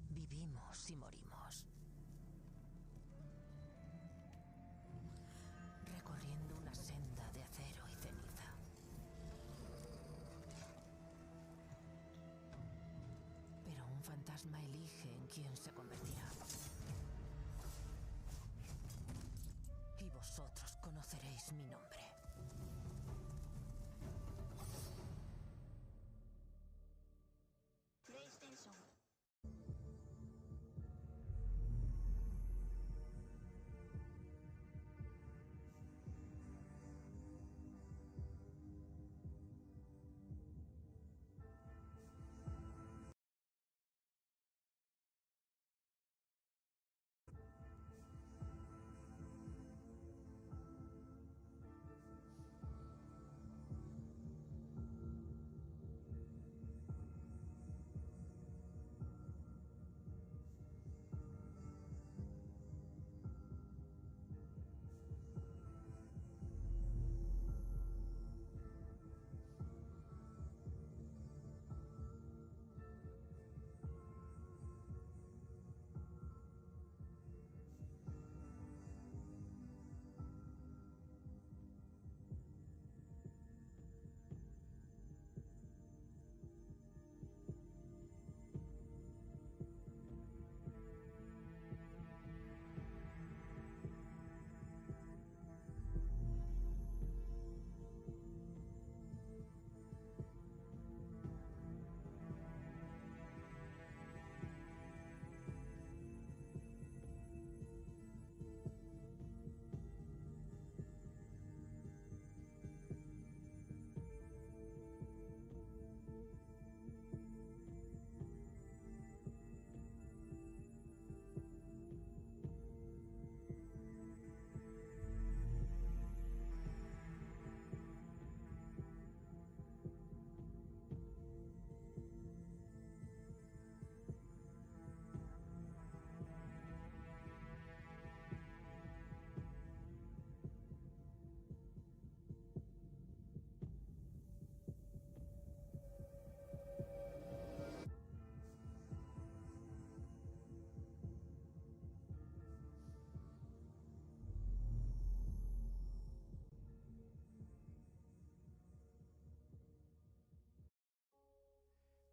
Vivimos y morimos, recorriendo una senda de acero y ceniza. Pero un fantasma elige en quién se convertirá. Y vosotros conoceréis mi nombre. PlayStation.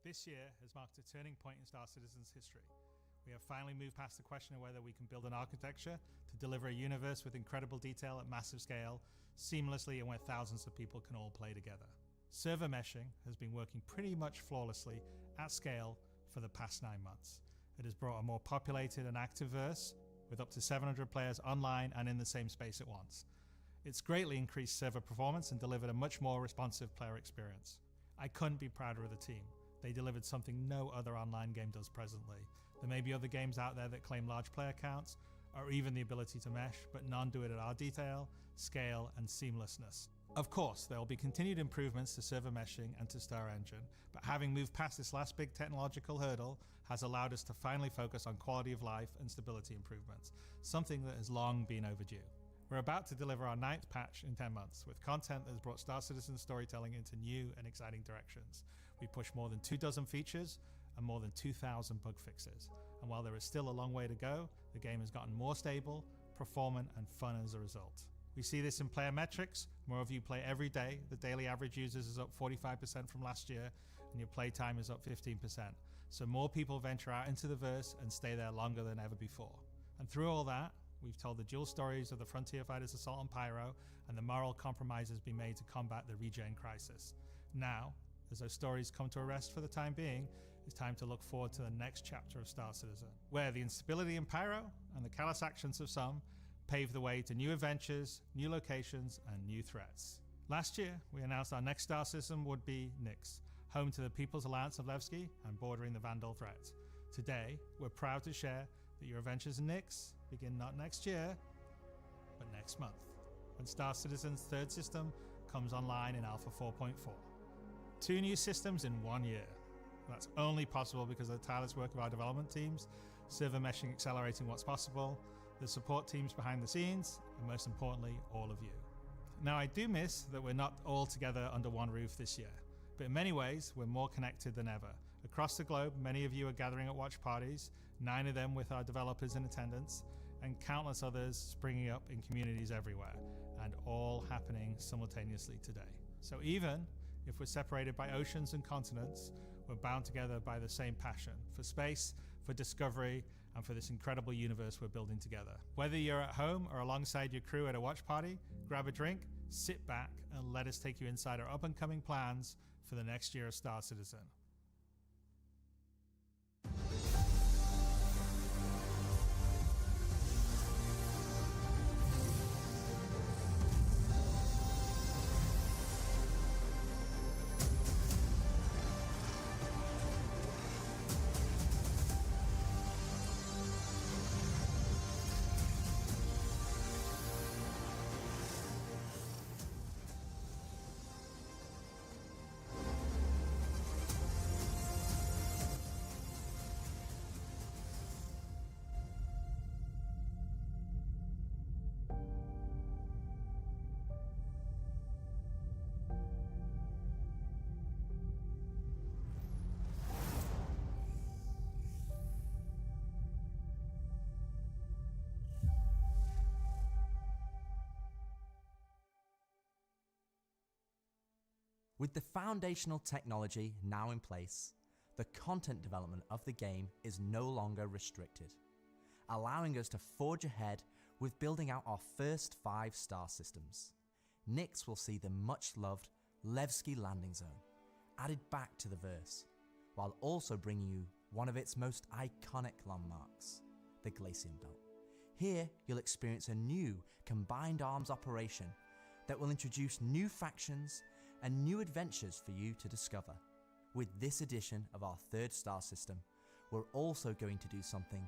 This year has marked a turning point in Star Citizen's history. We have finally moved past the question of whether we can build an architecture to deliver a universe with incredible detail at massive scale, seamlessly, and where thousands of people can all play together. Server meshing has been working pretty much flawlessly at scale for the past 9 months. It has brought a more populated and active verse with up to 700 players online and in the same space at once. It's greatly increased server performance and delivered a much more responsive player experience. I couldn't be prouder of the team. They delivered something no other online game does presently. There may be other games out there that claim large player counts, or even the ability to mesh, but none do it at our detail, scale, and seamlessness. Of course, there will be continued improvements to server meshing and to Star Engine, but having moved past this last big technological hurdle has allowed us to finally focus on quality of life and stability improvements, something that has long been overdue. We're about to deliver our 9th patch in 10 months, with content that has brought Star Citizen storytelling into new and exciting directions. We pushed more than 24 features and more than 2,000 bug fixes. And while there is still a long way to go, the game has gotten more stable, performant, and fun as a result. We see this in player metrics. More of you play every day. The daily average users is up 45% from last year, and your play time is up 15%. So more people venture out into the verse and stay there longer than ever before. And through all that, we've told the dual stories of the Frontier Fighters Assault on Pyro, and the moral compromises being made to combat the regen crisis. Now, as those stories come to a rest for the time being, it's time to look forward to the next chapter of Star Citizen, where the instability in Pyro and the callous actions of some pave the way to new adventures, new locations, and new threats. Last year, we announced our next Star Citizen would be Nyx, home to the People's Alliance of Levski and bordering the Vandal threat. Today, we're proud to share that your adventures in Nyx begin not next year, but next month, when Star Citizen's third system comes online in Alpha 4.4. 2 new systems in 1 year. That's only possible because of the tireless work of our development teams, server meshing accelerating what's possible, the support teams behind the scenes, and most importantly, all of you. Now, I do miss that we're not all together under one roof this year, but in many ways, we're more connected than ever. Across the globe, many of you are gathering at watch parties, 9 of them with our developers in attendance, and countless others springing up in communities everywhere, and all happening simultaneously today. So even if we're separated by oceans and continents, we're bound together by the same passion for space, for discovery, and for this incredible universe we're building together. Whether you're at home or alongside your crew at a watch party, grab a drink, sit back, and let us take you inside our up-and-coming plans for the next year of Star Citizen. With the foundational technology now in place, the content development of the game is no longer restricted, allowing us to forge ahead with building out our first 5 star systems. Nyx will see the much-loved Levski landing zone added back to the verse, while also bringing you one of its most iconic landmarks, the Glacium Belt. Here, you'll experience a new combined arms operation that will introduce new factions and new adventures for you to discover. With this edition of our 3rd star system, we're also going to do something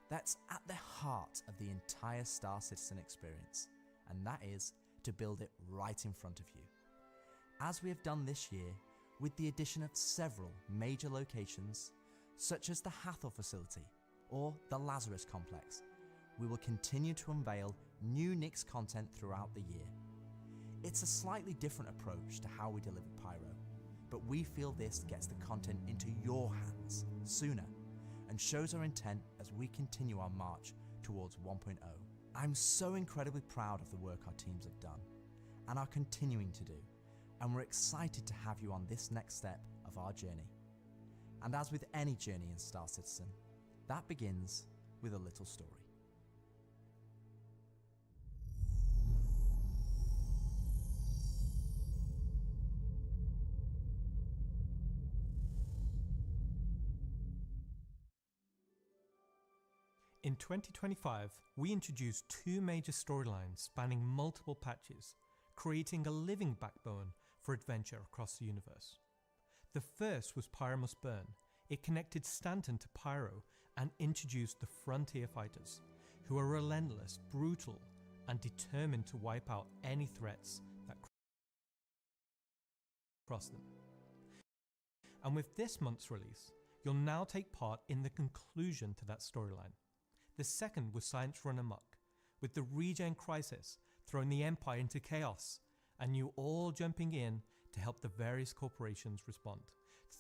that's at the heart of the entire Star Citizen experience, and that is to build it right in front of you. As we have done this year, with the addition of several major locations, such as the Hathor facility or the Lazarus complex, we will continue to unveil new Nyx content throughout the year. It's a slightly different approach to how we deliver Pyro, but we feel this gets the content into your hands sooner and shows our intent as we continue our march towards 1.0. I'm so incredibly proud of the work our teams have done and are continuing to do, and we're excited to have you on this next step of our journey. And as with any journey in Star Citizen, that begins with a little story. In 2025, we introduced 2 major storylines spanning multiple patches, creating a living backbone for adventure across the universe. The first was Pyro Must Burn. It connected Stanton to Pyro and introduced the Frontier Fighters, who are relentless, brutal, and determined to wipe out any threats that cross them. And with this month's release, you'll now take part in the conclusion to that storyline. The second was Science Run Amok, with the Regen Crisis throwing the Empire into chaos, and you all jumping in to help the various corporations respond.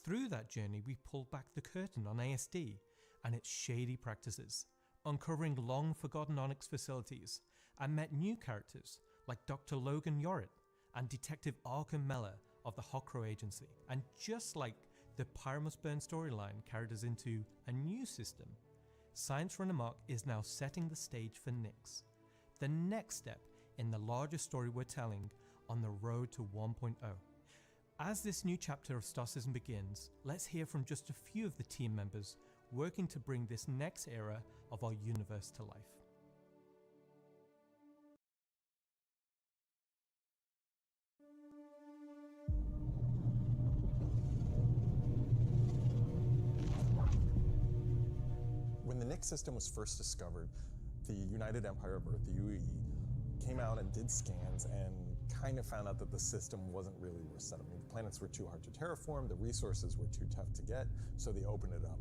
Through that journey, we pulled back the curtain on ASD and its shady practices, uncovering long-forgotten Onyx facilities, and met new characters like Dr. Logan Yorit and Detective Arkham Meller of the Hokro Agency. And just like the Pyro Must Burn storyline carried us into a new system, Science Run Amok is now setting the stage for Nyx, the next step in the larger story we're telling on the road to 1.0. As this new chapter of Star Citizen begins, let's hear from just a few of the team members working to bring this next era of our universe to life. When the Nyx system was first discovered, the United Empire of Earth, the UE, came out and did scans and kind of found out that the system wasn't really worth settling. The planets were too hard to terraform, the resources were too tough to get, so they opened it up.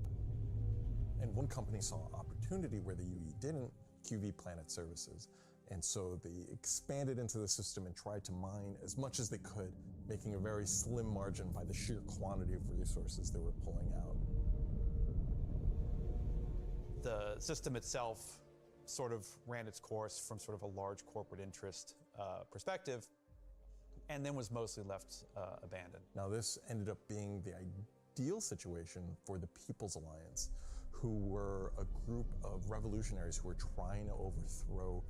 And one company saw opportunity where the UE didn't, QV Planet Services. And so they expanded into the system and tried to mine as much as they could, making a very slim margin by the sheer quantity of resources they were pulling out. The system itself sort of ran its course from sort of a large corporate interest perspective, and then was mostly left abandoned. Now this ended up being the ideal situation for the People's Alliance, who were a group of revolutionaries who were trying to overthrow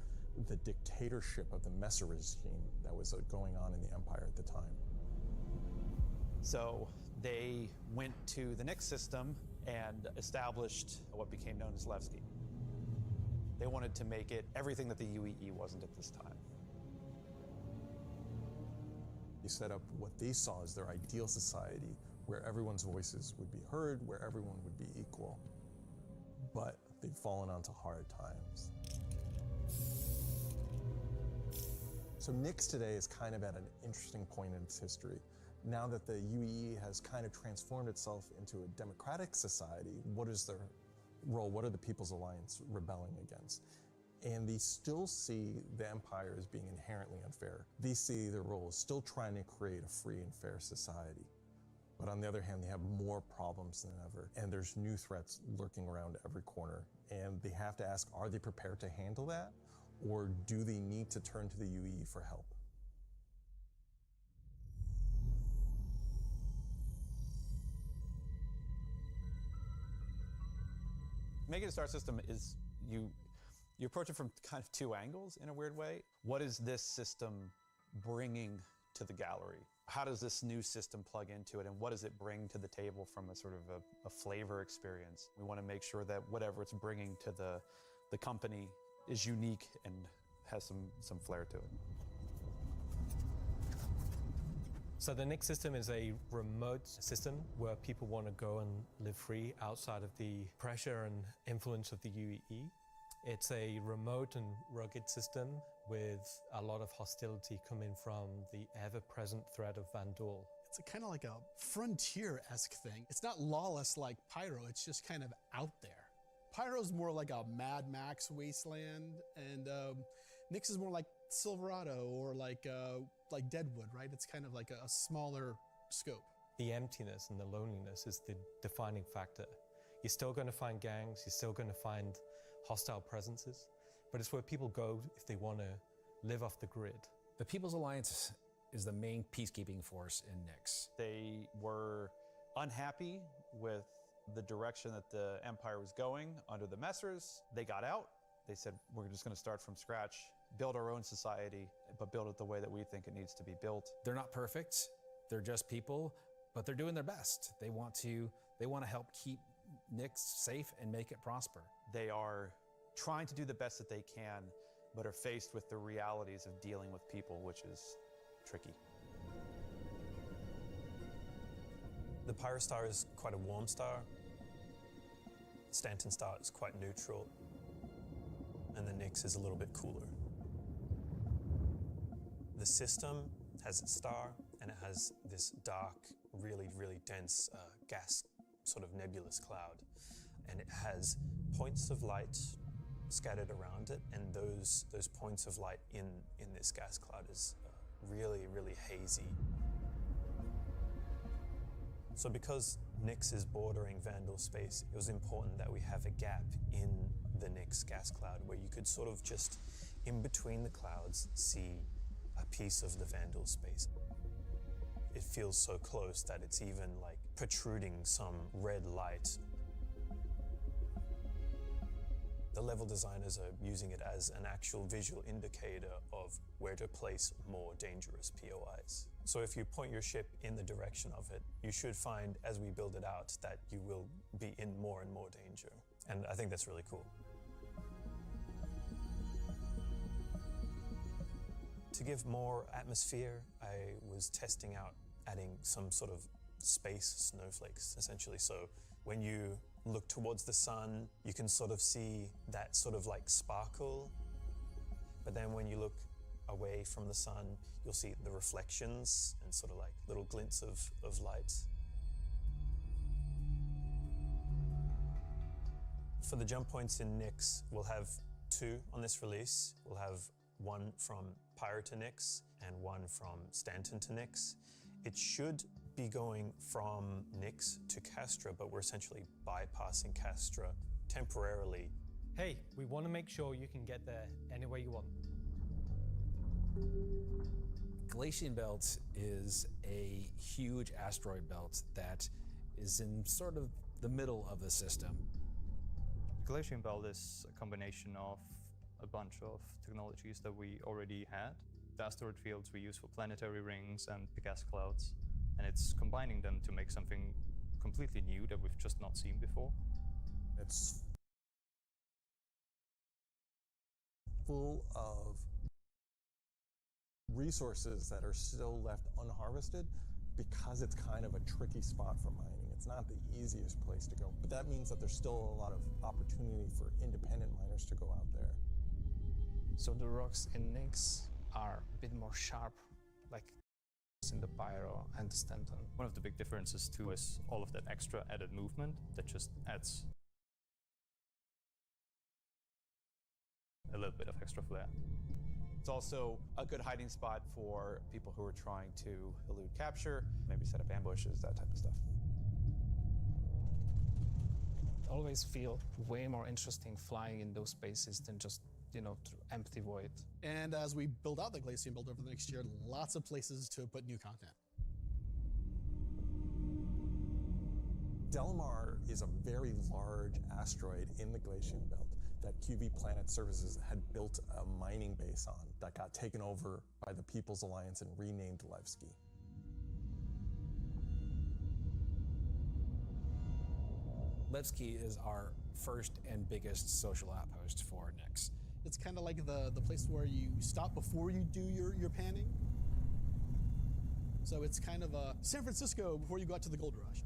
the dictatorship of the Messer regime that was going on in the Empire at the time. So they went to the Nix system and established what became known as Levski. They wanted to make it everything that the UEE wasn't at this time. They set up what they saw as their ideal society, where everyone's voices would be heard, where everyone would be equal. But they'd fallen onto hard times. So Nix today is kind of at an interesting point in its history. Now that the UEE has kind of transformed itself into a democratic society, what is their role? What are the People's Alliance rebelling against? And they still see the Empire as being inherently unfair. They see their role as still trying to create a free and fair society. But on the other hand, they have more problems than ever, and there's new threats lurking around every corner. And they have to ask, are they prepared to handle that? Or do they need to turn to the UEE for help? Making a star system is, you approach it from kind of two angles in a weird way. What is this system bringing to the gallery? How does this new system plug into it, and what does it bring to the table from a sort of a flavor experience? We want to make sure that whatever it's bringing to the company is unique and has some flair to it. So the Nix system is a remote system where people want to go and live free outside of the pressure and influence of the UEE. It's a remote and rugged system with a lot of hostility coming from the ever-present threat of Vandal. It's kind of like a frontier-esque thing. It's not lawless like Pyro, it's just kind of out there. Pyro's more like a Mad Max wasteland, and Nix is more like Silverado or like Deadwood, right? It's kind of like a smaller scope. The emptiness and the loneliness is the defining factor. You're still going to find gangs, you're still going to find hostile presences, but it's where people go if they want to live off the grid. The People's Alliance is the main peacekeeping force in Nix. They were unhappy with the direction that the Empire was going under the Messers. They got out. They said, we're just going to start from scratch, build our own society, but build it the way that we think it needs to be built. They're not perfect. They're just people, but they're doing their best. They want to help keep Nix safe and make it prosper. They are trying to do the best that they can, but are faced with the realities of dealing with people, which is tricky. The Pyro star is quite a warm star. Stanton star is quite neutral. And the Nix is a little bit cooler. The system has its star, and it has this dark, really, really dense gas sort of nebulous cloud. And it has points of light scattered around it, and those points of light in this gas cloud is really, really hazy. So because Nix is bordering Vandal space, it was important that we have a gap in the Nix gas cloud where you could sort of just, in between the clouds, see a piece of the Vandal space. It feels so close that it's even like protruding some red light. The level designers are using it as an actual visual indicator of where to place more dangerous POIs. So if you point your ship in the direction of it, you should find, as we build it out, that you will be in more and more danger. And I think that's really cool. To give more atmosphere, I was testing out adding some sort of space snowflakes, essentially. So when you look towards the sun, you can sort of see that sort of like sparkle. But then when you look away from the sun, you'll see the reflections and sort of like little glints of light. For the jump points in Nyx, we'll have 2 on this release. We'll have one from Pyro to Nyx and one from Stanton to Nyx. It should be going from Nyx to Castra, but we're essentially bypassing Castra temporarily. Hey, we want to make sure you can get there any way you want. Glacian Belt is a huge asteroid belt that is in sort of the middle of the system. Glacian Belt is a combination of a bunch of technologies that we already had. The asteroid fields we use for planetary rings and the gas clouds, and it's combining them to make something completely new that we've just not seen before. It's full of resources that are still left unharvested because it's kind of a tricky spot for mining. It's not the easiest place to go, but that means that there's still a lot of opportunity for independent miners to go out there. So the rocks in Nyx are a bit more sharp, like in the Pyro and the Stanton. One of the big differences too is all of that extra added movement that just adds a little bit of extra flair. It's also a good hiding spot for people who are trying to elude capture, maybe set up ambushes, that type of stuff. Always feel way more interesting flying in those spaces than just, through empty void. And as we build out the Glacian Belt over the next year, lots of places to put new content. Delamar is a very large asteroid in the Glacian Belt that QV Planet Services had built a mining base on that got taken over by the People's Alliance and renamed Levski. Levski is our first and biggest social outpost for Nyx. It's kind of like the place where you stop before you do your panning. So it's kind of a San Francisco before you go out to the gold rush.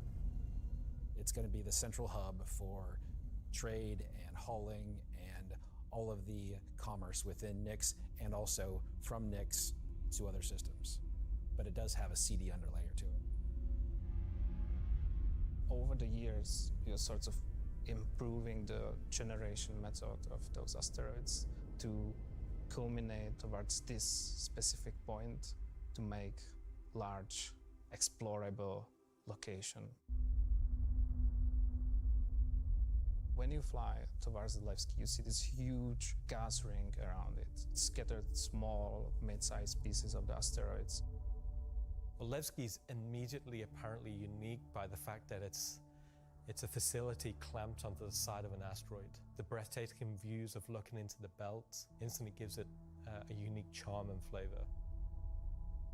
It's going to be the central hub for trade and hauling and all of the commerce within Nyx and also from Nyx to other systems. But it does have a seedy underlayer to it. Over the years, we are sort of improving the generation method of those asteroids to culminate towards this specific point to make large, explorable location. When you fly towards the Levski, you see this huge gas ring around it. It's scattered small, mid-sized pieces of the asteroids. Well, Levski's immediately apparently unique by the fact that it's a facility clamped onto the side of an asteroid. The breathtaking views of looking into the belt instantly gives it a unique charm and flavor.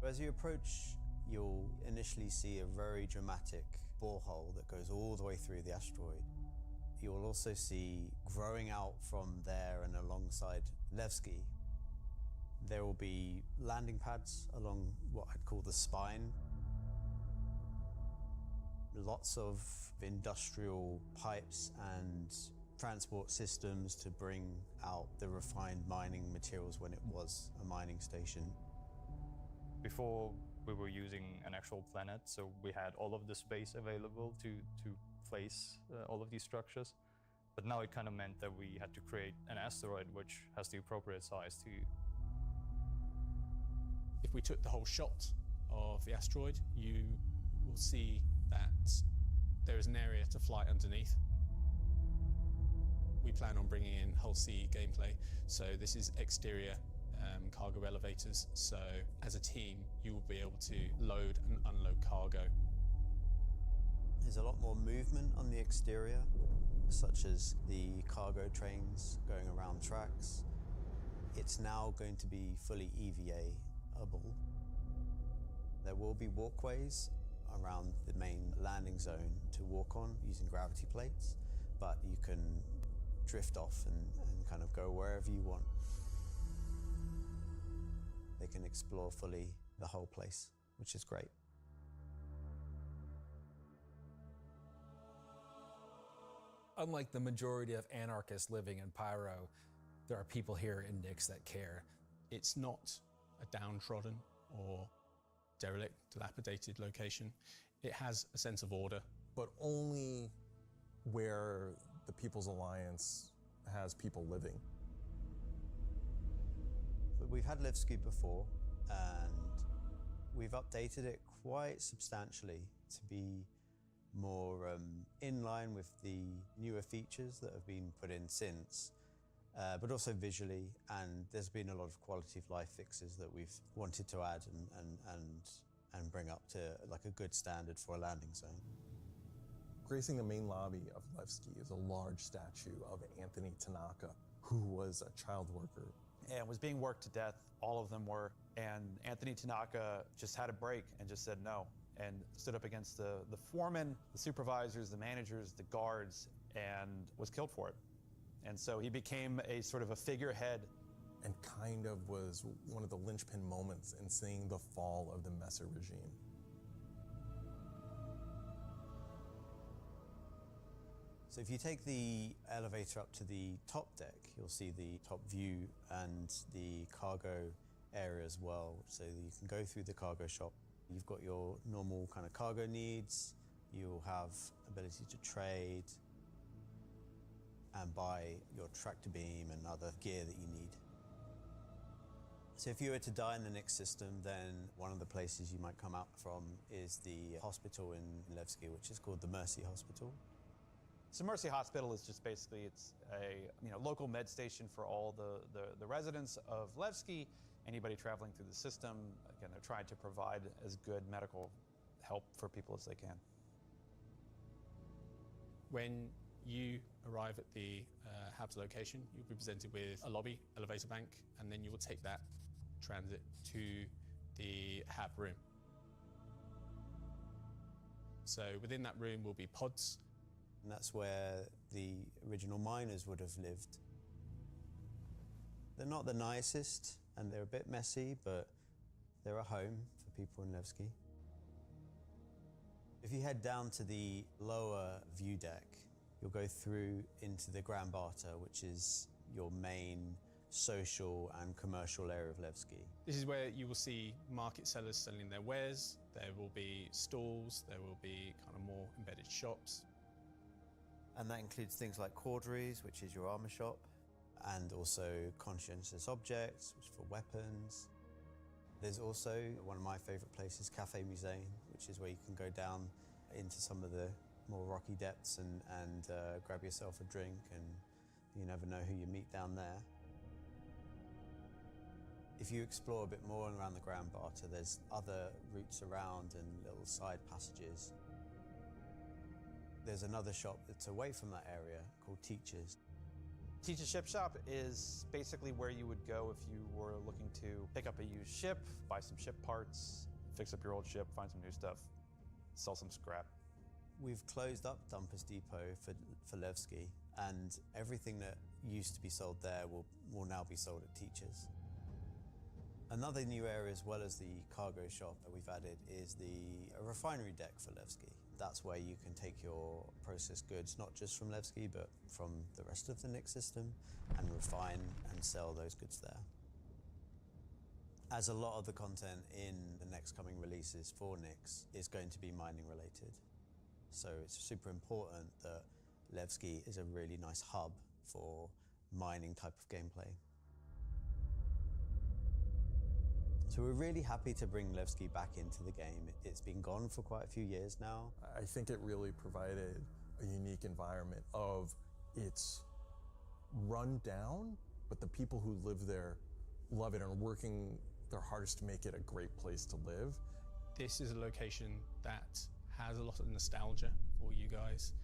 As you approach, you'll initially see a very dramatic borehole that goes all the way through the asteroid. You'll also see, growing out from there and alongside Levski, there will be landing pads along what I'd call the spine. Lots of industrial pipes and transport systems to bring out the refined mining materials when it was a mining station. Before, we were using an actual planet, so we had all of the space available to place all of these structures. But now it kind of meant that we had to create an asteroid which has the appropriate size to. If we took the whole shot of the asteroid, you will see that there is an area to fly underneath. We plan on bringing in whole sea gameplay, so this is exterior cargo elevators, so as a team you will be able to load and unload cargo. There's a lot more movement on the exterior, such as the cargo trains going around tracks. It's now going to be fully EVA-able. There will be walkways around the main landing zone to walk on using gravity plates, but you can drift off and kind of go wherever you want. They can explore fully the whole place, which is great. Unlike the majority of anarchists living in Pyro, there are people here in Nyx that care. It's not a downtrodden or derelict, dilapidated location. It has a sense of order. But only where the People's Alliance has people living. But we've had Levski before, and we've updated it quite substantially to be more in line with the newer features that have been put in since, but also visually, and there's been a lot of quality of life fixes that we've wanted to add and bring up to like a good standard for a landing zone. Gracing the main lobby of Levski is a large statue of Anthony Tanaka, who was a child worker. And was being worked to death, all of them were. And Anthony Tanaka just had a break and just said no, and stood up against the foremen, the supervisors, the managers, the guards, and was killed for it. And so he became a sort of a figurehead. And kind of was one of the linchpin moments in seeing the fall of the Messer regime. So if you take the elevator up to the top deck, you'll see the top view and the cargo area as well. So you can go through the cargo shop. You've got your normal kind of cargo needs. You'll have ability to trade and buy your tractor beam and other gear that you need. So if you were to die in the Nix system, then one of the places you might come out from is the hospital in Levski, which is called the Mercy Hospital. So Mercy Hospital is just basically, it's a local med station for all the residents of Levski, anybody traveling through the system. Again, they're trying to provide as good medical help for people as they can. When you arrive at the HAB's location, you'll be presented with a lobby, elevator bank, and then you will take that transit to the HAB room. So within that room will be pods. And that's where the original miners would have lived. They're not the nicest, and they're a bit messy, but they're a home for people in Levski. If you head down to the lower view deck, you'll go through into the Grand Barter, which is your main social and commercial area of Levski. This is where you will see market sellers selling their wares. There will be stalls, there will be kind of more embedded shops. And that includes things like Corderies, which is your armor shop, and also conscientious objects, which is for weapons. There's also one of my favorite places, Café Musée, which is where you can go down into some of the more rocky depths and grab yourself a drink, and you never know who you meet down there. If you explore a bit more around the Grand Barter, there's other routes around and little side passages. There's another shop that's away from that area called Teachers. Teach's Ship Shop is basically where you would go if you were looking to pick up a used ship, buy some ship parts, fix up your old ship, find some new stuff, sell some scrap. We've closed up Dumpers Depot for Levski, and everything that used to be sold there will now be sold at Teachers. Another new area, as well as the cargo shop that we've added, is the refinery deck for Levski. That's where you can take your processed goods, not just from Levski, but from the rest of the Nix system, and refine and sell those goods there. As a lot of the content in the next coming releases for Nix is going to be mining related. So it's super important that Levski is a really nice hub for mining type of gameplay. So we're really happy to bring Levski back into the game. It's been gone for quite a few years now. I think it really provided a unique environment of it's run down, but the people who live there love it and are working their hardest to make it a great place to live. This is a location that has a lot of nostalgia for you guys,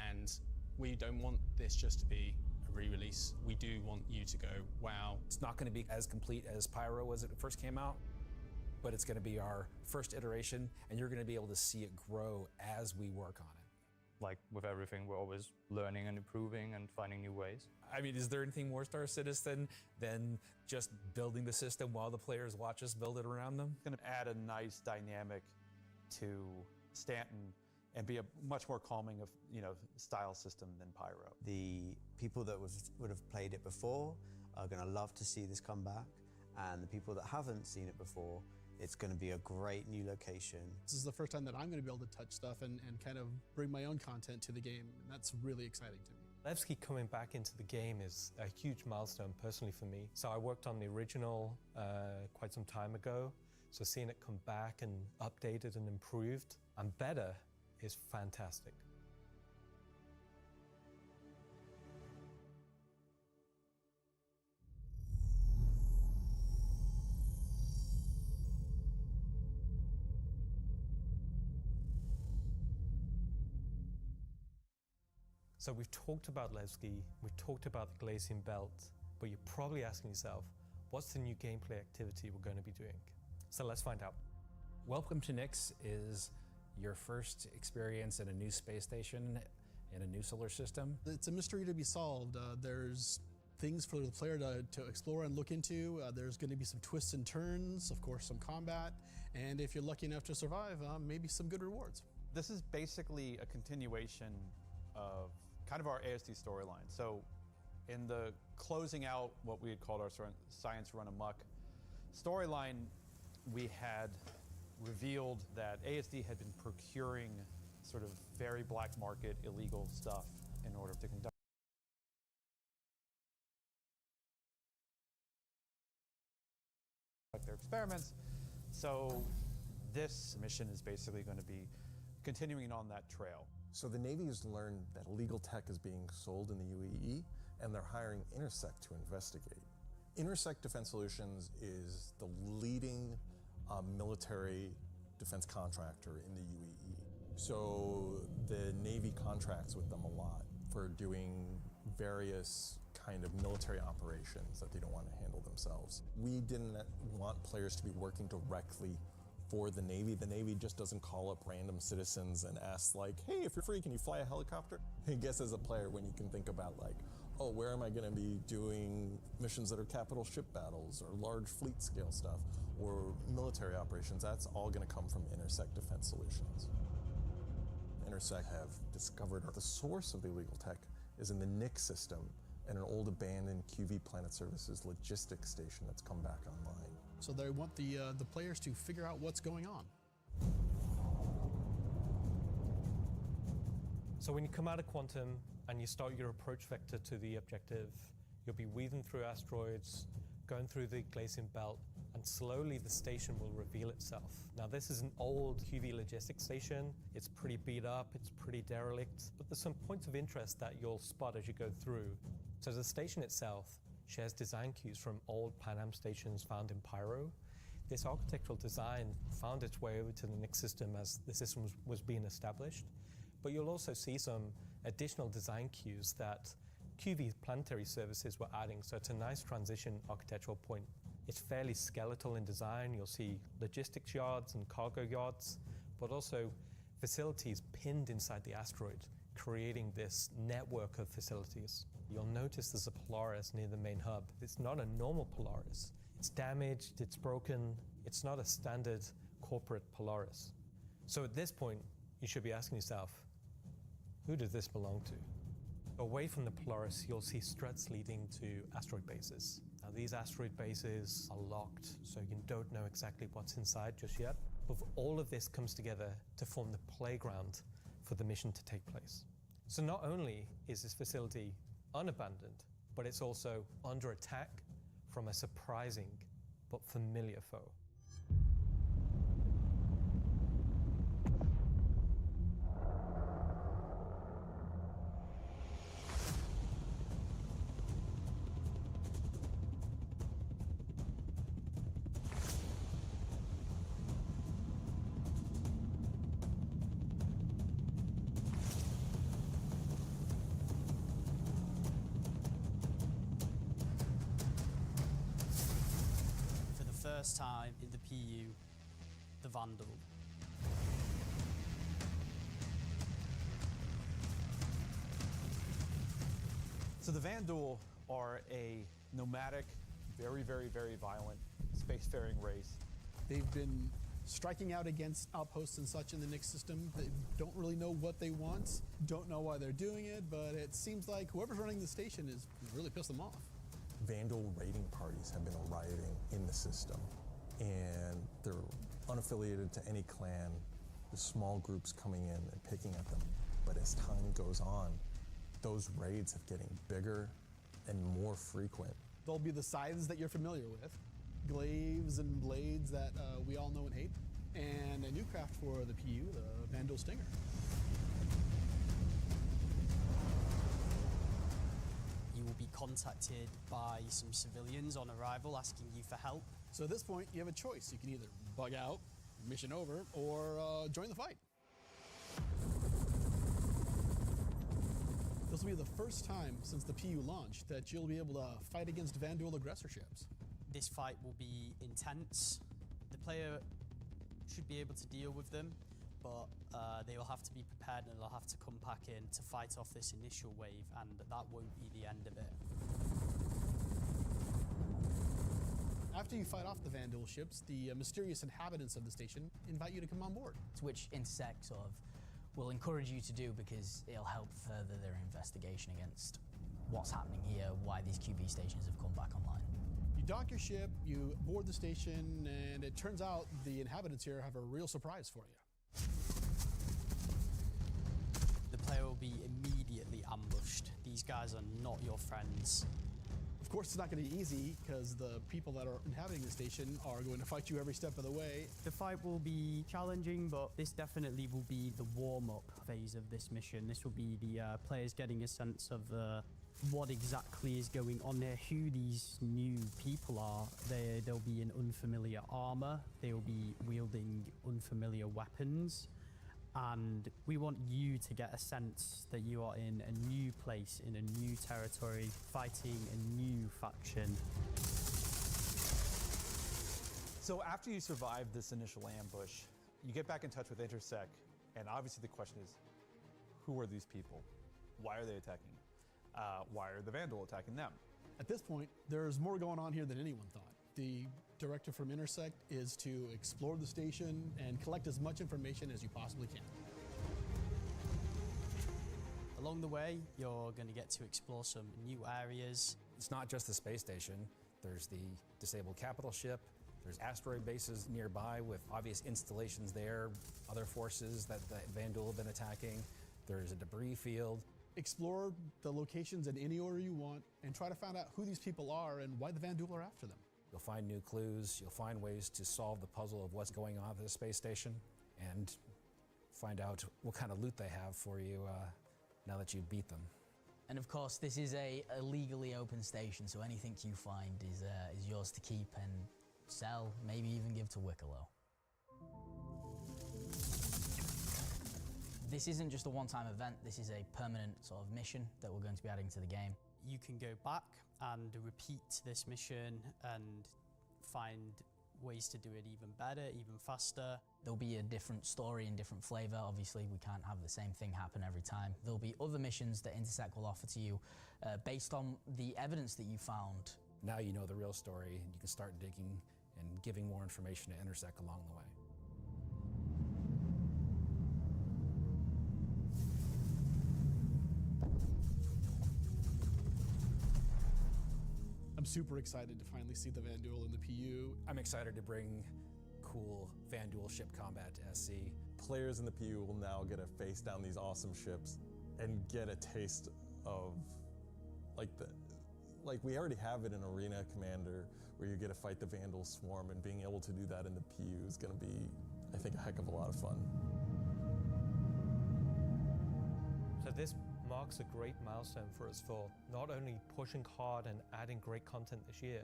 and we don't want this just to be a re-release. We do want you to go, wow. It's not going to be as complete as Pyro was when it first came out, but it's going to be our first iteration, and you're going to be able to see it grow as we work on it. Like with everything, we're always learning and improving and finding new ways. I mean, is there anything more Star Citizen than just building the system while the players watch us build it around them? It's going to add a nice dynamic to Stanton and be a much more calming of style system than Pyro. The people that would have played it before are going to love to see this come back, and the people that haven't seen it before, it's going to be a great new location. This is the first time that I'm going to be able to touch stuff and kind of bring my own content to the game, and that's really exciting to me. Levski coming back into the game is a huge milestone personally for me. So I worked on the original quite some time ago, so seeing it come back and updated and improved and better is fantastic. So we've talked about Levski, we've talked about the Glacian Belt, but you're probably asking yourself, what's the new gameplay activity we're going to be doing? So let's find out. Welcome to Nyx is your first experience in a new space station in a new solar system. It's a mystery to be solved. There's things for the player to explore and look into. There's going to be some twists and turns, of course some combat, and if you're lucky enough to survive, maybe some good rewards. This is basically a continuation of kind of our ASD storyline. So in the closing out what we had called our Science Run Amok storyline, we had revealed that ASD had been procuring sort of very black market illegal stuff in order to conduct their experiments. So this mission is basically going to be continuing on that trail. So the Navy has learned that illegal tech is being sold in the UAE, and they're hiring Intersect to investigate. Intersect Defense Solutions is the leading military defense contractor in the UAE. So the Navy contracts with them a lot for doing various kind of military operations that they don't want to handle themselves. We didn't want players to be working directly for the Navy. The Navy just doesn't call up random citizens and ask like, hey, if you're free, can you fly a helicopter? I guess as a player, when you can think about like, oh, where am I going to be doing missions that are capital ship battles or large fleet scale stuff or military operations, that's all going to come from Intersect Defense Solutions. Intersect have discovered the source of the illegal tech is in the Nyx system and an old abandoned QV Planet Services logistics station that's come back online. So they want the players to figure out what's going on. So when you come out of Quantum and you start your approach vector to the objective, you'll be weaving through asteroids, going through the Glacian Belt, and slowly the station will reveal itself. Now this is an old QV logistics station. It's pretty beat up, it's pretty derelict, but there's some points of interest that you'll spot as you go through. So the station itself shares design cues from old Pan Am stations found in Pyro. This architectural design found its way over to the Nyx system as the system was being established. But you'll also see some additional design cues that QV planetary services were adding, so it's a nice transition architectural point. It's fairly skeletal in design. You'll see logistics yards and cargo yards, but also facilities pinned inside the asteroid, creating this network of facilities. You'll notice there's a Polaris near the main hub. It's not a normal Polaris. It's damaged, it's broken. It's not a standard corporate Polaris. So at this point, you should be asking yourself, who does this belong to? Away from the Polaris, you'll see struts leading to asteroid bases. Now these asteroid bases are locked, so you don't know exactly what's inside just yet. But all of this comes together to form the playground for the mission to take place. So not only is this facility unabandoned, but it's also under attack from a surprising but familiar foe. First time in the PU, the Vandal. So the Vandal are a nomadic, very, very, very violent spacefaring race. They've been striking out against outposts and such in the Nyx system. They don't really know what they want, don't know why they're doing it, but it seems like whoever's running the station is really pissed them off. Vandal raiding parties have been arriving in the system, and they're unaffiliated to any clan. The small groups coming in and picking at them. But as time goes on, those raids are getting bigger and more frequent. There'll be the scythes that you're familiar with, glaives and blades that we all know and hate, and a new craft for the PU, the Vandal Stinger. You will be contacted by some civilians on arrival asking you for help. So at this point, you have a choice. You can either bug out, mission over, or join the fight. This will be the first time since the PU launched that you'll be able to fight against Vandal aggressor ships. This fight will be intense. The player should be able to deal with them, but they will have to be prepared and they'll have to come back in to fight off this initial wave, and that won't be the end of it. After you fight off the Vandal ships, the mysterious inhabitants of the station invite you to come on board. Which Intersect sort of will encourage you to do because it'll help further their investigation against what's happening here, why these QB stations have come back online. You dock your ship, you board the station, and it turns out the inhabitants here have a real surprise for you. The player will be immediately ambushed. These guys are not your friends. Of course, it's not going to be easy because the people that are inhabiting the station are going to fight you every step of the way. The fight will be challenging, but this definitely will be the warm-up phase of this mission. This will be the players getting a sense of what exactly is going on there, who these new people are. They'll be in unfamiliar armor. They'll be wielding unfamiliar weapons. And we want you to get a sense that you are in a new place, in a new territory, fighting a new faction. So after you survive this initial ambush, you get back in touch with Intersect, and obviously the question is, who are these people? Why are they attacking? Why are the Vandal attacking them? At this point, there's more going on here than anyone thought. The directive from Intersect is to explore the station and collect as much information as you possibly can. Along the way, you're going to get to explore some new areas. It's not just the space station. There's the disabled capital ship. There's asteroid bases nearby with obvious installations there, other forces that the Vandal have been attacking. There's a debris field. Explore the locations in any order you want and try to find out who these people are and why the Vandal are after them. You'll find new clues. You'll find ways to solve the puzzle of what's going on at the space station and find out what kind of loot they have for you now that you beat them. And of course, this is a legally open station, so anything you find is yours to keep and sell, maybe even give to Wicklow. This isn't just a one-time event, this is a permanent sort of mission that we're going to be adding to the game. You can go back and repeat this mission and find ways to do it even better, even faster. There'll be a different story and different flavor. Obviously, we can't have the same thing happen every time. There'll be other missions that Intersect will offer to you based on the evidence that you found. Now you know the real story, and you can start digging and giving more information to Intersect along the way. I'm super excited to finally see the Vandal in the PU. I'm excited to bring cool Vandal ship combat to SC. Players in the PU will now get to face down these awesome ships and get a taste of like we already have it in Arena Commander where you get to fight the Vandal swarm, and being able to do that in the PU is going to be, I think, a heck of a lot of fun. So this marks a great milestone for us for not only pushing hard and adding great content this year,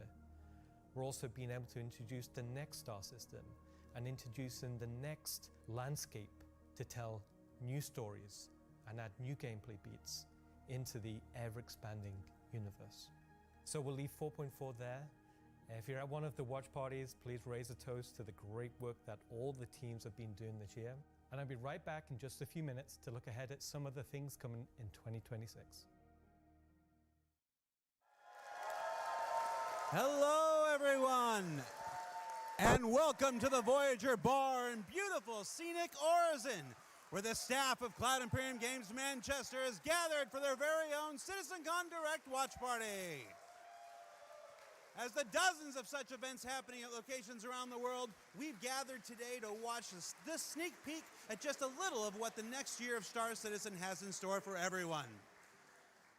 we're also being able to introduce the next star system and introducing the next landscape to tell new stories and add new gameplay beats into the ever-expanding universe. So we'll leave 4.4 there. If you're at one of the watch parties, please raise a toast to the great work that all the teams have been doing this year. And I'll be right back in just a few minutes to look ahead at some of the things coming in 2026. Hello, everyone, and welcome to the Voyager Bar in beautiful scenic Orison, where the staff of Cloud Imperium Games Manchester is gathered for their very own CitizenCon Direct watch party. As the dozens of such events happening at locations around the world, we've gathered today to watch this sneak peek at just a little of what the next year of Star Citizen has in store for everyone.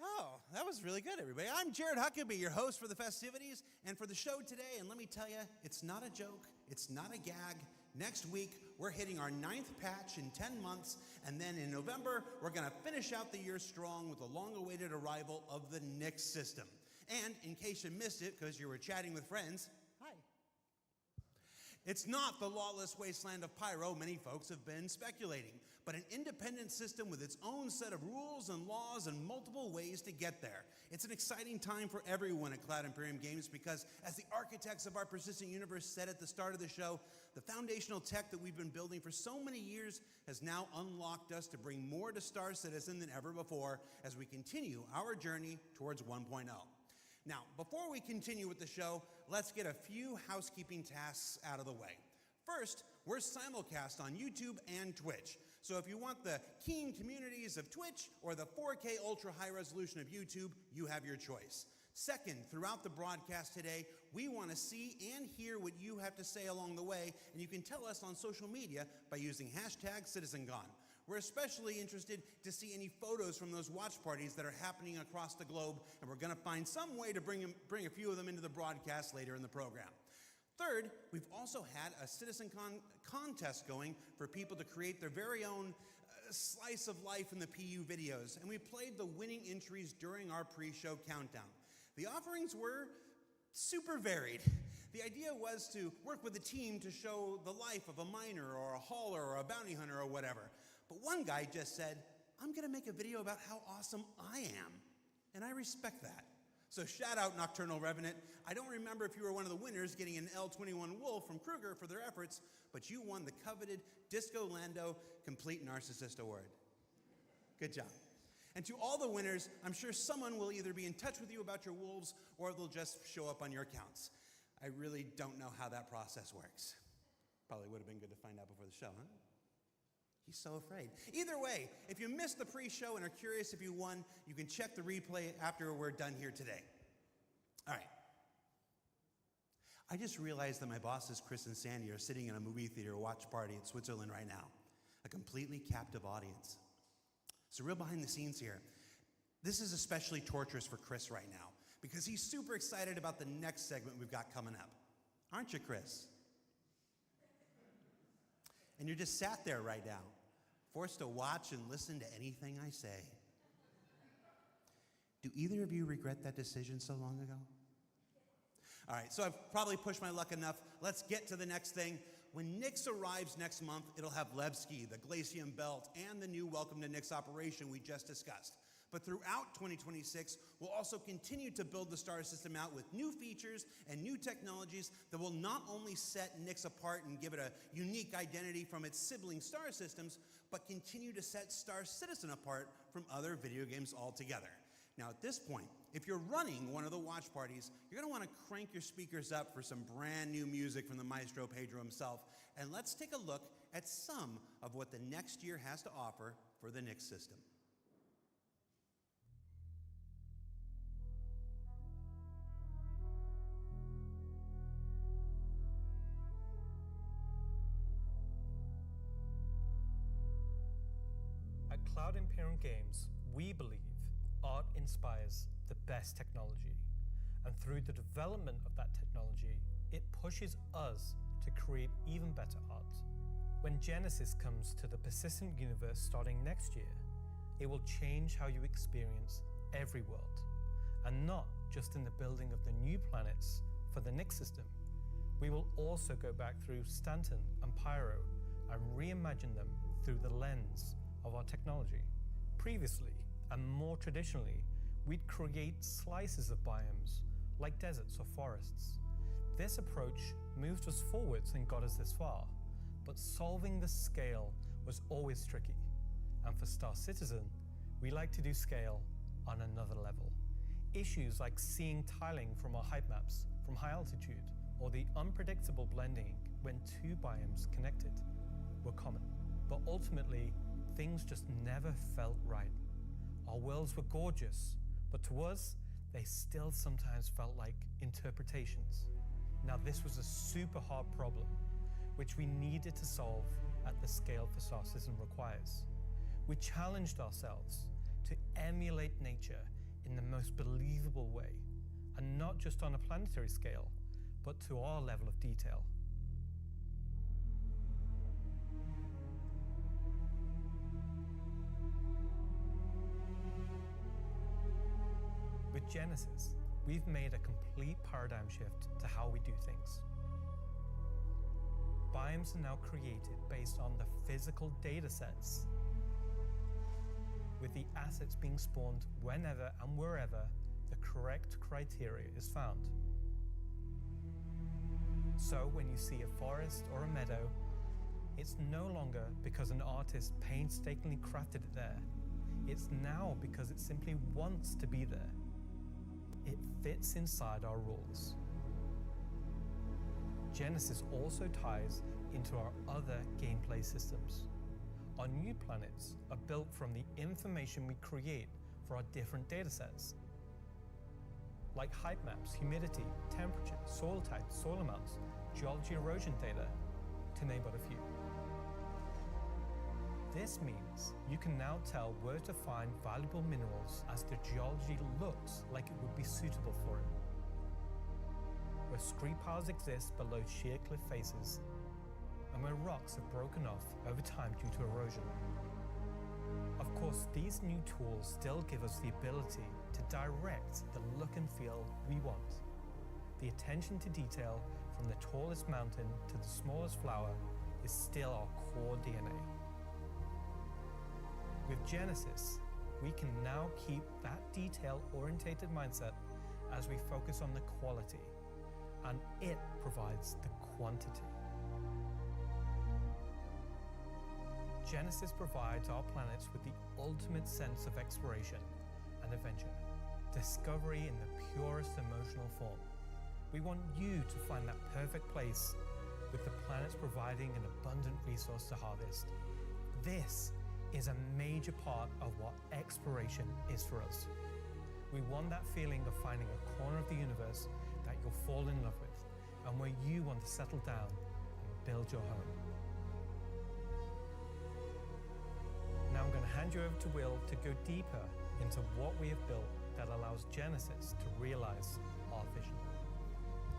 Oh, that was really good, everybody. I'm Jared Huckabee, your host for the festivities and for the show today, and let me tell you, it's not a joke, it's not a gag. Next week, we're hitting our 9th patch in 10 months, and then in November, we're going to finish out the year strong with the long-awaited arrival of the Nix system. And in case you missed it because you were chatting with friends, hi. It's not the lawless wasteland of Pyro many folks have been speculating, but an independent system with its own set of rules and laws and multiple ways to get there. It's an exciting time for everyone at Cloud Imperium Games because, as the architects of our persistent universe said at the start of the show, the foundational tech that we've been building for so many years has now unlocked us to bring more to Star Citizen than ever before as we continue our journey towards 1.0. Now, before we continue with the show, let's get a few housekeeping tasks out of the way. First, we're simulcast on YouTube and Twitch. So if you want the keen communities of Twitch or the 4K ultra high resolution of YouTube, you have your choice. Second, throughout the broadcast today, we want to see and hear what you have to say along the way, and you can tell us on social media by using #CitizenCon. We're especially interested to see any photos from those watch parties that are happening across the globe, and we're going to find some way to bring a few of them into the broadcast later in the program. Third, we've also had a CitizenCon contest going for people to create their very own slice of life in the PU videos, and we played the winning entries during our pre-show countdown. The offerings were super varied. The idea was to work with a team to show the life of a miner or a hauler or a bounty hunter or whatever. But one guy just said, I'm going to make a video about how awesome I am. And I respect that. So shout out Nocturnal Revenant. I don't remember if you were one of the winners getting an L21 Wolf from Kruger for their efforts, but you won the coveted Disco Lando Complete Narcissist Award. Good job. And to all the winners, I'm sure someone will either be in touch with you about your wolves or they'll just show up on your accounts. I really don't know how that process works. Probably would have been good to find out before the show, huh? He's so afraid. Either way, if you missed the pre-show and are curious if you won, you can check the replay after we're done here today. All right. I just realized that my bosses, Chris and Sandy, are sitting in a movie theater watch party in Switzerland right now. A completely captive audience. So real behind the scenes here. This is especially torturous for Chris right now because he's super excited about the next segment we've got coming up. Aren't you, Chris? And you're just sat there right now, forced to watch and listen to anything I say. Do either of you regret that decision so long ago? All right, so I've probably pushed my luck enough. Let's get to the next thing. When Nix arrives next month, it'll have Levski, the Glacium Belt, and the new Welcome to Nix operation we just discussed. But throughout 2026, we'll also continue to build the Star System out with new features and new technologies that will not only set Nix apart and give it a unique identity from its sibling Star Systems, but continue to set Star Citizen apart from other video games altogether. Now at this point, if you're running one of the watch parties, you're going to want to crank your speakers up for some brand new music from the maestro Pedro himself, and let's take a look at some of what the next year has to offer for the Nix system. At Cloud Imperium Games, we believe art inspires the best technology, and through the development of that technology, it pushes us to create even better art. When Genesis comes to the persistent universe starting next year, it will change how you experience every world, and not just in the building of the new planets for the Nix system. We will also go back through Stanton and Pyro and reimagine them through the lens of our technology. Previously, and more traditionally, we'd create slices of biomes, like deserts or forests. This approach moved us forwards and got us this far, but solving the scale was always tricky. And for Star Citizen, we like to do scale on another level. Issues like seeing tiling from our height maps from high altitude, or the unpredictable blending when two biomes connected, were common. But ultimately, things just never felt right. Our worlds were gorgeous, but to us, they still sometimes felt like interpretations. Now, this was a super hard problem, which we needed to solve at the scale for Star Citizen requires. We challenged ourselves to emulate nature in the most believable way, and not just on a planetary scale, but to our level of detail. With Genesis, we've made a complete paradigm shift to how we do things. Biomes are now created based on the physical data sets, with the assets being spawned whenever and wherever the correct criteria is found. So when you see a forest or a meadow, it's no longer because an artist painstakingly crafted it there. It's now because it simply wants to be there. It fits inside our rules. Genesis also ties into our other gameplay systems. Our new planets are built from the information we create for our different datasets, like height maps, humidity, temperature, soil types, soil amounts, geology erosion data, to name but a few. This means you can now tell where to find valuable minerals as the geology looks like it would be suitable for it. Where scree piles exist below sheer cliff faces, and where rocks have broken off over time due to erosion. Of course, these new tools still give us the ability to direct the look and feel we want. The attention to detail from the tallest mountain to the smallest flower is still our core DNA. With Genesis, we can now keep that detail-orientated mindset as we focus on the quality, and it provides the quantity. Genesis provides our planets with the ultimate sense of exploration and adventure, discovery in the purest emotional form. We want you to find that perfect place, with the planets providing an abundant resource to harvest. This is a major part of what exploration is for us. We want that feeling of finding a corner of the universe that you'll fall in love with, and where you want to settle down and build your home. Now I'm going to hand you over to Will to go deeper into what we have built that allows Genesis to realize our vision.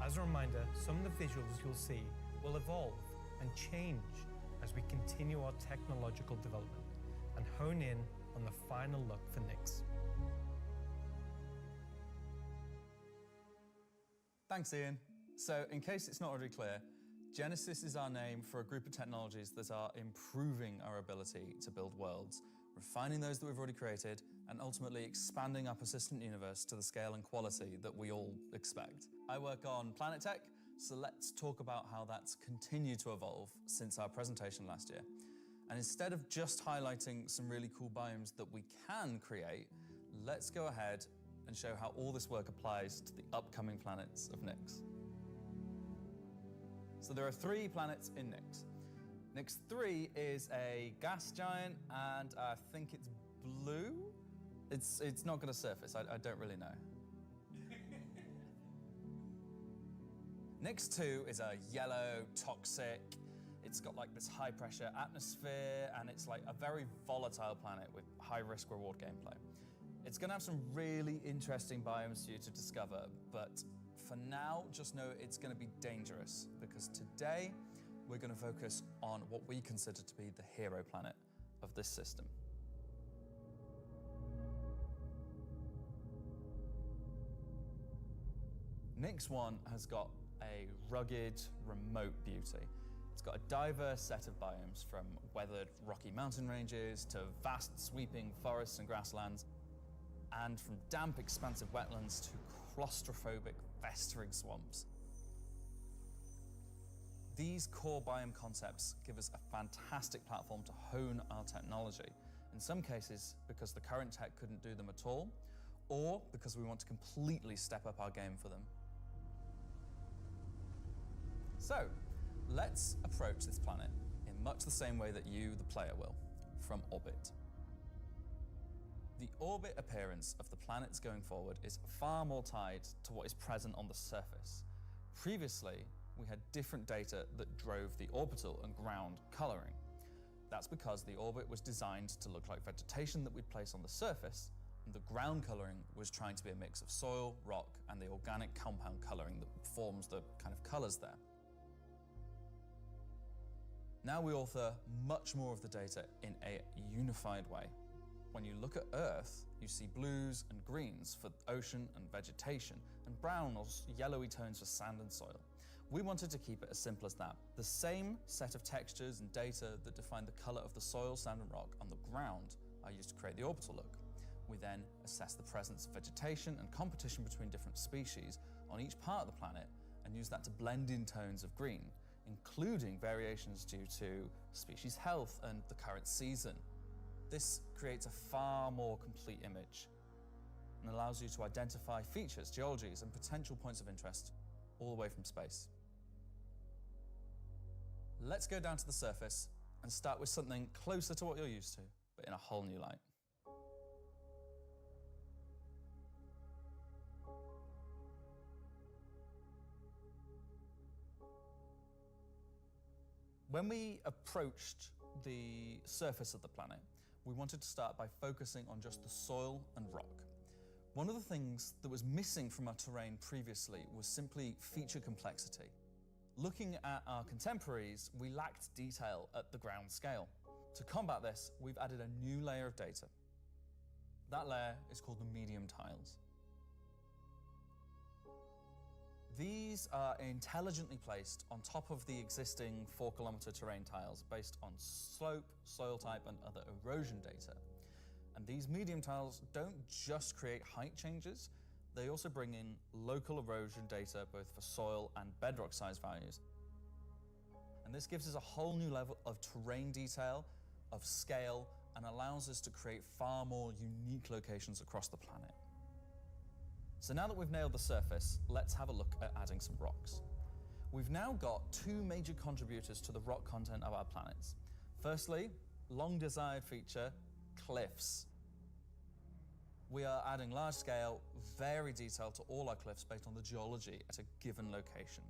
As a reminder, some of the visuals you'll see will evolve and change as we continue our technological development and hone in on the final look for Nyx. Thanks, Ian. So, in case it's not already clear, Genesis is our name for a group of technologies that are improving our ability to build worlds, refining those that we've already created, and ultimately expanding our persistent universe to the scale and quality that we all expect. I work on planet tech, so let's talk about how that's continued to evolve since our presentation last year. And instead of just highlighting some really cool biomes that we can create, let's go ahead and show how all this work applies to the upcoming planets of Nyx. So there are 3 planets in Nyx. Nyx 3 is a gas giant, and I think it's blue? It's not going to surface, I don't really know. Nyx 2 is a yellow, toxic, it's got like this high pressure atmosphere, and it's like a very volatile planet with high risk reward gameplay. It's going to have some really interesting biomes for you to discover, but for now, just know it's going to be dangerous, because today we're going to focus on what we consider to be the hero planet of this system. Nyx 1 has got a rugged, remote beauty. It's got a diverse set of biomes, from weathered rocky mountain ranges to vast sweeping forests and grasslands, and from damp, expansive wetlands to claustrophobic, festering swamps. These core biome concepts give us a fantastic platform to hone our technology, in some cases because the current tech couldn't do them at all, or because we want to completely step up our game for them. So, let's approach this planet in much the same way that you, the player, will, from orbit. The orbit appearance of the planets going forward is far more tied to what is present on the surface. Previously, we had different data that drove the orbital and ground coloring. That's because the orbit was designed to look like vegetation that we'd place on the surface, and the ground coloring was trying to be a mix of soil, rock, and the organic compound coloring that forms the kind of colors there. Now we author much more of the data in a unified way. When you look at Earth, you see blues and greens for ocean and vegetation, and brown or yellowy tones for sand and soil. We wanted to keep it as simple as that. The same set of textures and data that define the color of the soil, sand, and rock on the ground are used to create the orbital look. We then assess the presence of vegetation and competition between different species on each part of the planet and use that to blend in tones of green, including variations due to species health and the current season. This creates a far more complete image and allows you to identify features, geologies, and potential points of interest all the way from space. Let's go down to the surface and start with something closer to what you're used to, but in a whole new light. When we approached the surface of the planet, we wanted to start by focusing on just the soil and rock. One of the things that was missing from our terrain previously was simply feature complexity. Looking at our contemporaries, we lacked detail at the ground scale. To combat this, we've added a new layer of data. That layer is called the medium tiles. These are intelligently placed on top of the existing 4-kilometer terrain tiles based on slope, soil type, and other erosion data. And these medium tiles don't just create height changes, they also bring in local erosion data both for soil and bedrock size values. And this gives us a whole new level of terrain detail, of scale, and allows us to create far more unique locations across the planet. So now that we've nailed the surface, let's have a look at adding some rocks. We've now got two major contributors to the rock content of our planets. Firstly, long desired feature, cliffs. We are adding large scale, very detailed to all our cliffs based on the geology at a given location.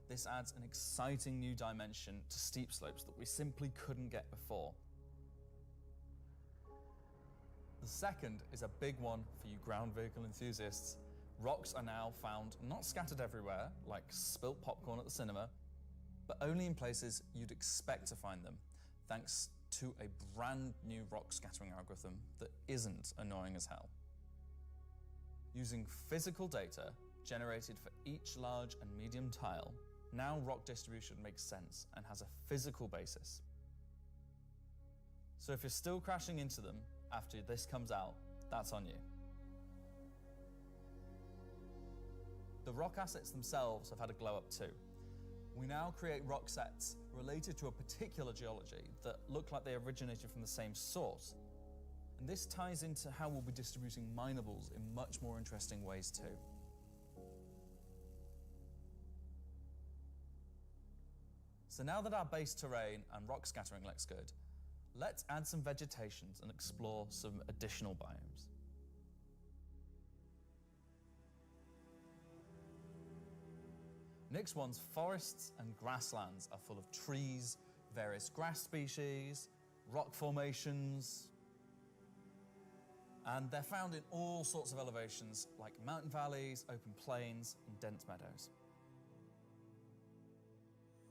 This adds an exciting new dimension to steep slopes that we simply couldn't get before. The second is a big one for you ground vehicle enthusiasts. Rocks are now found not scattered everywhere, like spilt popcorn at the cinema, but only in places you'd expect to find them, thanks to a brand new rock scattering algorithm that isn't annoying as hell. Using physical data generated for each large and medium tile, now rock distribution makes sense and has a physical basis. So if you're still crashing into them after this comes out, that's on you. The rock assets themselves have had a glow up too. We now create rock sets related to a particular geology that look like they originated from the same source. And this ties into how we'll be distributing minables in much more interesting ways too. So now that our base terrain and rock scattering looks good, let's add some vegetations and explore some additional biomes. Nyx 1's forests and grasslands are full of trees, various grass species, rock formations, and they're found in all sorts of elevations like mountain valleys, open plains, and dense meadows.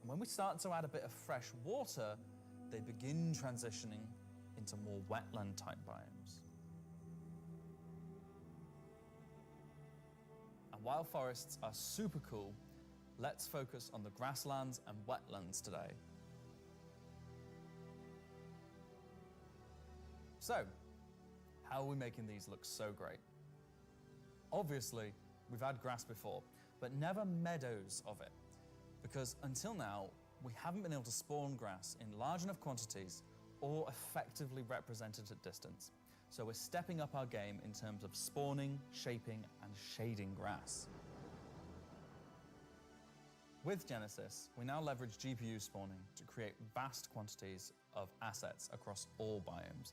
And when we start to add a bit of fresh water, they begin transitioning into more wetland-type biomes. And while forests are super cool, let's focus on the grasslands and wetlands today. So, how are we making these look so great? Obviously, we've had grass before, but never meadows of it, because until now, we haven't been able to spawn grass in large enough quantities or effectively represented at distance. So we're stepping up our game in terms of spawning, shaping, and shading grass. With Genesis, we now leverage GPU spawning to create vast quantities of assets across all biomes.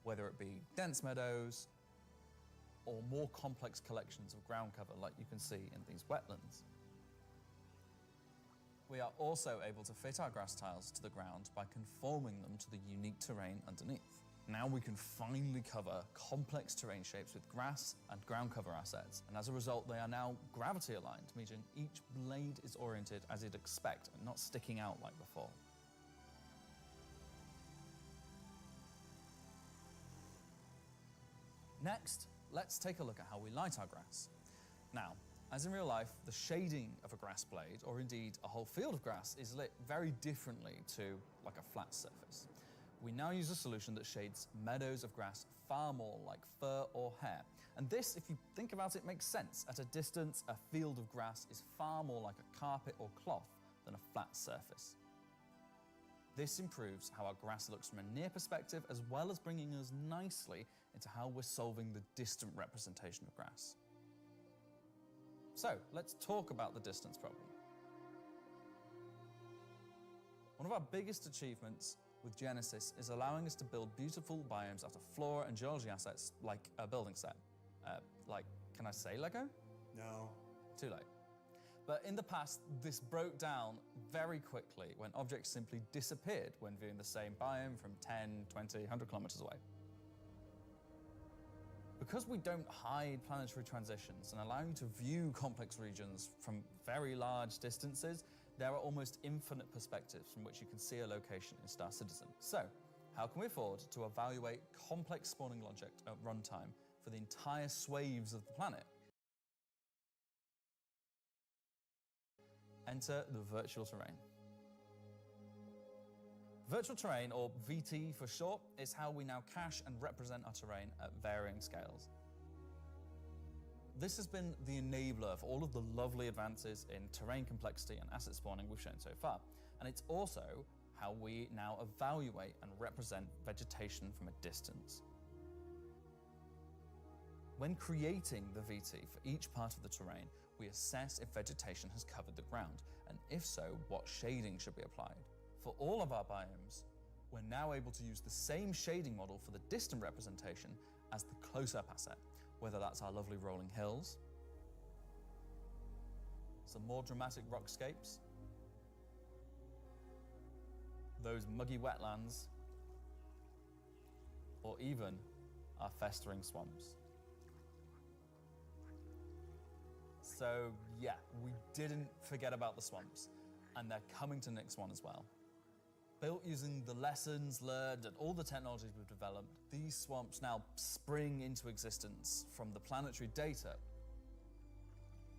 whether it be dense meadows or more complex collections of ground cover like you can see in these wetlands. We are also able to fit our grass tiles to the ground by conforming them to the unique terrain underneath. Now we can finally cover complex terrain shapes with grass and ground cover assets, and as a result they are now gravity aligned, meaning each blade is oriented as you'd expect and not sticking out like before. Next, let's take a look at how we light our grass. Now, as in real life, the shading of a grass blade, or indeed a whole field of grass, is lit very differently to like a flat surface. We now use a solution that shades meadows of grass far more like fur or hair. And this, if you think about it, makes sense. At a distance, a field of grass is far more like a carpet or cloth than a flat surface. This improves how our grass looks from a near perspective, as well as bringing us nicely into how we're solving the distant representation of grass. So, let's talk about the distance problem. One of our biggest achievements with Genesis is allowing us to build beautiful biomes out of flora and geology assets like a building set. Can I say Lego? No. Too late. But in the past, this broke down very quickly when objects simply disappeared when viewing the same biome from 10, 20, 100 kilometers away. Because we don't hide planetary transitions and allow you to view complex regions from very large distances, there are almost infinite perspectives from which you can see a location in Star Citizen. So, how can we afford to evaluate complex spawning logic at runtime for the entire swathes of the planet? Enter the virtual terrain. Virtual terrain, or VT for short, is how we now cache and represent our terrain at varying scales. This has been the enabler of all of the lovely advances in terrain complexity and asset spawning we've shown so far. And it's also how we now evaluate and represent vegetation from a distance. When creating the VT for each part of the terrain, we assess if vegetation has covered the ground, and if so, what shading should be applied. For all of our biomes, we're now able to use the same shading model for the distant representation as the close-up asset, whether that's our lovely rolling hills, some more dramatic rockscapes, those muggy wetlands, or even our festering swamps. So yeah, we didn't forget about the swamps, and they're coming to Nyx 1 as well. Built using the lessons learned and all the technologies we've developed, these swamps now spring into existence from the planetary data.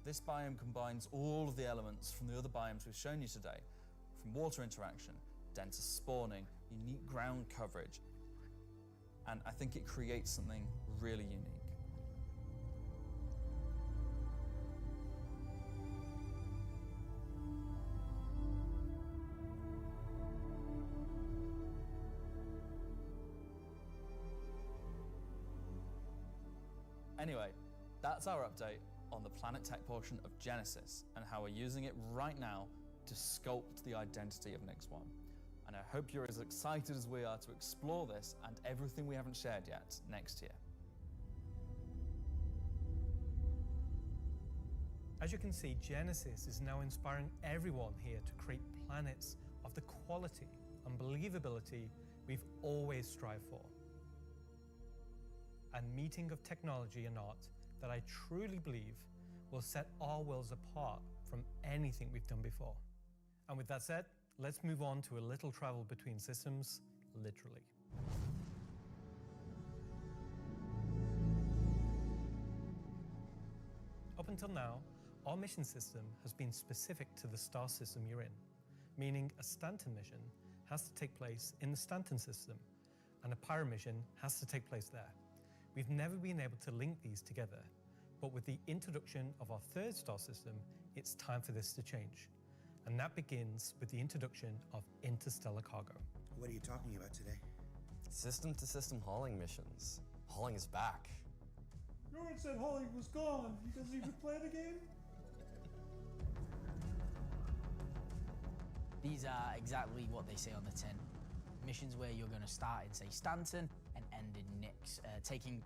This biome combines all of the elements from the other biomes we've shown you today, from water interaction, denser spawning, unique ground coverage, and I think it creates something really unique. Anyway, that's our update on the Planet Tech portion of Genesis and how we're using it right now to sculpt the identity of Nyx 1. And I hope you're as excited as we are to explore this and everything we haven't shared yet next year. As you can see, Genesis is now inspiring everyone here to create planets of the quality and believability we've always strived for. A meeting of technology and art that I truly believe will set our worlds apart from anything we've done before. And with that said, let's move on to a little travel between systems, literally. Up until now, our mission system has been specific to the star system you're in, meaning a Stanton mission has to take place in the Stanton system, and a Pyro mission has to take place there. We've never been able to link these together, but with the introduction of our third star system, it's time for this to change. And that begins with the introduction of interstellar cargo. What are you talking about today? System-to-system hauling missions. Hauling is back. No one said hauling was gone. He doesn't even play the game. These are exactly what they say on the tin. Missions where you're going to start in, say, Stanton and end in Nyx, taking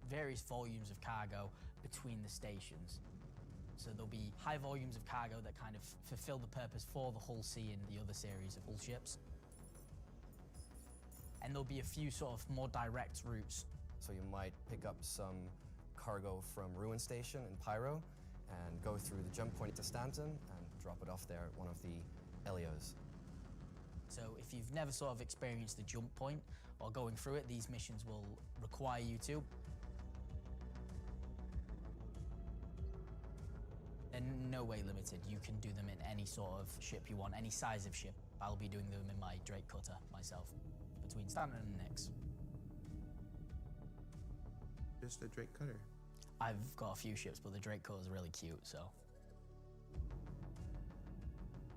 various volumes of cargo between the stations. So there'll be high volumes of cargo that kind of fulfill the purpose for the Hull C and the other series of Hull ships. And there'll be a few sort of more direct routes. So you might pick up some cargo from Ruin Station in Pyro and go through the jump point to Stanton and drop it off there at one of the LEOs. So if you've never sort of experienced the jump point or going through it, these missions will require you to. They're no way limited. You can do them in any sort of ship you want, any size of ship. I'll be doing them in my Drake Cutter myself, between Stanton and Nyx. Just a Drake Cutter. I've got a few ships, but the Drake Cutter is really cute, so.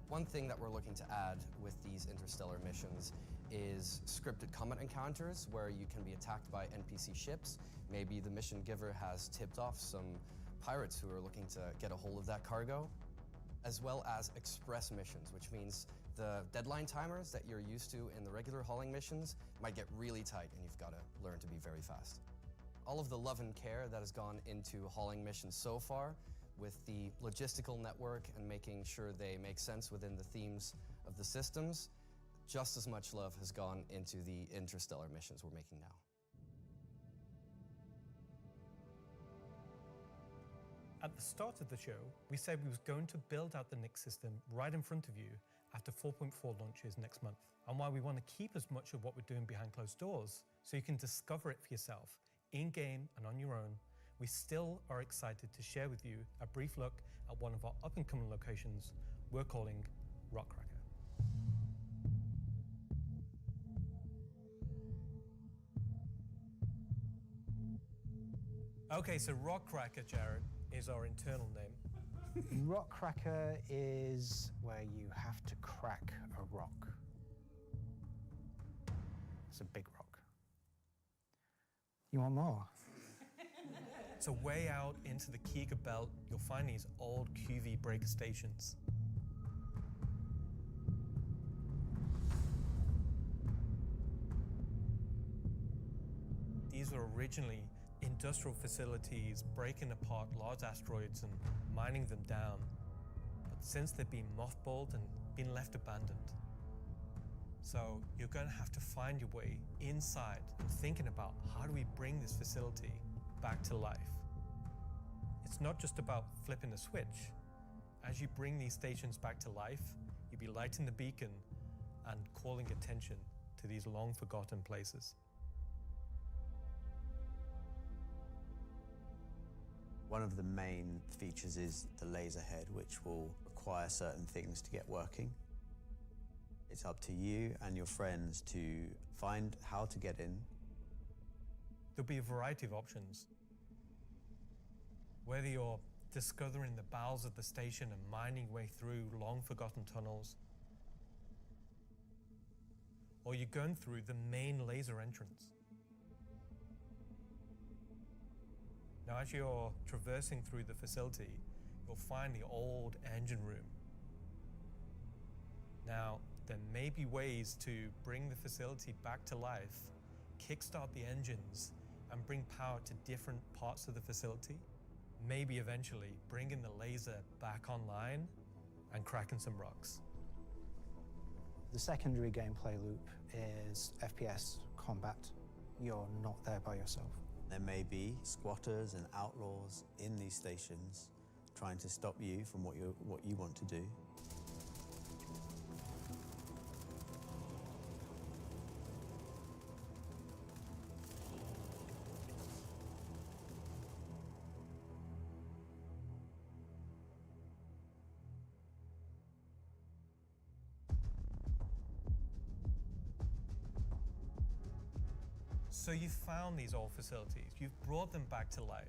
One thing that we're looking to add with these interstellar missions is scripted combat encounters where you can be attacked by NPC ships. Maybe the mission giver has tipped off some pirates who are looking to get a hold of that cargo, as well as express missions, which means the deadline timers that you're used to in the regular hauling missions might get really tight and you've got to learn to be very fast. All of the love and care that has gone into hauling missions so far, with the logistical network and making sure they make sense within the themes of the systems, just as much love has gone into the interstellar missions we're making now. At the start of the show, we said we was going to build out the Nyx system right in front of you after 4.4 launches next month, and why we want to keep as much of what we're doing behind closed doors so you can discover it for yourself, in-game and on your own. We still are excited to share with you a brief look at one of our up-and-coming locations we're calling Rockcracker. Okay, so Rockcracker, Jared, is our internal name. Rockcracker is where you have to crack a rock. It's a big rock. You want more? So way out into the Keegar Belt, you'll find these old QV breaker stations. These were originally industrial facilities breaking apart large asteroids and mining them down. But since they've been mothballed and been left abandoned. So you're going to have to find your way inside and thinking about how do we bring this facility back to life. It's not just about flipping a switch. As you bring these stations back to life, you'll be lighting the beacon and calling attention to these long forgotten places. One of the main features is the laser head, which will require certain things to get working. It's up to you and your friends to find how to get in. There'll be a variety of options. Whether you're discovering the bowels of the station and mining your way through long-forgotten tunnels, or you're going through the main laser entrance. Now, as you're traversing through the facility, you'll find the old engine room. Now, there may be ways to bring the facility back to life, kickstart the engines, and bring power to different parts of the facility. Maybe eventually bringing the laser back online and cracking some rocks. The secondary gameplay loop is FPS combat. You're not there by yourself. There may be squatters and outlaws in these stations trying to stop you from what you want to do. So you've found these old facilities, you've brought them back to life.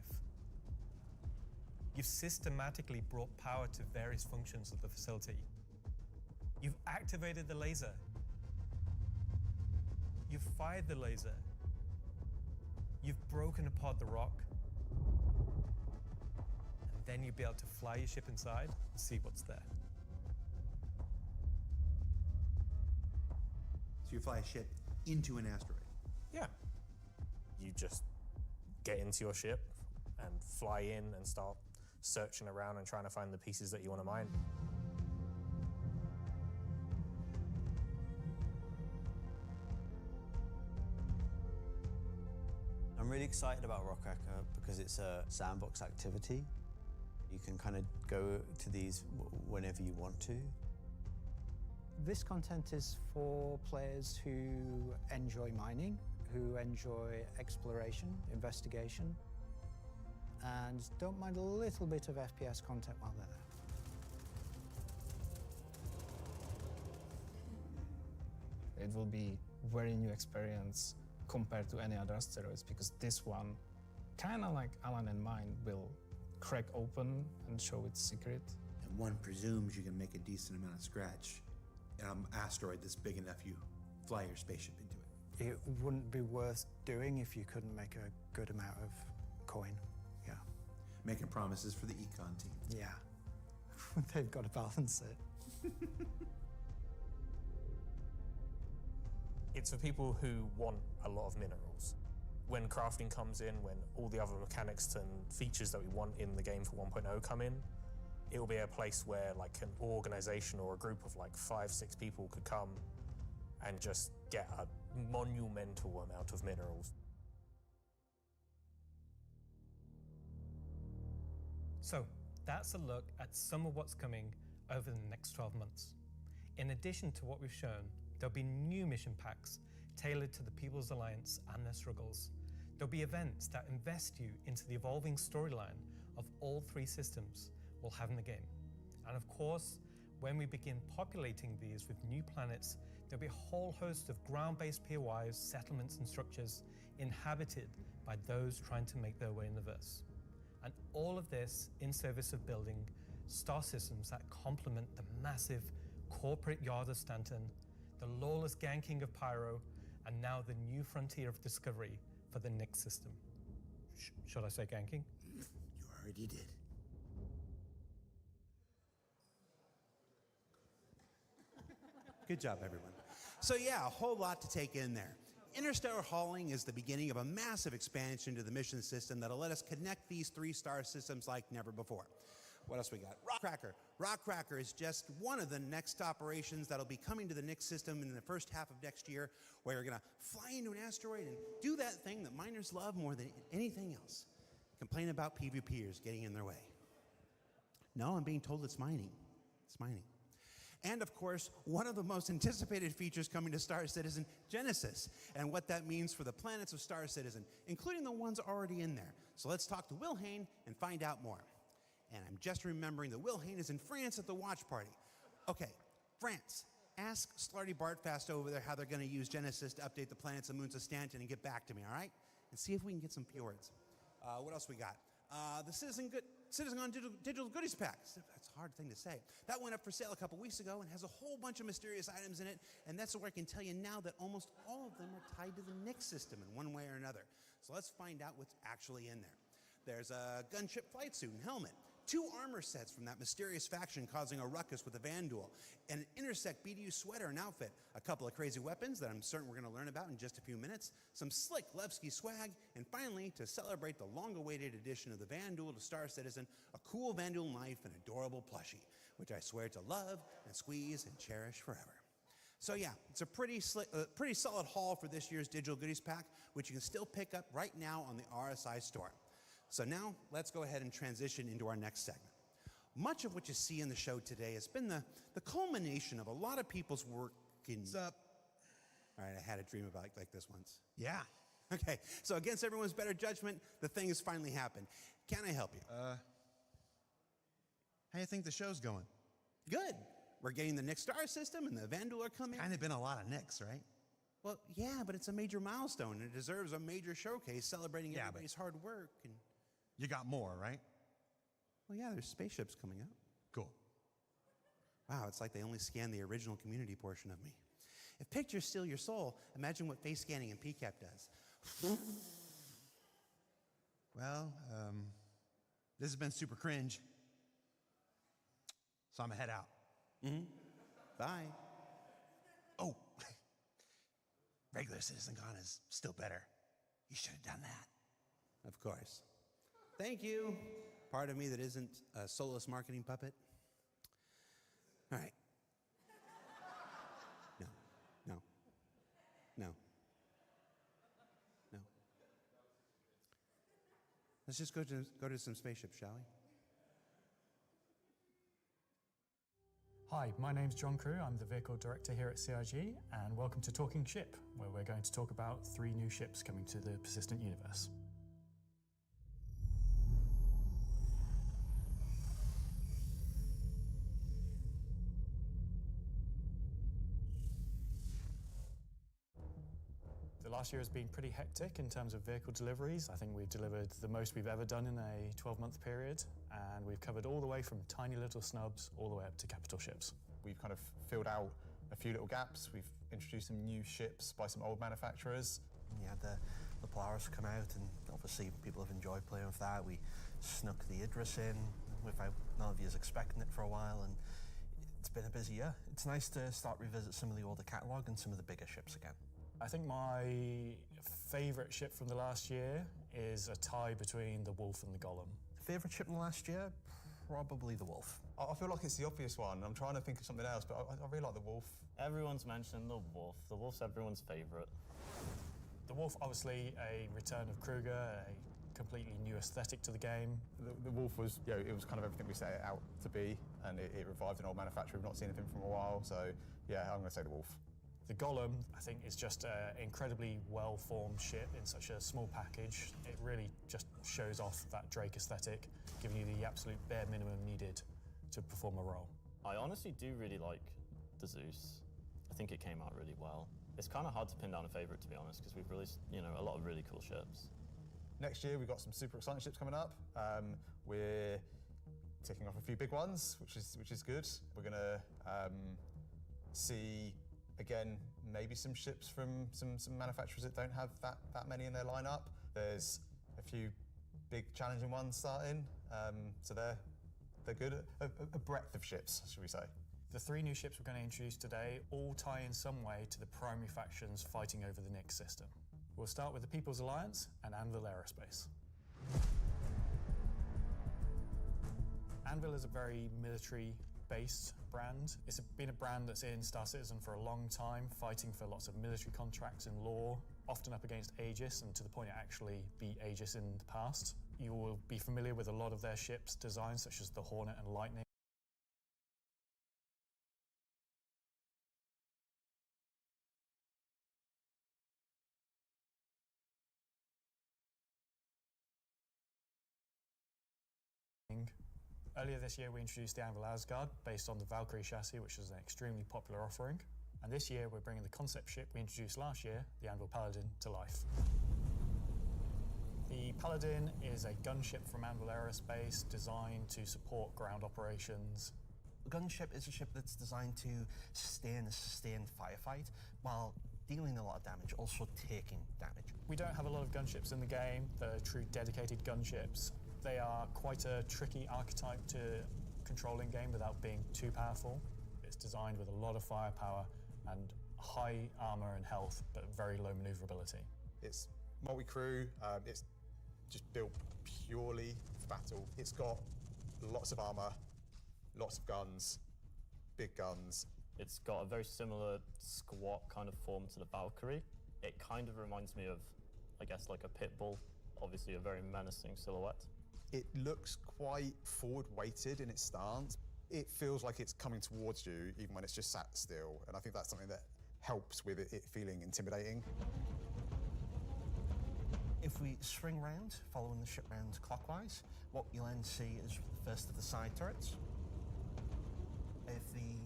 You've systematically brought power to various functions of the facility. You've activated the laser. You've fired the laser. You've broken apart the rock. And then you'll be able to fly your ship inside and see what's there. So you fly a ship into an asteroid? Yeah. you just get into your ship and fly in and start searching around and trying to find the pieces that you want to mine. I'm really excited about Rockcracker because it's a sandbox activity. You can kind of go to these whenever you want to. This content is for players who enjoy mining, who enjoy exploration, investigation, and don't mind a little bit of FPS content while they're there. It will be a very new experience compared to any other asteroids, because this one, kind of like Alan and mine, will crack open and show its secret. And one presumes you can make a decent amount of scratch on an asteroid that's big enough you fly your spaceship into it. It wouldn't be worth doing if you couldn't make a good amount of coin. Yeah. Making promises for the econ team. Yeah. They've got to balance it. It's for people who want a lot of minerals. When crafting comes in, when all the other mechanics and features that we want in the game for 1.0 come in, it will be a place where like an organization or a group of like 5-6 people could come and just get a monumental amount of minerals. So that's a look at some of what's coming over the next 12 months. In addition to what we've shown, there'll be new mission packs tailored to the People's Alliance and their struggles. There'll be events that invest you into the evolving storyline of all 3 systems we'll have in the game. And of course, when we begin populating these with new planets, there'll be a whole host of ground-based POIs, settlements and structures inhabited by those trying to make their way in the verse. And all of this in service of building star systems that complement the massive corporate yard of Stanton, the lawless ganking of Pyro, and now the new frontier of discovery for the Nyx system. Should I say ganking? You already did. Good job, everyone. So yeah, a whole lot to take in there. Interstellar hauling is the beginning of a massive expansion to the mission system that'll let us connect these 3-star systems like never before. What else we got? Rockcracker. Rockcracker is just one of the next operations that'll be coming to the Nyx system in the first half of next year, where you're gonna fly into an asteroid and do that thing that miners love more than anything else. Complain about PvPers getting in their way. No, I'm being told it's mining. It's mining. And of course, one of the most anticipated features coming to Star Citizen, Genesis, and what that means for the planets of Star Citizen, including the ones already in there. So let's talk to Will Hain and find out more. And I'm just remembering that Will Hain is in France at the watch party. Okay, France. Ask Slarty Bartfast over there how they're going to use Genesis to update the planets and moons of Stanton and get back to me, all right? And see if we can get some fjords. What else we got? The CitizenCon Digital Goodies Pack. That's a hard thing to say. That went up for sale a couple weeks ago and has a whole bunch of mysterious items in it, and that's where I can tell you now that almost all of them are tied to the Nyx system in one way or another. So let's find out what's actually in there. There's a gunship flight suit and helmet, 2 armor sets from that mysterious faction causing a ruckus with the Vanduul, an Intersect BDU sweater and outfit, a couple of crazy weapons that I'm certain we're going to learn about in just a few minutes, some slick Levski swag, and finally, to celebrate the long-awaited addition of the Vanduul to Star Citizen, a cool Vanduul knife and adorable plushie, which I swear to love and squeeze and cherish forever. So yeah, it's a pretty solid haul for this year's Digital Goodies Pack, which you can still pick up right now on the RSI store. So now, let's go ahead and transition into our next segment. Much of what you see in the show today has been the culmination of a lot of people's work in... What's up? All right, I had a dream about like this once. Yeah. Okay, so against everyone's better judgment, the thing has finally happened. Can I help you? How do you think the show's going? Good. We're getting the Nyx star system and the Vanduul are coming. Kind of been a lot of Nyx, right? Well, yeah, but it's a major milestone and it deserves a major showcase celebrating everybody's hard work. And you got more, right? Well, yeah, there's spaceships coming up. Cool. Wow, it's like they only scanned the original community portion of me. If pictures steal your soul, imagine what face scanning in PCAP does. Well, this has been super cringe. So I'm gonna head out. Mm-hmm. Bye. Oh, regular CitizenCon is still better. You should have done that. Of course. Thank you. Part of me that isn't a soulless marketing puppet. All right. No. No. No. No. Let's just go to some spaceships, shall we? Hi, my name's John Crew. I'm the vehicle director here at CIG, and welcome to Talking Ship, where we're going to talk about 3 new ships coming to the persistent universe. The last year has been pretty hectic in terms of vehicle deliveries. I think we've delivered the most we've ever done in a 12-month period, and we've covered all the way from tiny little snubs all the way up to capital ships. We've kind of filled out a few little gaps. We've introduced some new ships by some old manufacturers. We had the Polaris come out, and obviously people have enjoyed playing with that. We snuck the Idris in without none of you expecting it for a while, and it's been a busy year. It's nice to start revisit some of the older catalogue and some of the bigger ships again. I think my favourite ship from the last year is a tie between the Wolf and the Golem. Favourite ship in the last year? Probably the Wolf. I feel like it's the obvious one. I'm trying to think of something else, but I really like the Wolf. Everyone's mentioned the Wolf. The Wolf's everyone's favourite. The Wolf, obviously a return of Kruger, a completely new aesthetic to the game. The Wolf was, you know, it was kind of everything we set it out to be, and it revived an old manufacturer. We've not seen anything from a while, so yeah, I'm going to say the Wolf. The Golem, I think, is just an incredibly well-formed ship in such a small package. It really just shows off that Drake aesthetic, giving you the absolute bare minimum needed to perform a role. I honestly do really like the Zeus. I think it came out really well. It's kind of hard to pin down a favourite, to be honest, because we've released, you know, a lot of really cool ships. Next year, we've got some super exciting ships coming up. We're ticking off a few big ones, which is good. We're going to see, again, maybe some ships from some manufacturers that don't have that many in their lineup. There's a few big challenging ones starting, so they're good. A breadth of ships, should we say. The 3 new ships we're going to introduce today all tie in some way to the primary factions fighting over the Nyx system. We'll start with the People's Alliance and Anvil Aerospace. Anvil is a very military-based brand. It's been a brand that's in Star Citizen for a long time, fighting for lots of military contracts and law, often up against Aegis, and to the point it actually beat Aegis in the past. You will be familiar with a lot of their ships' designs, such as the Hornet and Lightning. Earlier this year, we introduced the Anvil Asgard, based on the Valkyrie chassis, which is an extremely popular offering. And this year, we're bringing the concept ship we introduced last year, the Anvil Paladin, to life. The Paladin is a gunship from Anvil Aerospace designed to support ground operations. A gunship is a ship that's designed to sustain a sustained firefight while dealing a lot of damage, also taking damage. We don't have a lot of gunships in the game that are true dedicated gunships. They are quite a tricky archetype to control in game without being too powerful. It's designed with a lot of firepower and high armor and health, but very low maneuverability. It's multi-crew. It's just built purely for battle. It's got lots of armor, lots of guns, big guns. It's got a very similar squat kind of form to the Valkyrie. It kind of reminds me of, I guess, like a pit bull. Obviously a very menacing silhouette. It looks quite forward-weighted in its stance. It feels like it's coming towards you even when it's just sat still, and I think that's something that helps with it feeling intimidating. If we swing round, following the ship round clockwise, what you'll then see is the first of the side turrets. If you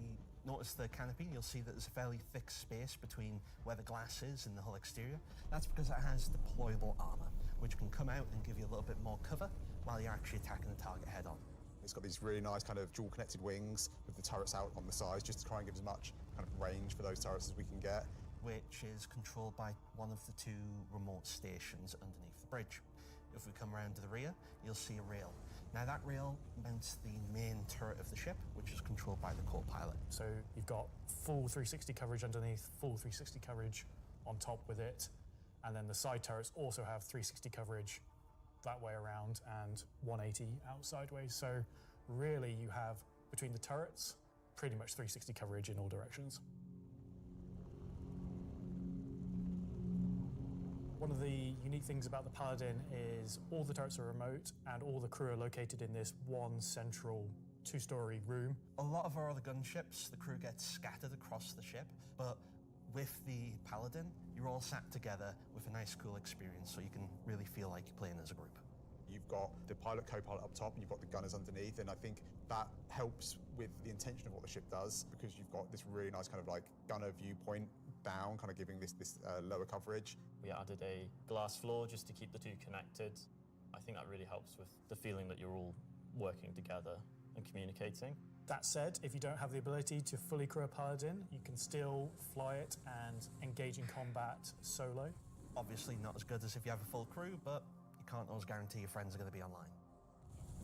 notice the canopy, you'll see that there's a fairly thick space between where the glass is and the hull exterior. That's because it has deployable armor, which can come out and give you a little bit more cover while you're actually attacking the target head on. It's got these really nice kind of dual connected wings with the turrets out on the sides, just to try and give as much kind of range for those turrets as we can get. Which is controlled by one of the 2 remote stations underneath the bridge. If we come around to the rear, you'll see a rail. Now that rail mounts the main turret of the ship, which is controlled by the co-pilot. So you've got full 360 coverage underneath, full 360 coverage on top with it, And then the side turrets also have 360 coverage that way around and 180 out sideways. So really you have, between the turrets, pretty much 360 coverage in all directions. One of the unique things about the Paladin is all the turrets are remote and all the crew are located in this one central two-story room. A lot of our other gunships, the crew gets scattered across the ship, but with the Paladin, you're all sat together with a nice, cool experience, so you can really feel like you're playing as a group. You've got the pilot, co-pilot up top, and you've got the gunners underneath, and I think that helps with the intention of what the ship does, because you've got this really nice kind of like gunner viewpoint down, kind of giving this lower coverage. We added a glass floor just to keep the two connected. I think that really helps with the feeling that you're all working together and communicating. That said, if you don't have the ability to fully crew a Paladin, you can still fly it and engage in combat solo. Obviously not as good as if you have a full crew, but you can't always guarantee your friends are going to be online.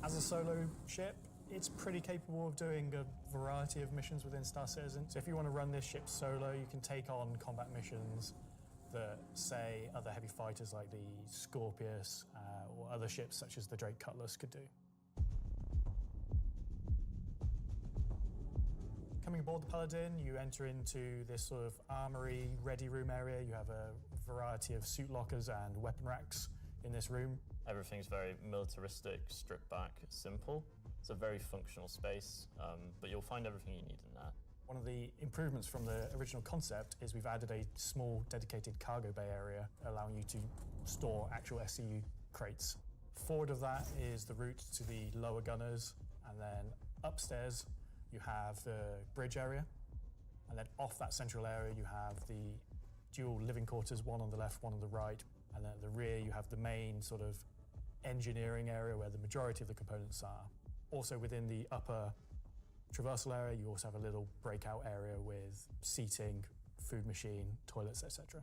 As a solo ship, it's pretty capable of doing a variety of missions within Star Citizen. So if you want to run this ship solo, you can take on combat missions that, say, other heavy fighters like the Scorpius or other ships such as the Drake Cutlass could do. Coming aboard the Paladin, you enter into this sort of armory, ready room area. You have a variety of suit lockers and weapon racks in this room. Everything's very militaristic, stripped back, simple. It's a very functional space, but you'll find everything you need in there. One of the improvements from the original concept is we've added a small dedicated cargo bay area, allowing you to store actual SCU crates. Forward of that is the route to the lower gunners, and then upstairs you have the bridge area, and then off that central area you have the dual living quarters, one on the left, one on the right, and then at the rear you have the main sort of engineering area where the majority of the components are. Also within the upper traversal area you also have a little breakout area with seating, food machine, toilets, etc.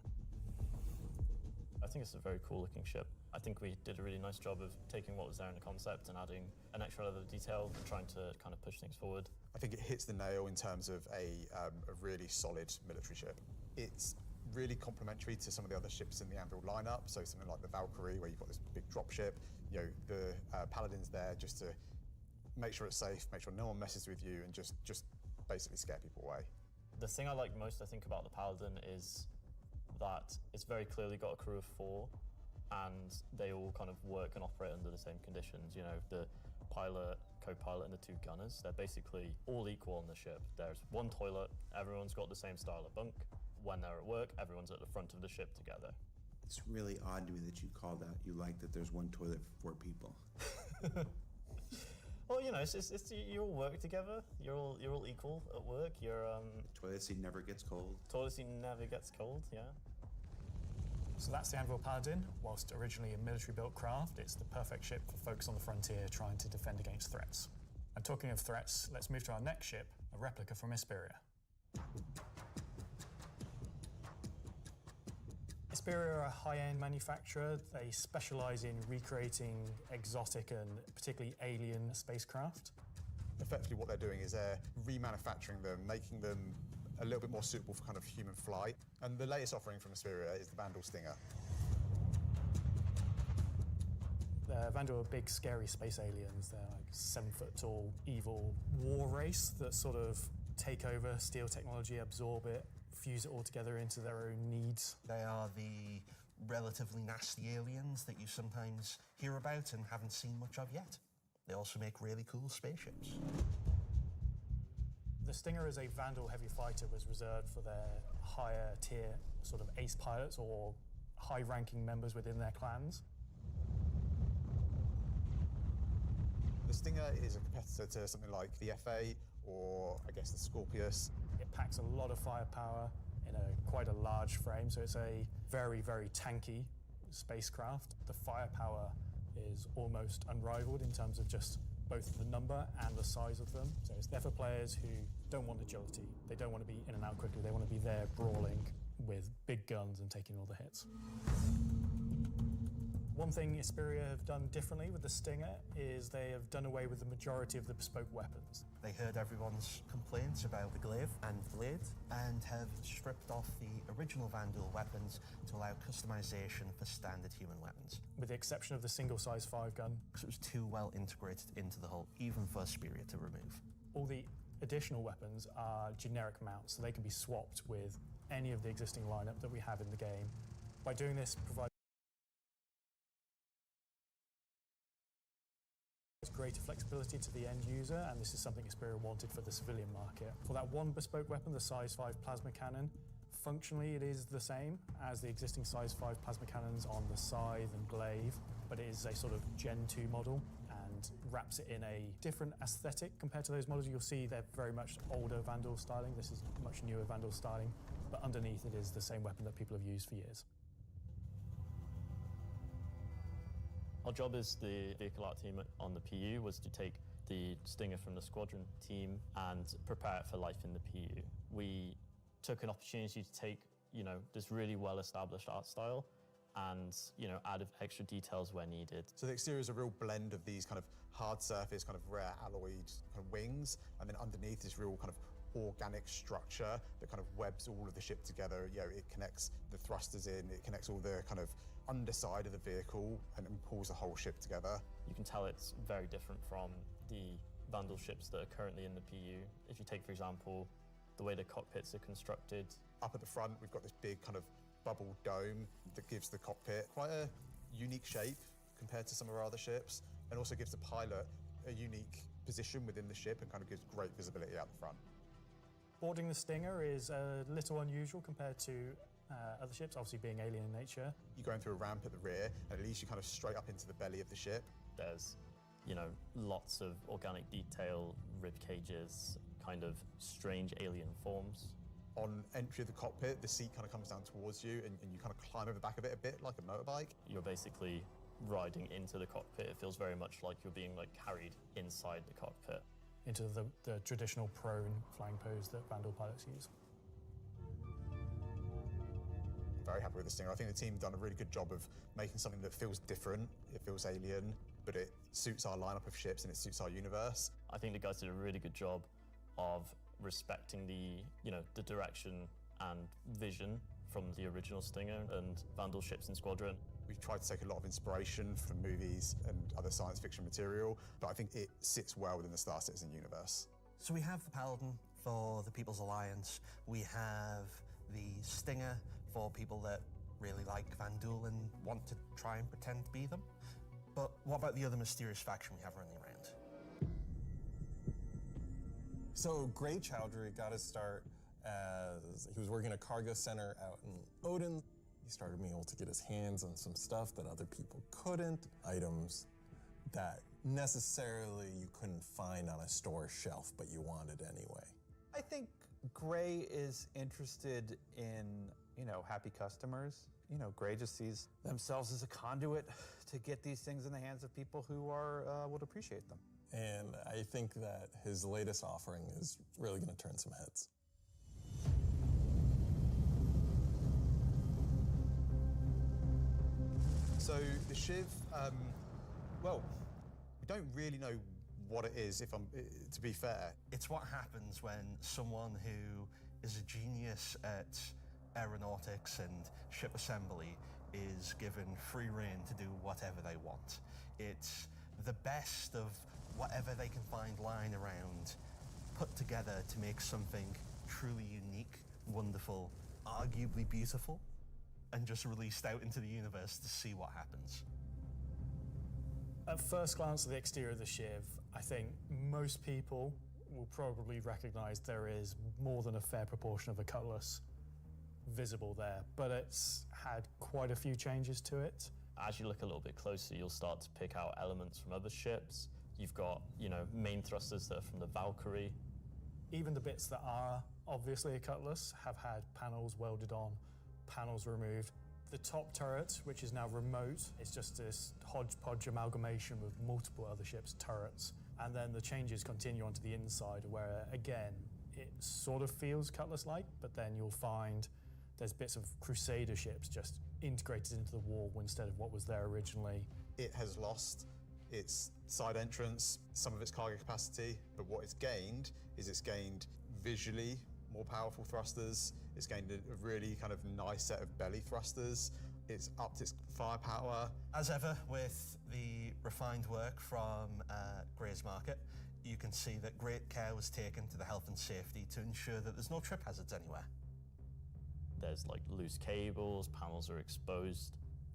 I think it's a very cool looking ship. I think we did a really nice job of taking what was there in the concept and adding an extra level of detail and trying to kind of push things forward. I think it hits the nail in terms of a really solid military ship. It's really complementary to some of the other ships in the Anvil lineup, so something like the Valkyrie, where you've got this big drop ship. You know, the Paladin's there just to make sure it's safe, make sure no one messes with you, and just basically scare people away. The thing I like most, I think, about the Paladin is that it's very clearly got a crew of 4, and they all kind of work and operate under the same conditions. You know, the pilot, co-pilot, and the 2 gunners, they're basically all equal on the ship. There's one toilet, everyone's got the same style of bunk. When they're at work, everyone's at the front of the ship together. It's really odd to me that you call that, you like that there's one toilet for 4 people. Well, you know, it's you all work together. You're all equal at work. You're The toilet seat never gets cold. Toilet seat never gets cold. Yeah. So that's the Anvil Paladin. Whilst originally a military-built craft, it's the perfect ship for folks on the frontier trying to defend against threats. And talking of threats, let's move to our next ship, a replica from Hesperia. Hesperia are a high-end manufacturer. They specialise in recreating exotic and particularly alien spacecraft. Effectively what they're doing is they're remanufacturing them, making them a little bit more suitable for kind of human flight. And the latest offering from Hesperia is the Vandal Stinger. The Vandal are big, scary space aliens. They're like 7-foot-tall, evil war race that sort of take over, steal technology, absorb it, fuse it all together into their own needs. They are the relatively nasty aliens that you sometimes hear about and haven't seen much of yet. They also make really cool spaceships. The Stinger as a Vandal heavy fighter was reserved for their higher tier sort of ace pilots or high-ranking members within their clans. The Stinger is a competitor to something like the FA or, I guess, the Scorpius. It packs a lot of firepower in quite a large frame, so it's a very, very tanky spacecraft. The firepower is almost unrivaled in terms of just both the number and the size of them. So it's there for players who don't want agility. They don't want to be in and out quickly. They want to be there brawling with big guns and taking all the hits. One thing Isperia have done differently with the Stinger is they have done away with the majority of the bespoke weapons. They heard everyone's complaints about the glaive and blade and have stripped off the original Vandal weapons to allow customization for standard human weapons. With the exception of the single-size 5 gun. Because it was too well integrated into the hull, even for Isperia to remove. All the additional weapons are generic mounts, so they can be swapped with any of the existing lineup that we have in the game. By doing this, provides greater flexibility to the end user, and this is something Isperia wanted for the civilian market. For that one bespoke weapon, the size 5 plasma cannon, functionally it is the same as the existing size 5 plasma cannons on the Scythe and Glaive, but it is a sort of Gen 2 model and wraps it in a different aesthetic compared to those models. You'll see they're very much older Vandal styling. This is much newer Vandal styling, but underneath it is the same weapon that people have used for years. Our job as the vehicle art team on the PU was to take the Stinger from the squadron team and prepare it for life in the PU. We took an opportunity to take, this really well-established art style and, add extra details where needed. So the exterior is a real blend of these kind of hard surface, kind of rare alloyed kind of wings, and then underneath this real kind of organic structure that kind of webs all of the ship together. It connects the thrusters in, it connects all the kind of underside of the vehicle and pulls the whole ship together. You can tell it's very different from the Vandal ships that are currently in the PU. If you take, for example, the way the cockpits are constructed. Up at the front, we've got this big kind of bubble dome that gives the cockpit quite a unique shape compared to some of our other ships, and also gives the pilot a unique position within the ship and kind of gives great visibility out the front. Boarding the Stinger is a little unusual compared to other ships, obviously being alien in nature. You're going through a ramp at the rear, and it leads you kind of straight up into the belly of the ship. There's, lots of organic detail, rib cages, kind of strange alien forms. On entry of the cockpit, the seat kind of comes down towards you, and you kind of climb over the back of it a bit like a motorbike. You're basically riding into the cockpit. It feels very much like you're being carried inside the cockpit. Into the traditional prone flying pose that Vandal pilots use. Very happy with the Stinger. I think the team done a really good job of making something that feels different, it feels alien, but it suits our lineup of ships and it suits our universe. I think the guys did a really good job of respecting the direction and vision from the original Stinger and Vandal ships in Squadron. We've tried to take a lot of inspiration from movies and other science fiction material, but I think it sits well within the Star Citizen universe. So we have the Paladin for the People's Alliance. We have the Stinger for people that really like Vandal and want to try and pretend to be them. But what about the other mysterious faction we have running around? So Gray Chowdhury got his start as he was working at a cargo center out in Odin. He started being able to get his hands on some stuff that other people couldn't, items that necessarily you couldn't find on a store shelf, but you wanted anyway. I think Gray is interested in, happy customers. Gray just sees themselves as a conduit to get these things in the hands of people who would appreciate them. And I think that his latest offering is really going to turn some heads. So the Shiv, well, we don't really know what it is, to be fair. It's what happens when someone who is a genius at aeronautics and ship assembly is given free rein to do whatever they want. It's the best of whatever they can find lying around, put together to make something truly unique, wonderful, arguably beautiful, and just released out into the universe to see what happens. At first glance at the exterior of the Shiv, I think most people will probably recognize there is more than a fair proportion of a cutlass visible there, but it's had quite a few changes to it. As you look a little bit closer, you'll start to pick out elements from other ships. You've got, main thrusters that are from the Valkyrie. Even the bits that are obviously a cutlass have had panels welded on, panels removed. The top turret, which is now remote, is just this hodgepodge amalgamation with multiple other ships' turrets. And then the changes continue onto the inside, where again, it sort of feels cutlass-like, but then you'll find there's bits of Crusader ships just integrated into the wall instead of what was there originally. It has lost its side entrance, some of its cargo capacity, but what it's gained is it's gained visually more powerful thrusters, it's gained a really kind of nice set of belly thrusters, it's upped its firepower. As ever with the refined work from Gray's Market, you can see that great care was taken to the health and safety to ensure that there's no trip hazards anywhere. There's like loose cables, panels are exposed.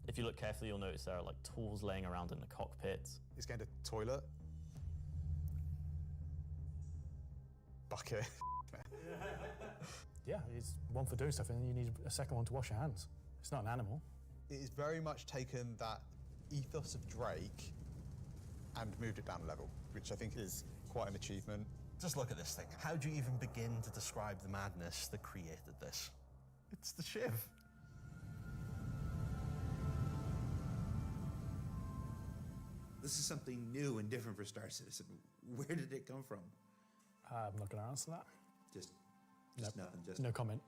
If you look carefully, you'll notice there are like tools laying around in the cockpit. It's gained a toilet. Bucket. Yeah, it's one for doing stuff, and then you need a second one to wash your hands. It's not an animal. It has very much taken that ethos of Drake and moved it down a level, which I think is quite an achievement. Just look at this thing. How do you even begin to describe the madness that created this? It's the Shiv. This is something new and different for Star Citizen. Where did it come from? I'm not going to answer that. Just Nope. nothing. Just No comment.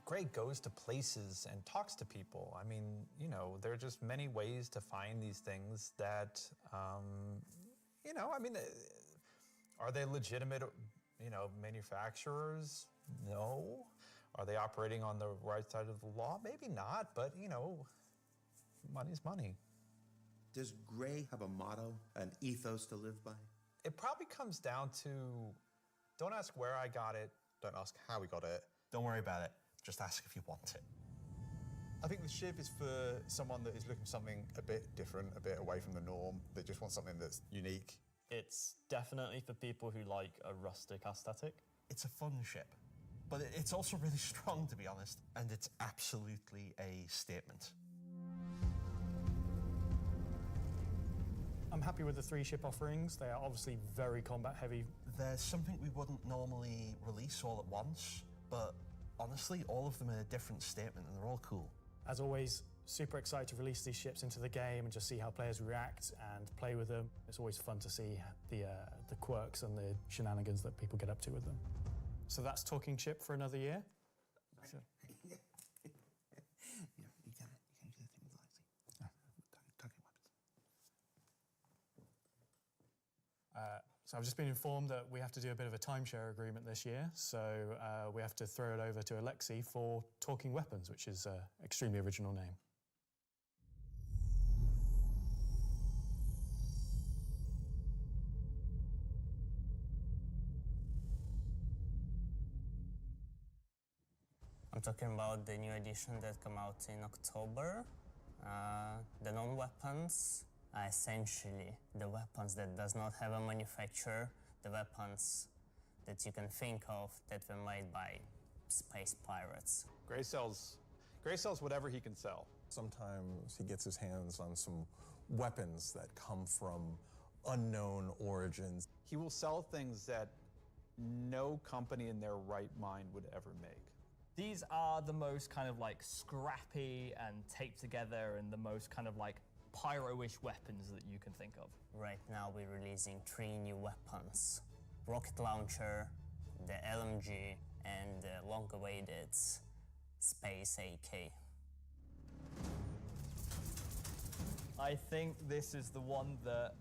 Gray goes to places and talks to people. I mean, you know, there are just many ways to find these things that, you know, I mean, are they legitimate, you know, manufacturers? No. Are they operating on the right side of the law? Maybe not, but, you know, money's money. Does Gray have a motto, an ethos to live by? It probably comes down to, don't ask where I got it. Don't ask how we got it. Don't worry about it. Just ask if you want it. I think the Shiv is for someone that is looking for something a bit different, a bit away from the norm, that just wants something that's unique. It's definitely for people who like a rustic aesthetic. It's a fun ship, but it's also really strong, to be honest, and it's absolutely a statement. I'm happy with the 3 ship offerings. They are obviously very combat heavy. There's something we wouldn't normally release all at once, but honestly, all of them are a different statement and they're all cool. As always, super excited to release these ships into the game and just see how players react and play with them. It's always fun to see the quirks and the shenanigans that people get up to with them. So that's Talking Ship for another year. So, Yeah, you can do the thing with Lexi. Talking weapons. So I've just been informed that we have to do a bit of a timeshare agreement this year, so we have to throw it over to Alexi for Talking Weapons, which is an extremely original name. I'm talking about the new edition that came out in October. The non-weapons are essentially the weapons that does not have a manufacturer, the weapons that you can think of that were made by space pirates. Gray sells whatever he can sell. Sometimes he gets his hands on some weapons that come from unknown origins. He will sell things that no company in their right mind would ever make. These are the most kind of like scrappy and taped together and the most kind of like pyro-ish weapons that you can think of. Right now we're releasing 3 new weapons. Rocket launcher, the LMG, and the long-awaited Space AK. I think this is the one that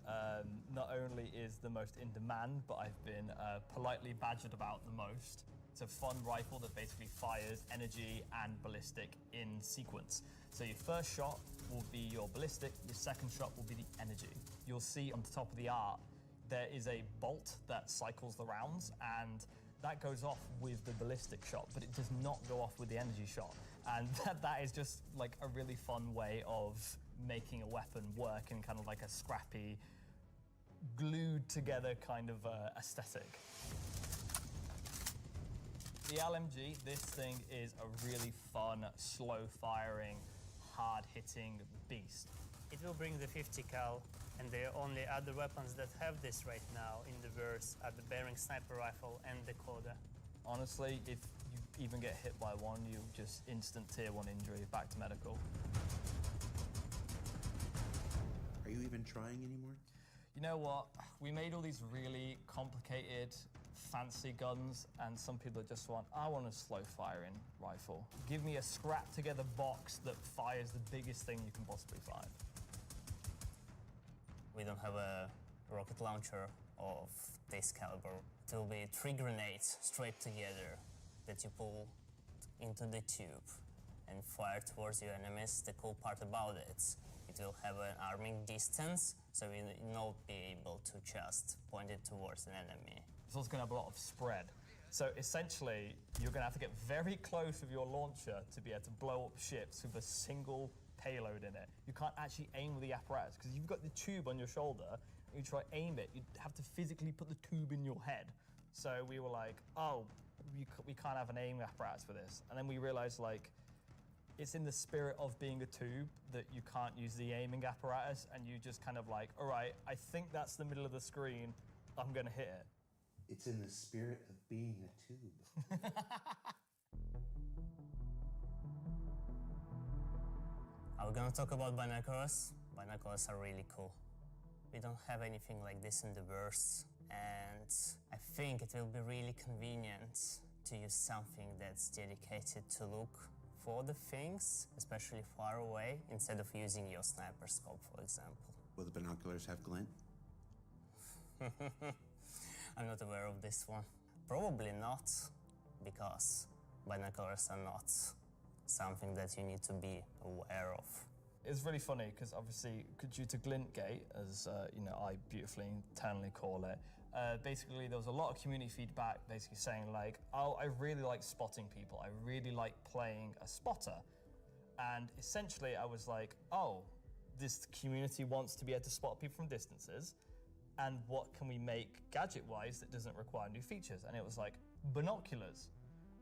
not only is the most in demand, but I've been politely badgered about the most. It's a fun rifle that basically fires energy and ballistic in sequence. So your first shot will be your ballistic, your second shot will be the energy. You'll see on the top of the art, there is a bolt that cycles the rounds, and that goes off with the ballistic shot, but it does not go off with the energy shot. And that is just like a really fun way of making a weapon work in kind of like a scrappy, glued together kind of aesthetic. The LMG, this thing is a really fun, slow-firing, hard-hitting beast. It will bring the 50 cal, and the only other weapons that have this right now in the verse are the Bearing Sniper Rifle and the Coda. Honestly, if you even get hit by one, you just instant tier 1 injury, back to medical. Are you even trying anymore? You know what? We made all these really complicated, fancy guns, and some people just want, I want a slow firing rifle. Give me a scrap together box that fires the biggest thing you can possibly find. We don't have a rocket launcher of this caliber. It will be 3 grenades straight together that you pull into the tube and fire towards your enemies. The cool part about it will have an arming distance, so you will not be able to just point it towards an enemy. It's also going to have a lot of spread. So essentially, you're going to have to get very close with your launcher to be able to blow up ships with a single payload in it. You can't actually aim with the apparatus, because you've got the tube on your shoulder, and you try to aim it, you'd have to physically put the tube in your head. So we were like, oh, we can't have an aiming apparatus for this. And then we realized, like, it's in the spirit of being a tube that you can't use the aiming apparatus, and you just kind of like, all right, I think that's the middle of the screen, I'm gonna hit it. It's in the spirit of being a tube. Are we gonna talk about binoculars? Binoculars are really cool. We don't have anything like this in the verse, and I think it will be really convenient to use something that's dedicated to look for the things, especially far away, instead of using your sniper scope, for example. Will the binoculars have glint? I'm not aware of this one. Probably not, because binoculars are not something that you need to be aware of. It's really funny because obviously, due to Glintgate, as I beautifully internally call it, basically there was a lot of community feedback basically saying like, oh, I really like spotting people. I really like playing a spotter. And essentially I was like, oh, this community wants to be able to spot people from distances. And what can we make gadget-wise that doesn't require new features? And it was like, binoculars.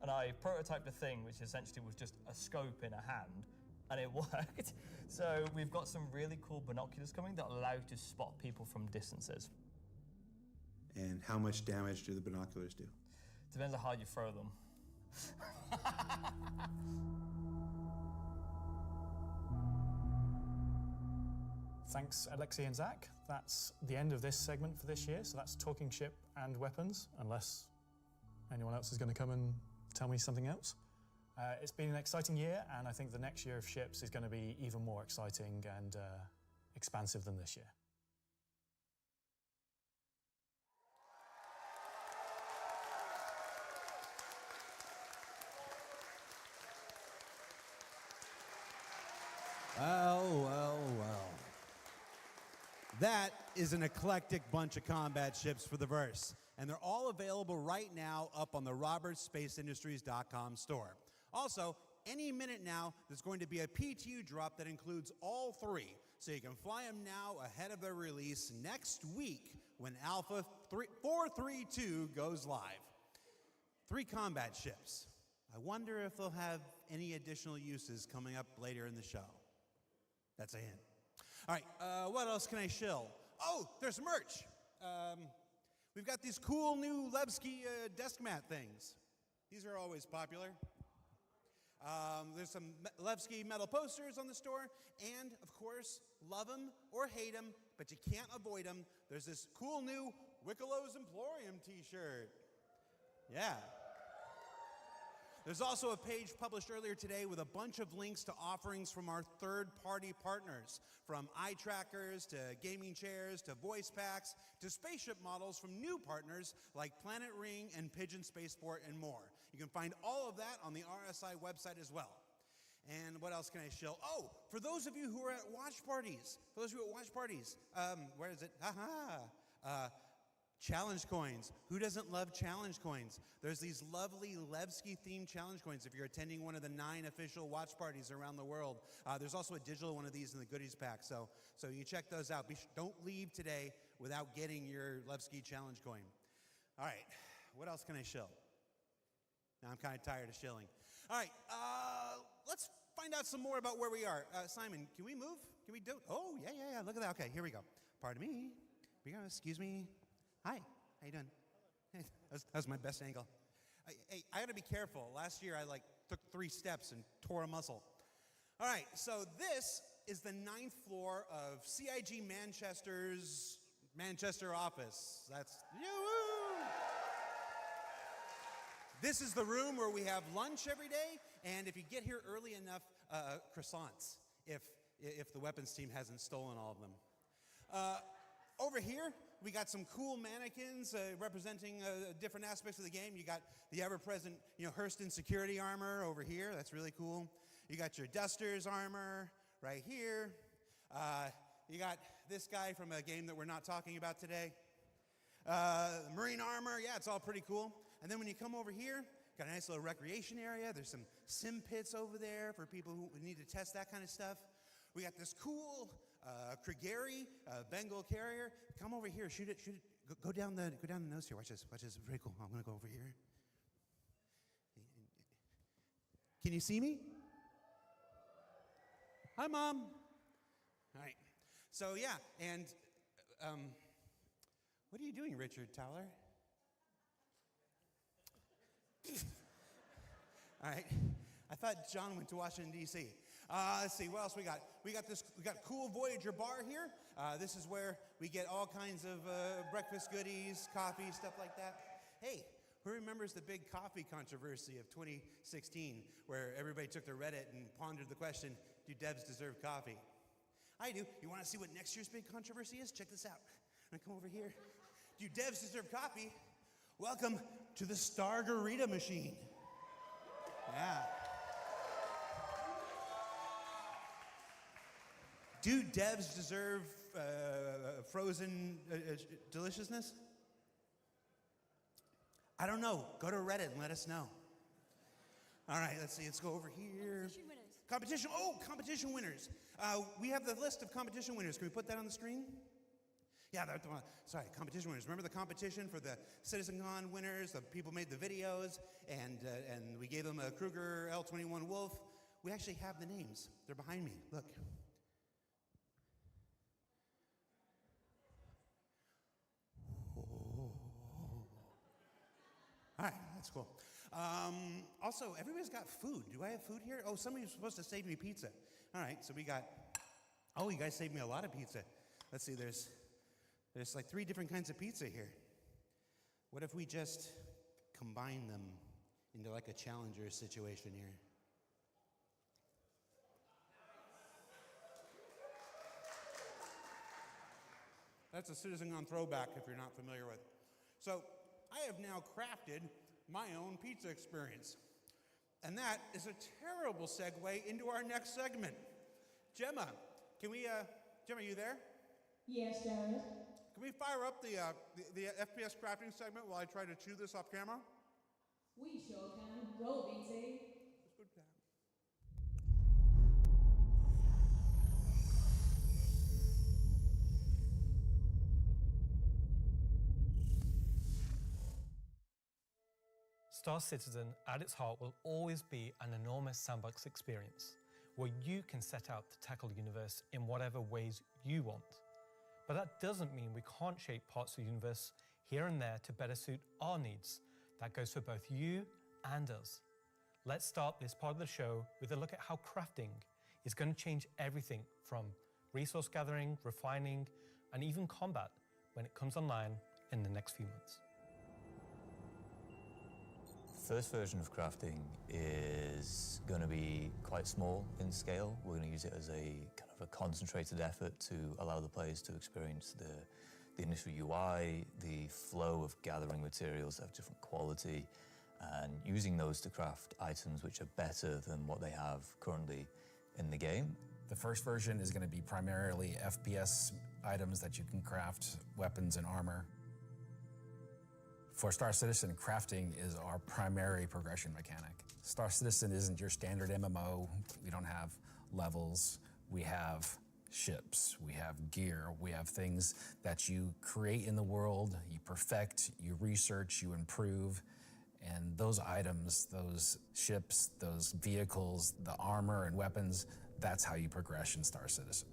And I prototyped a thing which essentially was just a scope in a hand, and it worked. So we've got some really cool binoculars coming that allow you to spot people from distances. And how much damage do the binoculars do? Depends on how you throw them. Thanks, Alexei and Zach. That's the end of this segment for this year. So that's talking ship and weapons, unless anyone else is going to come and tell me something else. It's been an exciting year, and I think the next year of ships is going to be even more exciting and expansive than this year. Well. That is an eclectic bunch of combat ships for the verse, and they're all available right now up on the robertsspaceindustries.com store. Also, any minute now, there's going to be a PTU drop that includes all 3, so you can fly them now ahead of their release next week when Alpha 432 goes live. 3 combat ships. I wonder if they'll have any additional uses coming up later in the show. That's a hint. All right, what else can I shill? Oh, there's merch. We've got these cool new Levski desk mat things. These are always popular. There's some Levski metal posters on the store, and of course, love them or hate them, but you can't avoid them. There's this cool new Wickelow's Emporium t-shirt. Yeah. There's also a page published earlier today with a bunch of links to offerings from our third-party partners, from eye trackers to gaming chairs to voice packs to spaceship models from new partners like Planet Ring and Pigeon Spaceport and more. You can find all of that on the RSI website as well. And what else can I shill? Oh, for those of you who are at watch parties, where is it? Challenge coins. Who doesn't love challenge coins? There's these lovely Levski-themed challenge coins if you're attending one of the 9 official watch parties around the world. There's also a digital one of these in the goodies pack, so you check those out. Don't leave today without getting your Levski challenge coin. All right, what else can I shill? Now I'm kind of tired of shilling. All right, let's find out some more about where we are. Simon, can we move? Can we do it? Oh, yeah, look at that. Okay, here we go. Pardon me. Excuse me. Hi, how you doing? That was my best angle. Hey, I gotta be careful. Last year I took 3 steps and tore a muscle. All right, so this is the 9th floor of CIG Manchester's Manchester office. That's, This is the room where we have lunch every day, and if you get here early enough, croissants, if the weapons team hasn't stolen all of them. Over here, we got some cool mannequins representing different aspects of the game. You got the ever-present, Hurston security armor over here. That's really cool. You got your Duster's armor right here. You got this guy from a game that we're not talking about today. Marine armor, yeah, it's all pretty cool. And then when you come over here, got a nice little recreation area. There's some sim pits over there for people who need to test that kind of stuff. We got this cool Krigeri Bengal carrier. Come over here, shoot it. Go down the nose here. Watch this. Very cool. I'm gonna go over here. Can you see me? Hi, Mom. All right. So yeah, and what are you doing, Richard Towler? All right. I thought John went to Washington, D.C. Let's see, what else we got? We got cool Voyager bar here. This is where we get all kinds of breakfast goodies, coffee, stuff like that. Hey, who remembers the big coffee controversy of 2016 where everybody took to Reddit and pondered the question, do devs deserve coffee? I do. You want to see what next year's big controversy is? Check this out. I'm going to come over here. Do devs deserve coffee? Welcome to the Stargarita machine. Yeah. Do devs deserve frozen deliciousness? I don't know. Go to Reddit and let us know. All right, let's see. Let's go over here. Competition winners. Competition winners. We have the list of competition winners. Can we put that on the screen? Yeah, sorry, competition winners. Remember the competition for the CitizenCon winners? The people made the videos, and we gave them a Kruger L21 Wolf. We actually have the names. They're behind me. Look. All right, that's cool. Also, everybody's got food. Do I have food here? Oh, somebody's supposed to save me pizza. All right, so we got, you guys saved me a lot of pizza. Let's see, there's like 3 different kinds of pizza here. What if we just combine them into like a challenger situation here? That's a CitizenCon throwback if you're not familiar with. So I have now crafted my own pizza experience. And that is a terrible segue into our next segment. Gemma, Gemma, you there? Yes, Jared. Can we fire up the FPS crafting segment while I try to chew this off camera? We sure can. Roll, BT. It's good time. Star Citizen, at its heart, will always be an enormous sandbox experience where you can set out to tackle the universe in whatever ways you want. But that doesn't mean we can't shape parts of the universe here and there to better suit our needs. That goes for both you and us. Let's start this part of the show with a look at how crafting is going to change everything from resource gathering, refining, and even combat when it comes online in the next few months. First version of crafting is going to be quite small in scale. We're going to use it as a kind of a concentrated effort to allow the players to experience the initial UI, the flow of gathering materials that have different quality, and using those to craft items which are better than what they have currently in the game. The first version is going to be primarily FPS items that you can craft, weapons and armor. For Star Citizen, crafting is our primary progression mechanic. Star Citizen isn't your standard MMO. We don't have levels. We have ships. We have gear. We have things that you create in the world, you perfect, you research, you improve. And those items, those ships, those vehicles, the armor and weapons, that's how you progress in Star Citizen.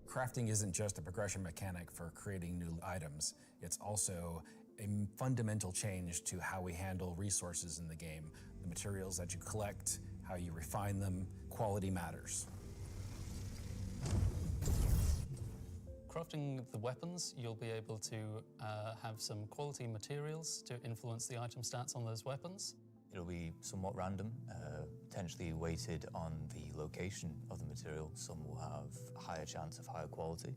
Crafting isn't just a progression mechanic for creating new items. It's also a fundamental change to how we handle resources in the game. The materials that you collect, how you refine them, quality matters. crafting the weapons, you'll be able to have some quality materials to influence the item stats on those weapons. It'll be somewhat random, potentially weighted on the location of the material. Some will have a higher chance of higher quality.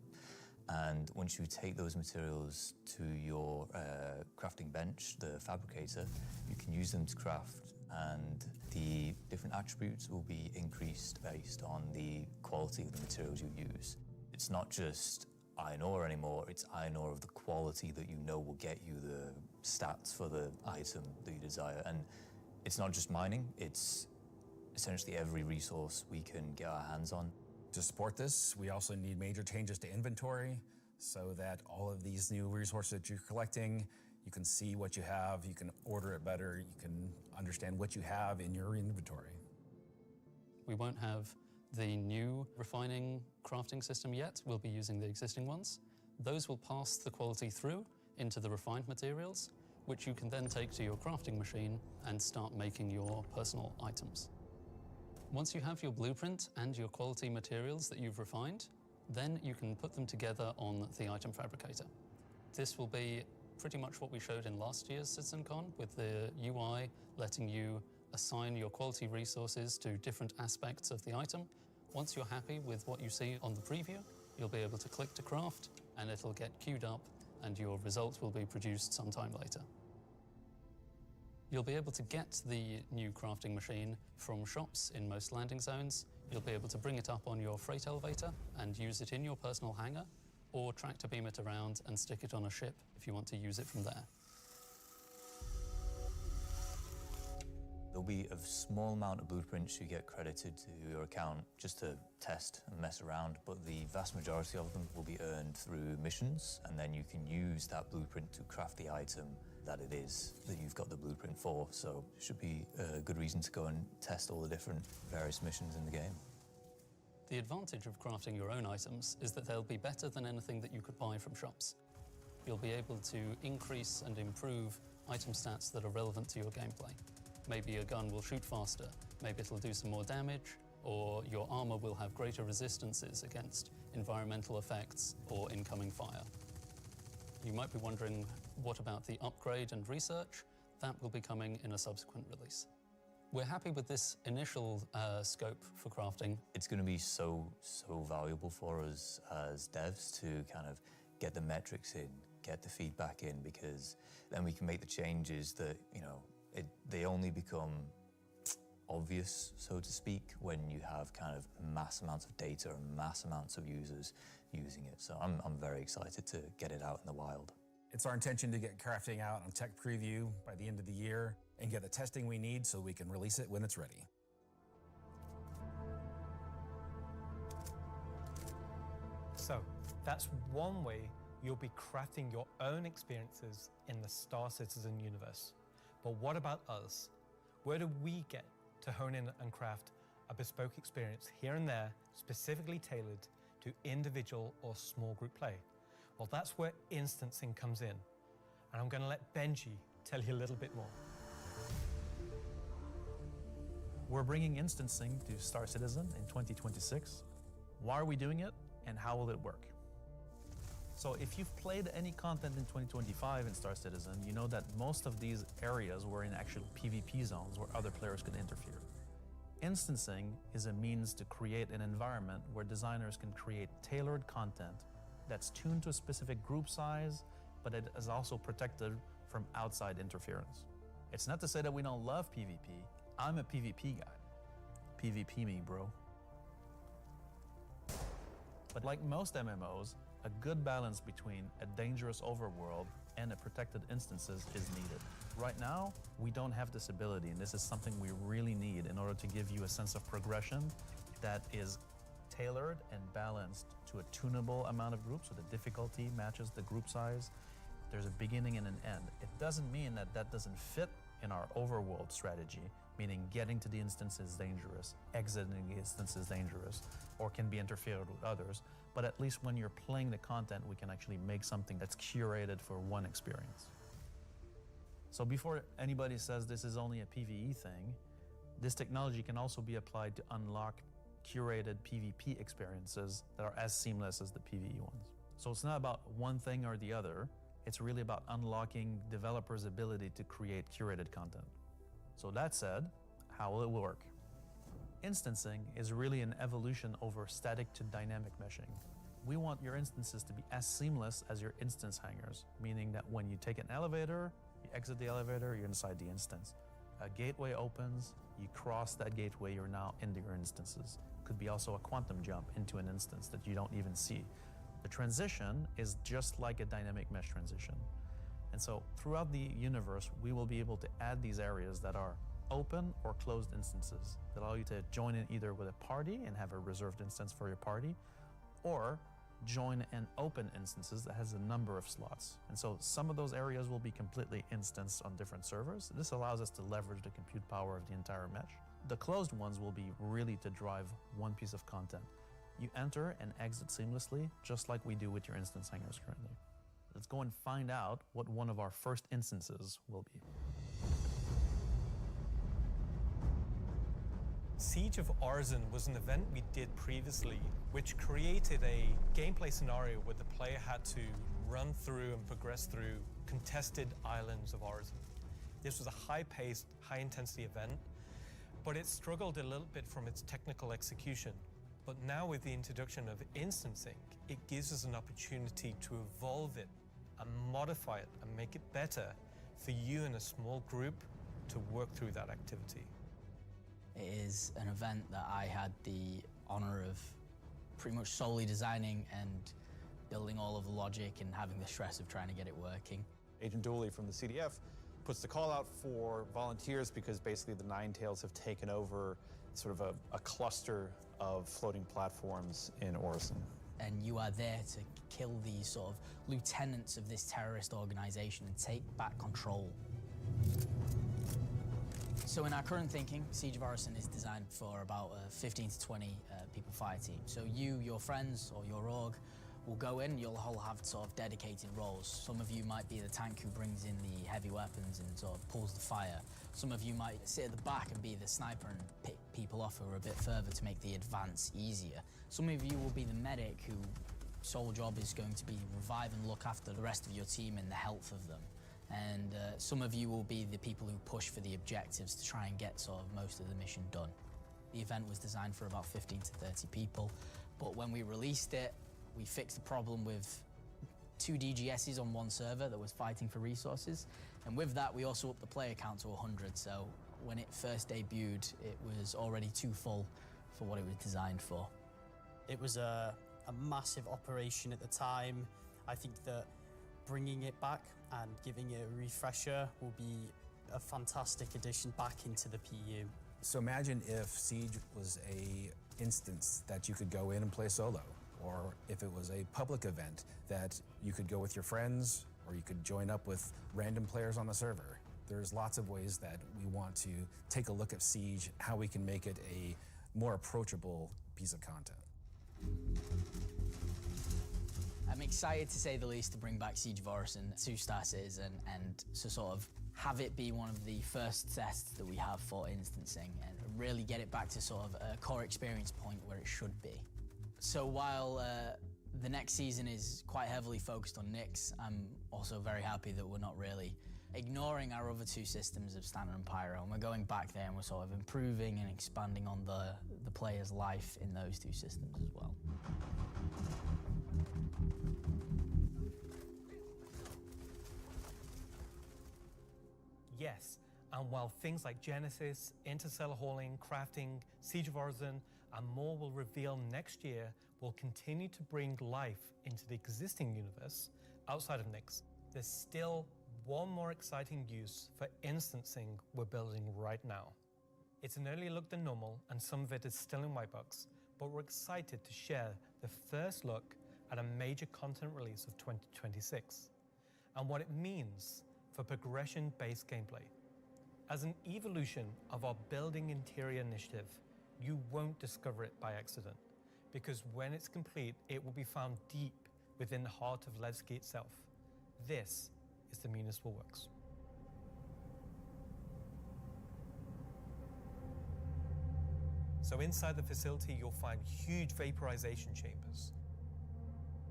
And once you take those materials to your crafting bench, the fabricator, you can use them to craft, and the different attributes will be increased based on the quality of the materials you use. It's not just iron ore anymore, it's iron ore of the quality that you know will get you the stats for the item that you desire. And it's not just mining, it's essentially every resource we can get our hands on. To support this, we also need major changes to inventory so that all of these new resources that you're collecting, you can see what you have, you can order it better, you can understand what you have in your inventory. We won't have the new refining crafting system yet. We'll be using the existing ones. Those will pass the quality through into the refined materials, which you can then take to your crafting machine and start making your personal items. Once you have your blueprint and your quality materials that you've refined, then you can put them together on the item fabricator. This will be pretty much what we showed in last year's CitizenCon, with the UI letting you assign your quality resources to different aspects of the item. Once you're happy with what you see on the preview, you'll be able to click to craft, and it'll get queued up, and your result will be produced sometime later. You'll be able to get the new crafting machine from shops in most landing zones. You'll be able to bring it up on your freight elevator and use it in your personal hangar, or tractor beam it around and stick it on a ship if you want to use it from there. There'll be a small amount of blueprints you get credited to your account just to test and mess around, but the vast majority of them will be earned through missions, and then you can use that blueprint to craft the item that it is that you've got the blueprint for. So it should be a good reason to go and test all the different various missions in the game. The advantage of crafting your own items is that they'll be better than anything that you could buy from shops. You'll be able to increase and improve item stats that are relevant to your gameplay. Maybe a gun will shoot faster, maybe it'll do some more damage, or your armor will have greater resistances against environmental effects or incoming fire. You might be wondering, what about the upgrade and research? That will be coming in a subsequent release. We're happy with this initial scope for crafting. It's going to be so valuable for us as devs to kind of get the metrics in, get the feedback in, because then we can make the changes that, you know, they only become obvious, so to speak, when you have kind of mass amounts of data and mass amounts of users using it. So I'm very excited to get it out in the wild. It's our intention to get crafting out on tech preview by the end of the year and get the testing we need so we can release it when it's ready. So that's one way you'll be crafting your own experiences in the Star Citizen universe. But what about us? Where do we get to hone in and craft a bespoke experience here and there, specifically tailored to individual or small group play? Well, that's where instancing comes in. And I'm going to let Benji tell you a little bit more. We're bringing instancing to Star Citizen in 2026. Why are we doing it, and how will it work? So if you've played any content in 2025 in Star Citizen, you know that most of these areas were in actual PvP zones where other players could interfere. Instancing is a means to create an environment where designers can create tailored content that's tuned to a specific group size, but it is also protected from outside interference. It's not to say that we don't love PvP. I'm a PvP guy. PvP me, bro. But like most MMOs, a good balance between a dangerous overworld and a protected instances is needed. Right now, we don't have this ability, and this is something we really need in order to give you a sense of progression that is tailored and balanced to a tunable amount of groups, so the difficulty matches the group size. There's a beginning and an end. It doesn't mean that that doesn't fit in our overworld strategy, meaning getting to the instance is dangerous, exiting the instance is dangerous, or can be interfered with others. But at least when you're playing the content, we can actually make something that's curated for one experience. So before anybody says this is only a PvE thing, this technology can also be applied to unlock curated PvP experiences that are as seamless as the PvE ones. So it's not about one thing or the other. It's really about unlocking developers' ability to create curated content. So that said, how will it work? Instancing is really an evolution over static to dynamic meshing. We want your instances to be as seamless as your instance hangers, meaning that when you take an elevator, you exit the elevator, you're inside the instance. A gateway opens, you cross that gateway, you're now into your instances. Could be also a quantum jump into an instance that you don't even see. The transition is just like a dynamic mesh transition. And so throughout the universe, we will be able to add these areas that are open or closed instances that allow you to join in either with a party and have a reserved instance for your party, or join an open instances that has a number of slots. And so some of those areas will be completely instanced on different servers. This allows us to leverage the compute power of the entire mesh. The closed ones will be really to drive one piece of content. You enter and exit seamlessly, just like we do with your instance hangers currently. Let's go and find out what one of our first instances will be. Siege of Arisen was an event we did previously, which created a gameplay scenario where the player had to run through and progress through contested islands of Arisen. This was a high-paced, high-intensity event, but it struggled a little bit from its technical execution. But now with the introduction of instancing, it gives us an opportunity to evolve it and modify it and make it better for you and a small group to work through that activity. It is an event that I had the honor of pretty much solely designing and building all of the logic and having the stress of trying to get it working. Agent Dooley from the CDF puts the call out for volunteers because basically the Nine Tails have taken over sort of a cluster of floating platforms in Orison. And you are there to kill these sort of lieutenants of this terrorist organization and take back control. So in our current thinking, Siege of Orison is designed for about a 15 to 20 people fire team. So you, your friends, or your org will go in, you'll all have sort of dedicated roles. Some of you might be the tank who brings in the heavy weapons and sort of pulls the fire. Some of you might sit at the back and be the sniper and pick people off who are a bit further to make the advance easier. Some of you will be the medic whose sole job is going to be revive and look after the rest of your team and the health of them. And some of you will be the people who push for the objectives to try and get sort of most of the mission done. The event was designed for about 15 to 30 people, but when we released it, we fixed the problem with 2 DGSs on one server that was fighting for resources. And with that, we also upped the player count to 100. So when it first debuted, it was already too full for what it was designed for. It was a massive operation at the time. I think that bringing it back and giving it a refresher will be a fantastic addition back into the PU. So imagine if Siege was a instance that you could go in and play solo, or if it was a public event that you could go with your friends, or you could join up with random players on the server. There's lots of ways that we want to take a look at Siege, how we can make it a more approachable piece of content. I'm excited, to say the least, to bring back Siege of Orison to Star Citizen and to sort of have it be one of the first tests that we have for instancing and really get it back to sort of a core experience point where it should be. So while the next season is quite heavily focused on Nyx, I'm also very happy that we're not really ignoring our other 2 systems of Standard and Pyro, and we're going back there and we're sort of improving and expanding on the player's life in those 2 systems as well. Yes, and while things like Genesis, interstellar hauling, crafting, Siege of Orison, and more will reveal next year, we'll continue to bring life into the existing universe outside of Nyx. There's still one more exciting use for instancing we're building right now. It's an earlier look than normal, and some of it is still in white box, but we're excited to share the first look at a major content release of 2026, and what it means for progression-based gameplay. As an evolution of our Building Interior initiative, you won't discover it by accident, because when it's complete, it will be found deep within the heart of Levski itself. This is the Municipal Works. So inside the facility, you'll find huge vaporization chambers.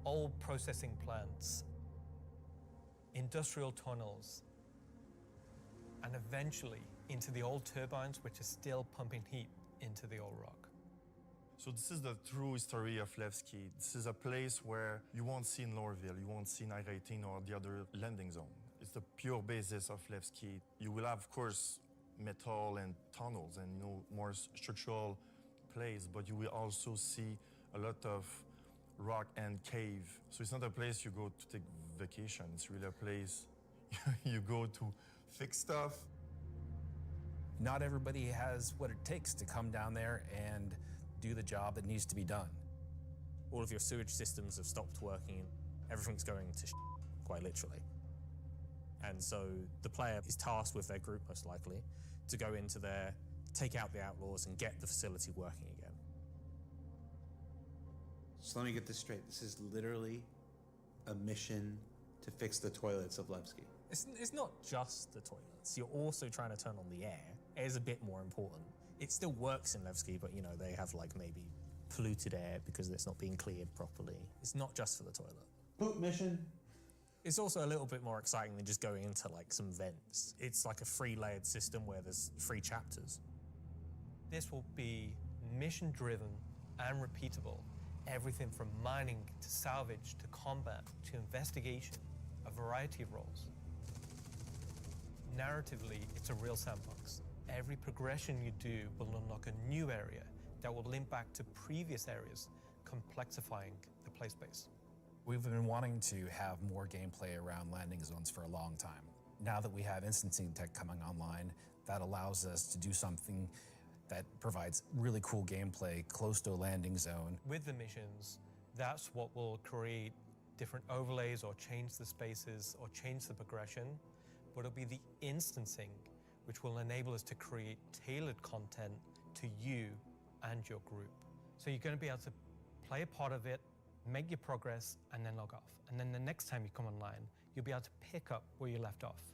old processing plants, industrial tunnels, and eventually into the old turbines which are still pumping heat into the old rock. So this is the true history of Levski. This is a place where you won't see in Lorville, you won't see Night 18 or the other landing zone. It's the pure basis of Levski. You will have, of course, metal and tunnels and more structural plays, but you will also see a lot of rock and cave. So it's not a place you go to take vacation. It's really a place you go to fix stuff. Not everybody has what it takes to come down there and do the job that needs to be done. All of your sewage systems have stopped working. Everything's going to quite literally. And so the player is tasked with their group, most likely, to go into there, take out the outlaws, and get the facility working again. So let me get this straight. This is literally a mission to fix the toilets of Levski. It's not just the toilets. You're also trying to turn on the air. Air is a bit more important. It still works in Levski, but they have maybe polluted air because it's not being cleared properly. It's not just for the toilet. Poop mission. It's also a little bit more exciting than just going into some vents. It's like a 3-layered system where there's 3 chapters. This will be mission-driven and repeatable. Everything from mining to salvage to combat to investigation, a variety of roles. Narratively, it's a real sandbox. Every progression you do will unlock a new area that will link back to previous areas, complexifying the play space. We've been wanting to have more gameplay around landing zones for a long time. Now that we have instancing tech coming online, that allows us to do something that provides really cool gameplay close to a landing zone. With the missions, that's what will create different overlays or change the spaces or change the progression, but it'll be the instancing which will enable us to create tailored content to you and your group. So you're going to be able to play a part of it, make your progress, and then log off. And then the next time you come online, you'll be able to pick up where you left off.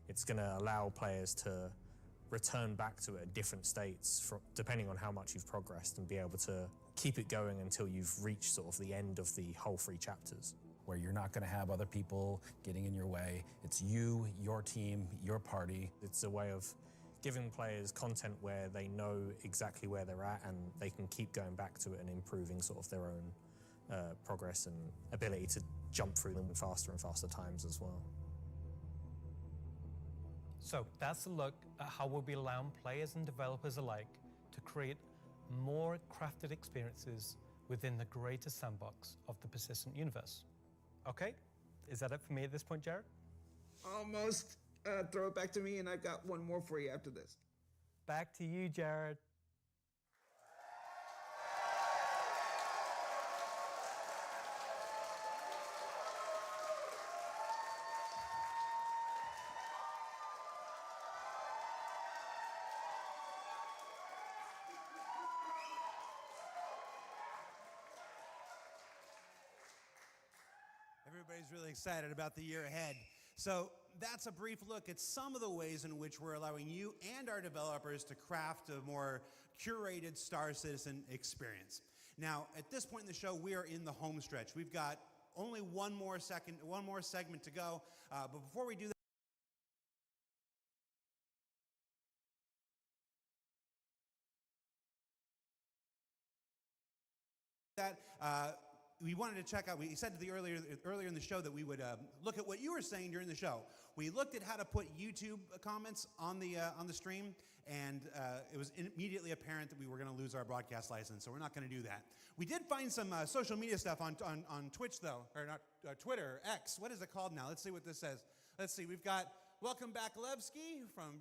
It's going to allow players to return back to it at different states depending on how much you've progressed and be able to keep it going until you've reached sort of the end of the whole 3 chapters. Where you're not going to have other people getting in your way. It's you, your team, your party. It's a way of giving players content where they know exactly where they're at and they can keep going back to it and improving sort of their own progress and ability to jump through them faster and faster times as well. So that's a look at how we'll be allowing players and developers alike to create more crafted experiences within the greater sandbox of the persistent universe. Okay, is that it for me at this point, Jared? Almost. Throw it back to me, and I've got one more for you after this. Back to you, Jared. Everybody's really excited about the year ahead. So that's a brief look at some of the ways in which we're allowing you and our developers to craft a more curated Star Citizen experience. Now, at this point in the show, we are in the home stretch. We've got only one more segment to go. But before we do that, we wanted to check out, we said earlier in the show that we would look at what you were saying during the show. We looked at how to put YouTube comments on the stream, and it was immediately apparent that we were going to lose our broadcast license, so we're not going to do that. We did find some social media stuff on Twitch, though, or not Twitter, X. What is it called now? Let's see what this says. Let's see, we've got Welcome Back Levski from,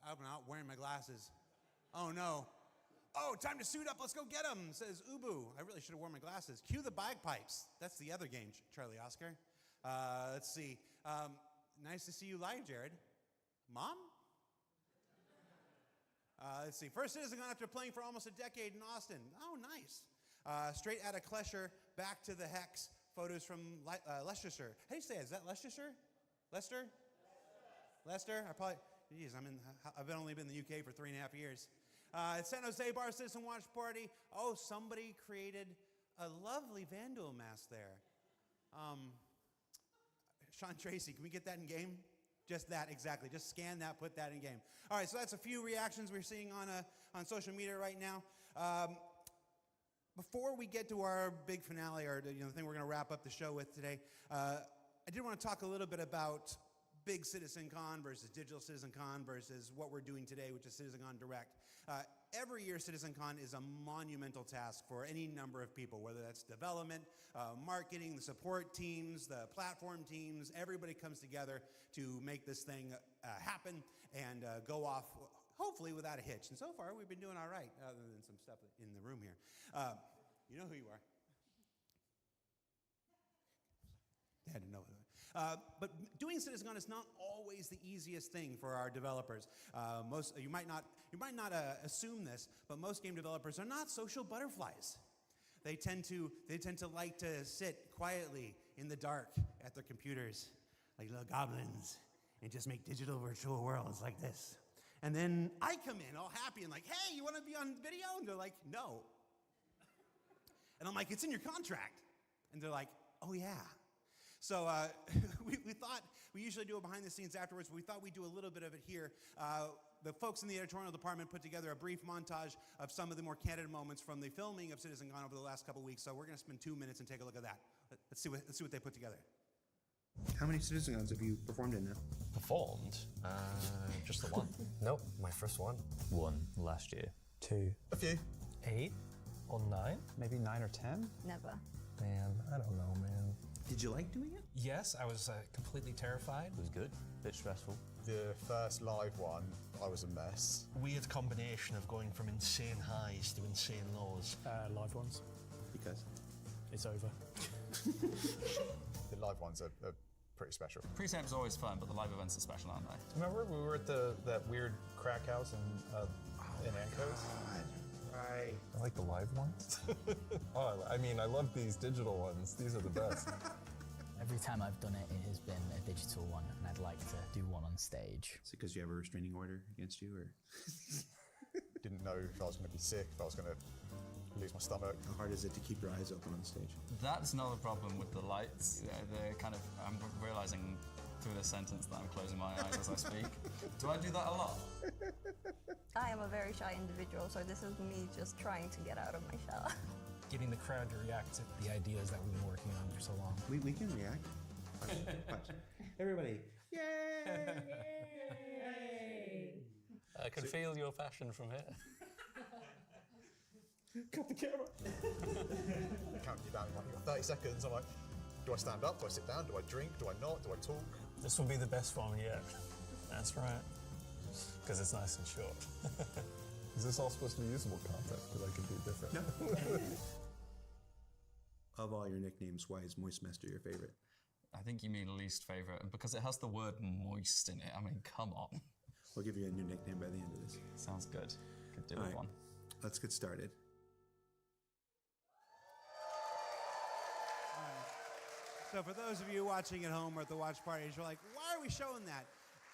I'm not wearing my glasses. Oh, no. Oh, time to suit up. Let's go get him, says Ubu. I really should have worn my glasses. Cue the bagpipes. That's the other game, Charlie Oscar. Let's see. Nice to see you live, Jared. Mom? Let's see. First CitizenCon after playing for almost a decade in Austin. Oh, nice. Straight out of Klesher, back to the Hex. Photos from Leicestershire. How do you say it? Is that Leicestershire? Leicester? Leicester? I've only been in the UK for 3.5 years. San Jose Bar Citizen Watch Party. Oh, somebody created a lovely Vandal mask there. Sean Tracy, can we get that in game? Just that, exactly. Just scan that, put that in game. All right, so that's a few reactions we're seeing on social media right now. Before we get to our big finale, or the thing we're going to wrap up the show with today, I did want to talk a little bit about big CitizenCon versus digital CitizenCon versus what we're doing today, which is CitizenCon Direct. Every year, CitizenCon is a monumental task for any number of people, whether that's development, marketing, the support teams, the platform teams. Everybody comes together to make this thing happen and go off, hopefully without a hitch. And so far, we've been doing all right, other than some stuff in the room here. You know who you are. I had to know that. But doing CitizenCon is not always the easiest thing for our developers. You might not assume this, but most game developers are not social butterflies. They tend to like to sit quietly in the dark at their computers, like little goblins, and just make digital virtual worlds like this. And then I come in all happy and like, hey, you want to be on video? And they're like, no. And I'm like, it's in your contract. And they're like, oh yeah. So we thought, we usually do it behind the scenes afterwards, but we thought we'd do a little bit of it here. The folks in the editorial department put together a brief montage of some of the more candid moments from the filming of CitizenCon over the last couple weeks, so we're going to spend 2 minutes and take a look at that. Let's see what they put together. How many CitizenCons have you performed in now? Performed? Just the one. Nope, my first one. One last year. 2. A few. 8 or 9? Maybe 9 or 10? Never. Man, I don't know, man. Did you like doing it? Yes, I was completely terrified. It was good, a bit stressful. The first live one, I was a mess. Weird combination of going from insane highs to insane lows. Live ones. Because? It's over. The live ones are pretty special. Pre-samp's always fun, but the live events are special, aren't they? Remember we were at that weird crack house in Ancos? Right. I like the live ones. Oh, I mean, I love these digital ones. These are the best. Every time I've done it, it has been a digital one, and I'd like to do one on stage. Is it because you have a restraining order against you, or? Didn't know if I was going to be sick, if I was going to lose my stomach. How hard is it to keep your eyes open on stage? That's not a problem with the lights. They're kind of, I'm realizing through this sentence that I'm closing my eyes as I speak. Do I do that a lot? I am a very shy individual, so this is me just trying to get out of my shell. Getting the crowd to react to the ideas that we've been working on for so long. We can react. Watch. Everybody. Yay! I can feel your passion from here. Cut the camera. Counting you down, like, you've got 30 seconds. I'm like, do I stand up? Do I sit down? Do I drink? Do I not? Do I talk? This will be the best one yet. That's right. Because it's nice and short. Is this all supposed to be usable content? Because I can do different. No. Of all your nicknames, why is Moistmaster your favorite? I think you mean least favorite, and because it has the word moist in it. I mean, come on. We'll give you a new nickname by the end of this. Sounds good. Could do All with right. one. Let's get started. So for those of you watching at home or at the watch parties, you're like, why are we showing that?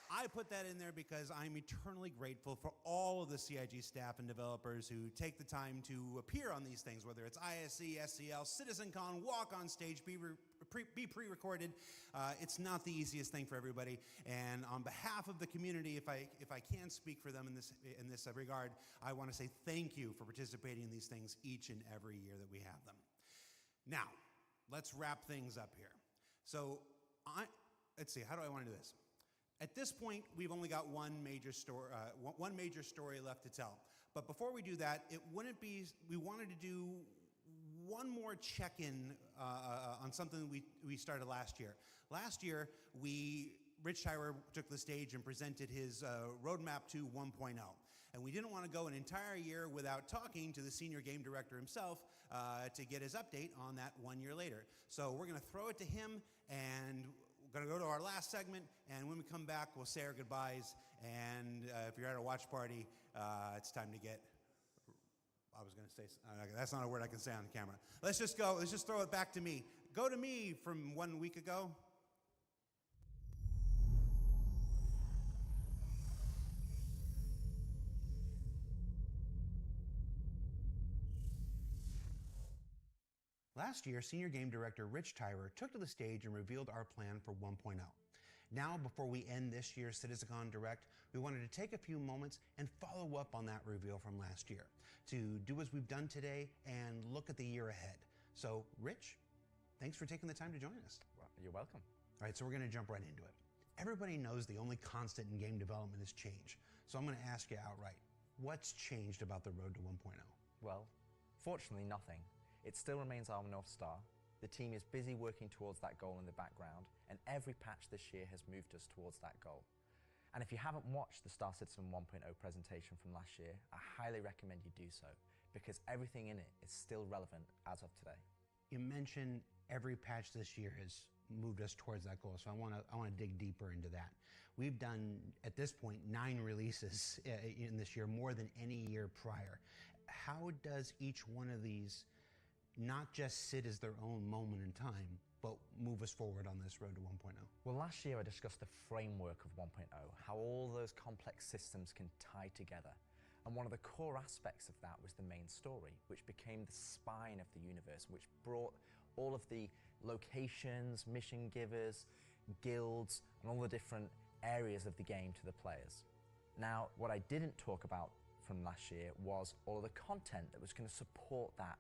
I put that in there because I'm eternally grateful for all of the CIG staff and developers who take the time to appear on these things, whether it's ISE, SCL, CitizenCon, walk on stage, be pre-recorded. It's not the easiest thing for everybody. And on behalf of the community, if I can speak for them in this regard, I want to say thank you for participating in these things each and every year that we have them. Now, let's wrap things up here. So, let's see, how do I want to do this? At this point, we've only got one major story left to tell. But before we do that, we wanted to do one more check-in on something we started last year. Last year, Rich Tyler took the stage and presented his roadmap to 1.0. And we didn't want to go an entire year without talking to the senior game director himself to get his update on that 1 year later. So we're going to throw it to him, and we're going to go to our last segment, and when we come back, we'll say our goodbyes. And if you're at a watch party, it's time to get, I was going to say, that's not a word I can say on camera. Let's just throw it back to me. Go to me from 1 week ago. Last year, Senior Game Director Rich Tyrer took to the stage and revealed our plan for 1.0. Now, before we end this year's CitizenCon Direct, we wanted to take a few moments and follow up on that reveal from last year, to do as we've done today and look at the year ahead. So, Rich, thanks for taking the time to join us. Well, you're welcome. All right, so we're going to jump right into it. Everybody knows the only constant in game development is change. So I'm going to ask you outright, what's changed about the road to 1.0? Well, fortunately nothing. It still remains our North Star. The team is busy working towards that goal in the background, and every patch this year has moved us towards that goal. And if you haven't watched the Star Citizen 1.0 presentation from last year, I highly recommend you do so, because everything in it is still relevant as of today. You mentioned every patch this year has moved us towards that goal, so I want to dig deeper into that. We've done, at this point, 9 releases in this year, more than any year prior. How does each one of these not just sit as their own moment in time, but move us forward on this road to 1.0? Well, last year I discussed the framework of 1.0, how all those complex systems can tie together. And one of the core aspects of that was the main story, which became the spine of the universe, which brought all of the locations, mission givers, guilds, and all the different areas of the game to the players. Now, what I didn't talk about from last year was all of the content that was going to support that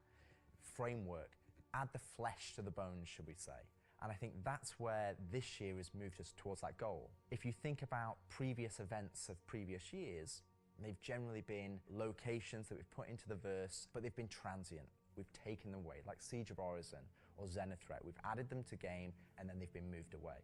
framework, add the flesh to the bones, should we say. And I think that's where this year has moved us towards that goal. If you think about previous events of previous years, they've generally been locations that we've put into the verse, but they've been transient. We've taken them away, like Siege of Orison or Zenithreat. We've added them to game, and then they've been moved away.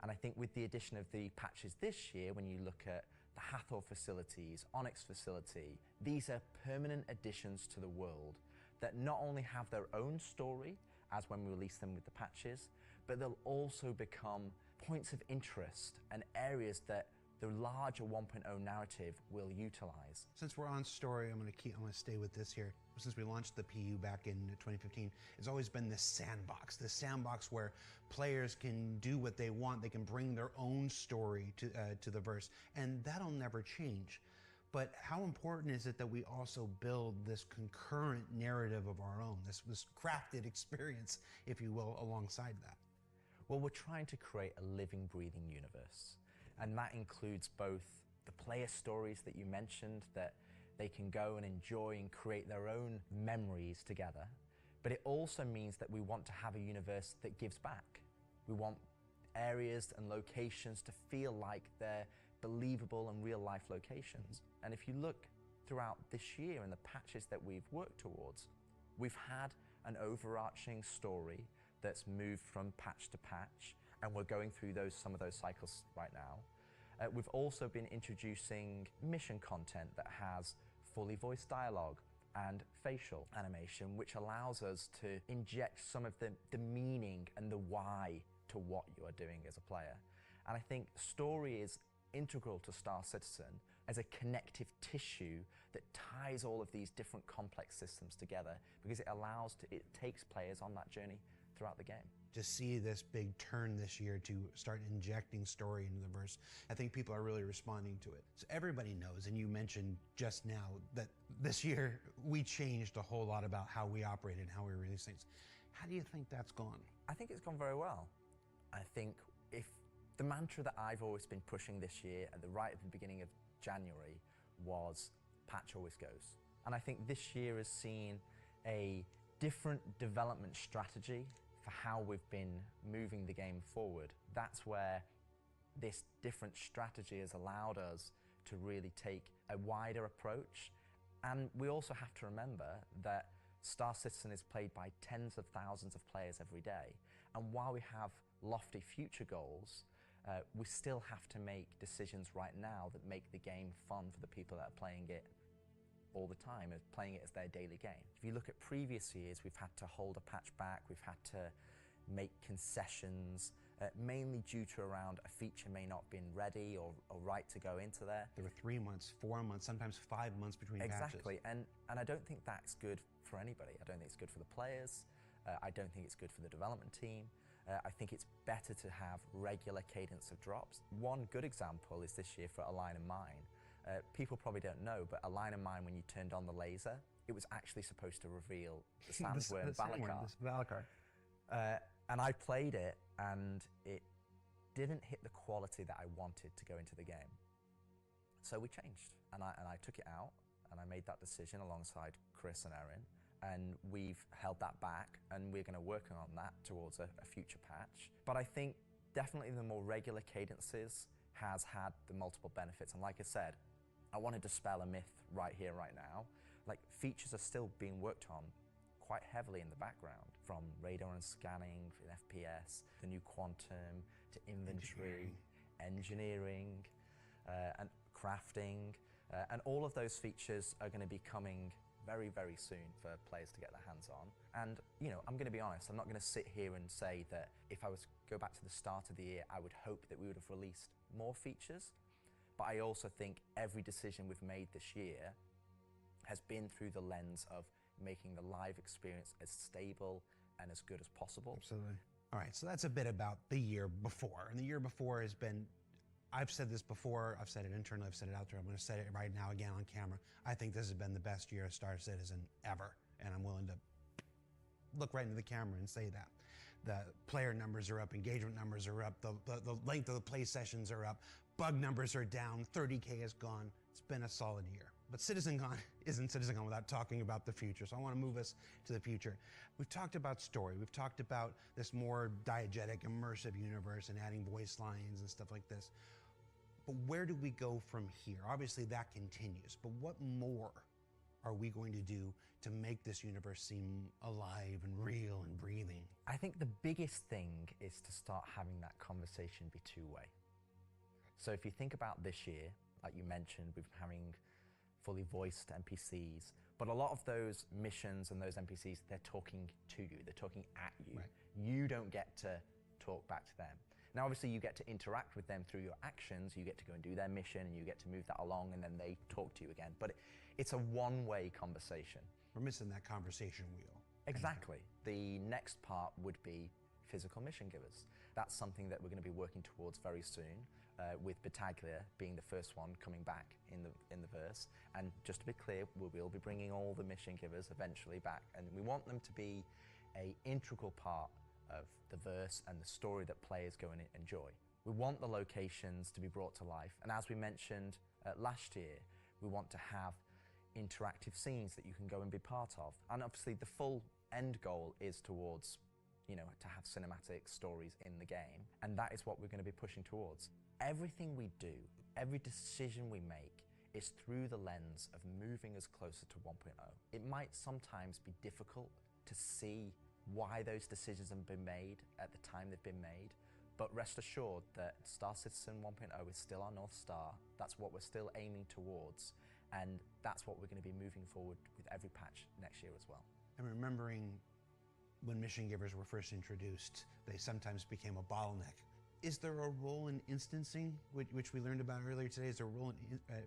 And I think with the addition of the patches this year, when you look at the Hathor facilities, Onyx facility, these are permanent additions to the world that not only have their own story, as when we release them with the patches, but they'll also become points of interest and areas that the larger 1.0 narrative will utilize. Since we're on story, I'm going to stay with this here. Since we launched the PU back in 2015, it's always been this sandbox where players can do what they want. They can bring their own story to the verse, and that'll never change. But how important is it that we also build this concurrent narrative of our own, this crafted experience, if you will, alongside that? Well, we're trying to create a living, breathing universe. And that includes both the player stories that you mentioned, that they can go and enjoy and create their own memories together. But it also means that we want to have a universe that gives back. We want areas and locations to feel like they're believable and real-life locations. And if you look throughout this year and the patches that we've worked towards, we've had an overarching story that's moved from patch to patch, and we're going through some of those cycles right now. We've also been introducing mission content that has fully voiced dialogue and facial animation, which allows us to inject some of the meaning and the why to what you are doing as a player. And I think story is integral to Star Citizen as a connective tissue that ties all of these different complex systems together, because it takes players on that journey throughout the game. To see this big turn this year to start injecting story into the verse, I think people are really responding to it. So everybody knows, and you mentioned just now, that this year we changed a whole lot about how we operate and how we release things. How do you think that's gone? I think it's gone very well. I think if the mantra that I've always been pushing this year at the beginning of January was patch always goes. And I think this year has seen a different development strategy for how we've been moving the game forward. That's where this different strategy has allowed us to really take a wider approach. And we also have to remember that Star Citizen is played by tens of thousands of players every day. And while we have lofty future goals, we still have to make decisions right now that make the game fun for the people that are playing it all the time, playing it as their daily game. If you look at previous years, we've had to hold a patch back, we've had to make concessions, mainly due to around a feature may not been ready or right to go into there. There were 3 months, 4 months, sometimes 5 months between patches. Exactly, and I don't think that's good for anybody. I don't think it's good for the players. I don't think it's good for the development team. I think it's better to have regular cadence of drops. One good example is this year for A Line of Mine. People probably don't know, but A Line of Mine, when you turned on the laser it was actually supposed to reveal the Sandsworm the Sandworm, this Valakar. And I played it, and it didn't hit the quality that I wanted to go into the game. So we changed, and I took it out, and I made that decision alongside Chris and Erin, and we've held that back, and we're going to work on that towards a future patch. But I think definitely the more regular cadences has had the multiple benefits, and like I said, I want to dispel a myth right here, right now. Like, features are still being worked on quite heavily in the background, from radar and scanning in FPS, the new quantum, to inventory, engineering, and crafting, and all of those features are going to be coming very, very soon for players to get their hands on. And, you know, I'm going to be honest, I'm not going to sit here and say that if I was to go back to the start of the year, I would hope that we would have released more features. But I also think every decision we've made this year has been through the lens of making the live experience as stable and as good as possible. Absolutely. All right, so that's a bit about the year before. And the year before has been, I've said this before, I've said it internally, I've said it out there, I'm going to say it right now again on camera. I think this has been the best year of Star Citizen ever, and I'm willing to look right into the camera and say that. The player numbers are up, engagement numbers are up, the length of the play sessions are up, bug numbers are down, 30K is gone. It's been a solid year. But CitizenCon isn't CitizenCon without talking about the future, so I want to move us to the future. We've talked about story, we've talked about this more diegetic, immersive universe and adding voice lines and stuff like this. But where do we go from here? Obviously that continues, but what more are we going to do to make this universe seem alive and real and breathing? I think the biggest thing is to start having that conversation be two-way. So if you think about this year, like you mentioned, we've been having fully voiced NPCs, but a lot of those missions and those NPCs, they're talking to you, they're talking at you. Right. You don't get to talk back to them. Now, obviously, you get to interact with them through your actions, you get to go and do their mission, and you get to move that along, and then they talk to you again. But it's a one-way conversation. We're missing that conversation wheel. Exactly. The next part would be physical mission givers. That's something that we're going to be working towards very soon, with Battaglia being the first one coming back in the verse. And just to be clear, we will be bringing all the mission givers eventually back, and we want them to be an integral part of the verse and the story that players go and enjoy. We want the locations to be brought to life, and as we mentioned last year, we want to have interactive scenes that you can go and be part of. And obviously the full end goal is towards, you know, to have cinematic stories in the game, and that is what we're going to be pushing towards. Everything we do, every decision we make is through the lens of moving us closer to 1.0. It might sometimes be difficult to see why those decisions have been made at the time they've been made, but rest assured that Star Citizen 1.0 is still our North Star. That's what we're still aiming towards, and that's what we're going to be moving forward with every patch next year as well. And remembering when mission givers were first introduced, they sometimes became a bottleneck. Is there a role in instancing, which we learned about earlier today? Is there a role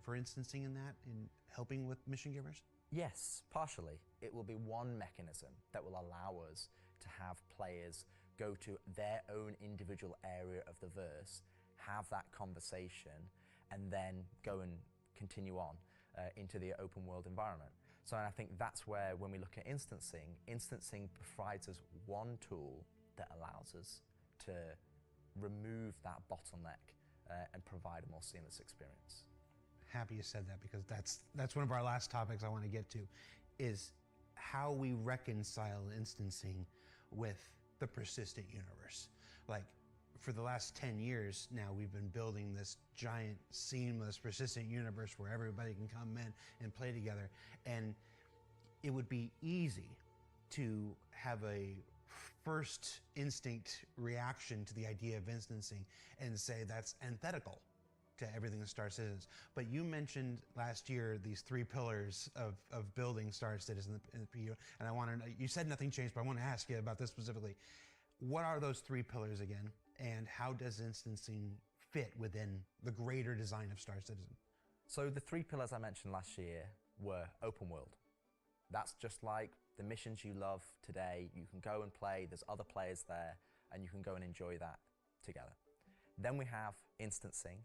for instancing in that, in helping with mission givers? Yes, partially. It will be one mechanism that will allow us to have players go to their own individual area of the verse, have that conversation, and then go and continue on into the open world environment. So I think that's where, when we look at instancing provides us one tool that allows us to remove that bottleneck and provide a more seamless experience. Happy you said that, because that's one of our last topics I want to get to, is how we reconcile instancing with the persistent universe. Like, for the last 10 years now, we've been building this giant, seamless, persistent universe where everybody can come in and play together. And it would be easy to have a first instinct reaction to the idea of instancing and say that's antithetical to everything that Star Citizen. But you mentioned last year these 3 pillars of building Star Citizen in the PU, and I want to know, you said nothing changed, but I want to ask you about this specifically. What are those 3 pillars again, and how does instancing fit within the greater design of Star Citizen? So the 3 pillars I mentioned last year were open world. That's just like the missions you love today. You can go and play, there's other players there, and you can go and enjoy that together. Then we have instancing,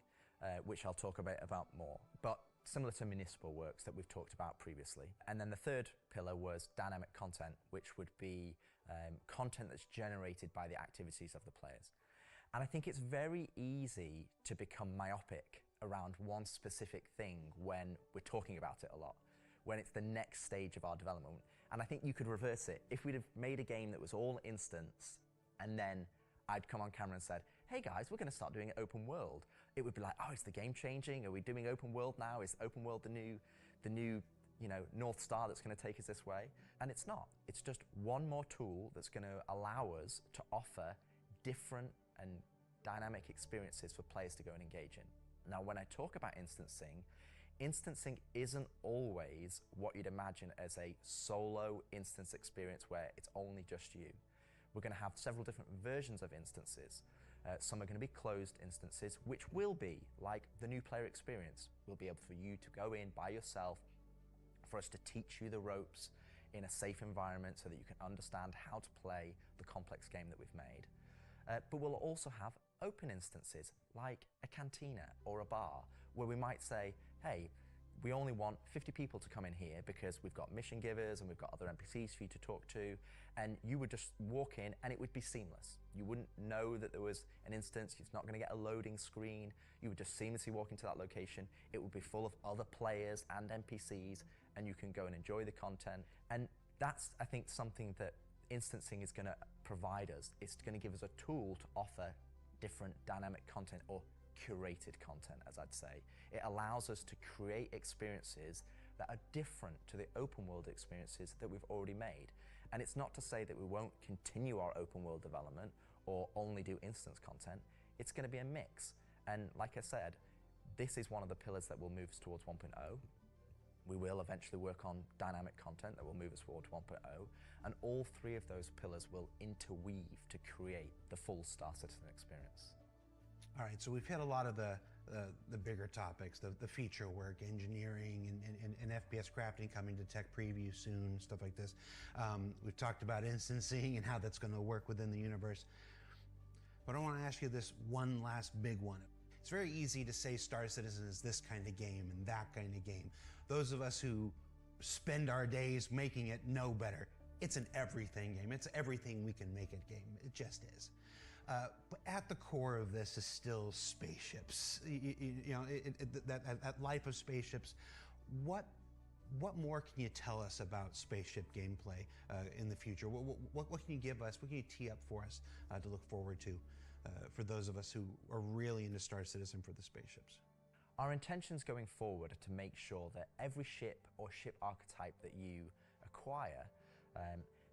which I'll talk about more. But similar to municipal works that we've talked about previously. And then the third pillar was dynamic content, which would be content that's generated by the activities of the players. And I think it's very easy to become myopic around one specific thing when we're talking about it a lot, when it's the next stage of our development. And I think you could reverse it. If we'd have made a game that was all instance, and then I'd come on camera and said, hey guys, we're going to start doing it open world, it would be like, oh, is the game changing? Are we doing open world now? Is open world the new North Star that's going to take us this way? And it's not. It's just one more tool that's going to allow us to offer different and dynamic experiences for players to go and engage in. Now, when I talk about instancing isn't always what you'd imagine as a solo instance experience where it's only just you. We're going to have several different versions of instances. Some are going to be closed instances, which will be like the new player experience. We'll be able for you to go in by yourself, for us to teach you the ropes in a safe environment so that you can understand how to play the complex game that we've made. But we'll also have open instances like a cantina or a bar where we might say, hey, we only want 50 people to come in here because we've got mission givers and we've got other NPCs for you to talk to, and you would just walk in and it would be seamless. You wouldn't know that there was an instance, it's not going to get a loading screen, you would just seamlessly walk into that location, it would be full of other players and NPCs, and you can go and enjoy the content. And that's, I think, something that instancing is going to provide us. It's going to give us a tool to offer different dynamic content, or curated content, as I'd say. It allows us to create experiences that are different to the open world experiences that we've already made. And it's not to say that we won't continue our open world development or only do instance content. It's going to be a mix. And like I said, this is one of the pillars that will move us towards 1.0. We will eventually work on dynamic content that will move us towards 1.0. And all three of those pillars will interweave to create the full Star Citizen experience. All right, so we've hit a lot of the bigger topics, the feature work, engineering, and FPS crafting coming to tech preview soon, stuff like this. We've talked about instancing and how that's going to work within the universe. But I want to ask you this one last big one. It's very easy to say Star Citizen is this kind of game and that kind of game. Those of us who spend our days making it know better. It's an everything game. It's everything we can make it game. It just is. But at the core of this is still spaceships. That life of spaceships. What more can you tell us about spaceship gameplay in the future? What can you give us? What can you tee up for us to look forward to for those of us who are really into Star Citizen for the spaceships? Our intentions going forward are to make sure that every ship or ship archetype that you acquire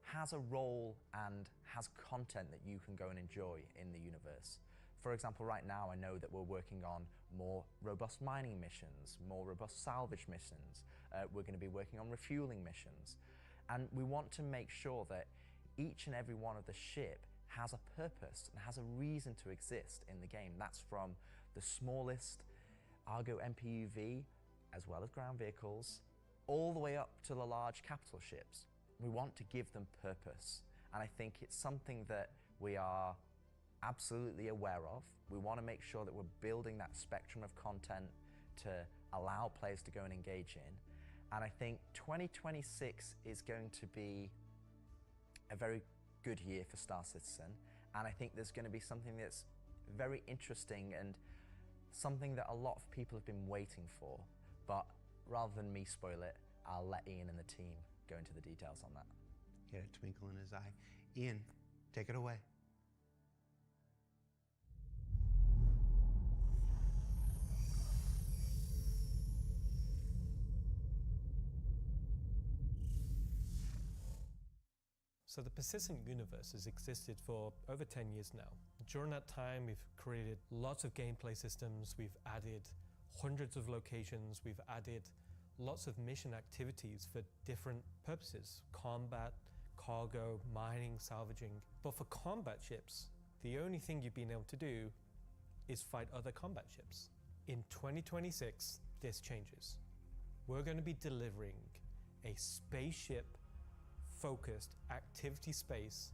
has a role and has content that you can go and enjoy in the universe. For example, right now I know that we're working on more robust mining missions, more robust salvage missions. We're going to be working on refueling missions. And we want to make sure that each and every one of the ship has a purpose and has a reason to exist in the game. That's from the smallest Argo MPUV, as well as ground vehicles, all the way up to the large capital ships. We want to give them purpose, and I think it's something that we are absolutely aware of. We want to make sure that we're building that spectrum of content to allow players to go and engage in, and I think 2026 is going to be a very good year for Star Citizen, and I think there's going to be something that's very interesting and something that a lot of people have been waiting for, but rather than me spoil it, I'll let Ian and the team go into the details on that. He had a twinkle in his eye. Ian, take it away. So the persistent universe has existed for over 10 years now. During that time, we've created lots of gameplay systems, we've added hundreds of locations, we've added lots of mission activities for different purposes: combat, cargo, mining, salvaging. But for combat ships, the only thing you've been able to do is fight other combat ships. In 2026, this changes. We're going to be delivering a spaceship-focused activity space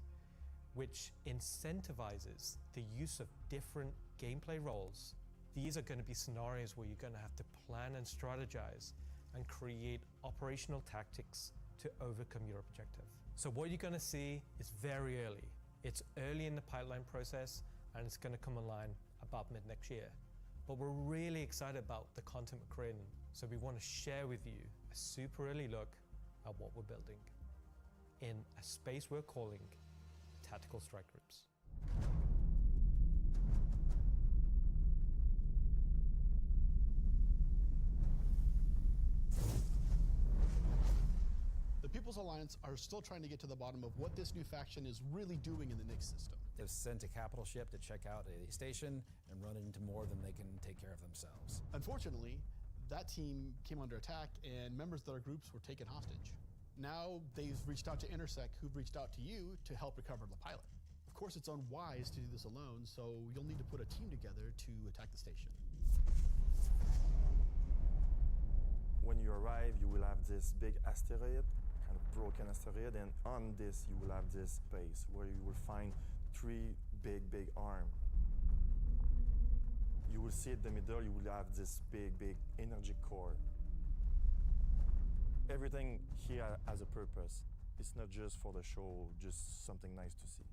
which incentivizes the use of different gameplay roles These are going to be scenarios where you're going to have to plan and strategize and create operational tactics to overcome your objective. So what you're going to see is very early. It's early in the pipeline process, and it's going to come online about mid next year. But we're really excited about the content we're creating, so we want to share with you a super early look at what we're building in a space we're calling Tactical Strike Groups. The People's Alliance are still trying to get to the bottom of what this new faction is really doing in the Nyx system. They've sent a capital ship to check out a station and run into more than they can take care of themselves. Unfortunately, that team came under attack and members of their groups were taken hostage. Now they've reached out to Intersec, who've reached out to you to help recover the pilot. Of course, it's unwise to do this alone, so you'll need to put a team together to attack the station. When you arrive, you will have this big asteroid, kind of broken asteroid, and on this you will have this base where you will find 3 big arms. You will see in the middle, you will have this big energy core. Everything here has a purpose. It's not just for the show, just something nice to see.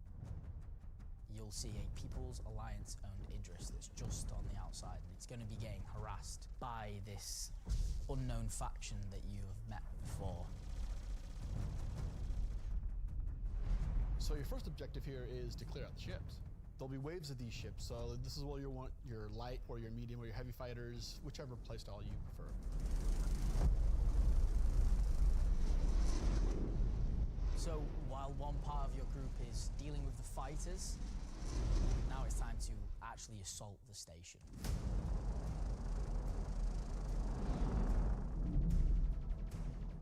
You'll see a People's Alliance-owned Idris that's just on the outside, and it's going to be getting harassed by this unknown faction that you have met before. So your first objective here is to clear out the ships. There'll be waves of these ships, so this is where you want your light or your medium or your heavy fighters, whichever playstyle you prefer. So while one part of your group is dealing with the fighters, now it's time to actually assault the station.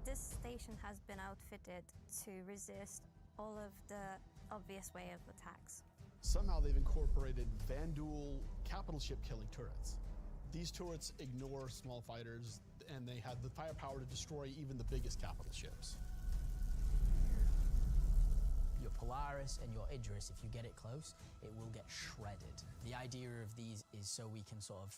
This station has been outfitted to resist all of the obvious way of attacks. Somehow they've incorporated Vanduul capital ship killing turrets. These turrets ignore small fighters, and they have the firepower to destroy even the biggest capital ships. Your Polaris and your Idris, if you get it close, it will get shredded. The idea of these is so we can sort of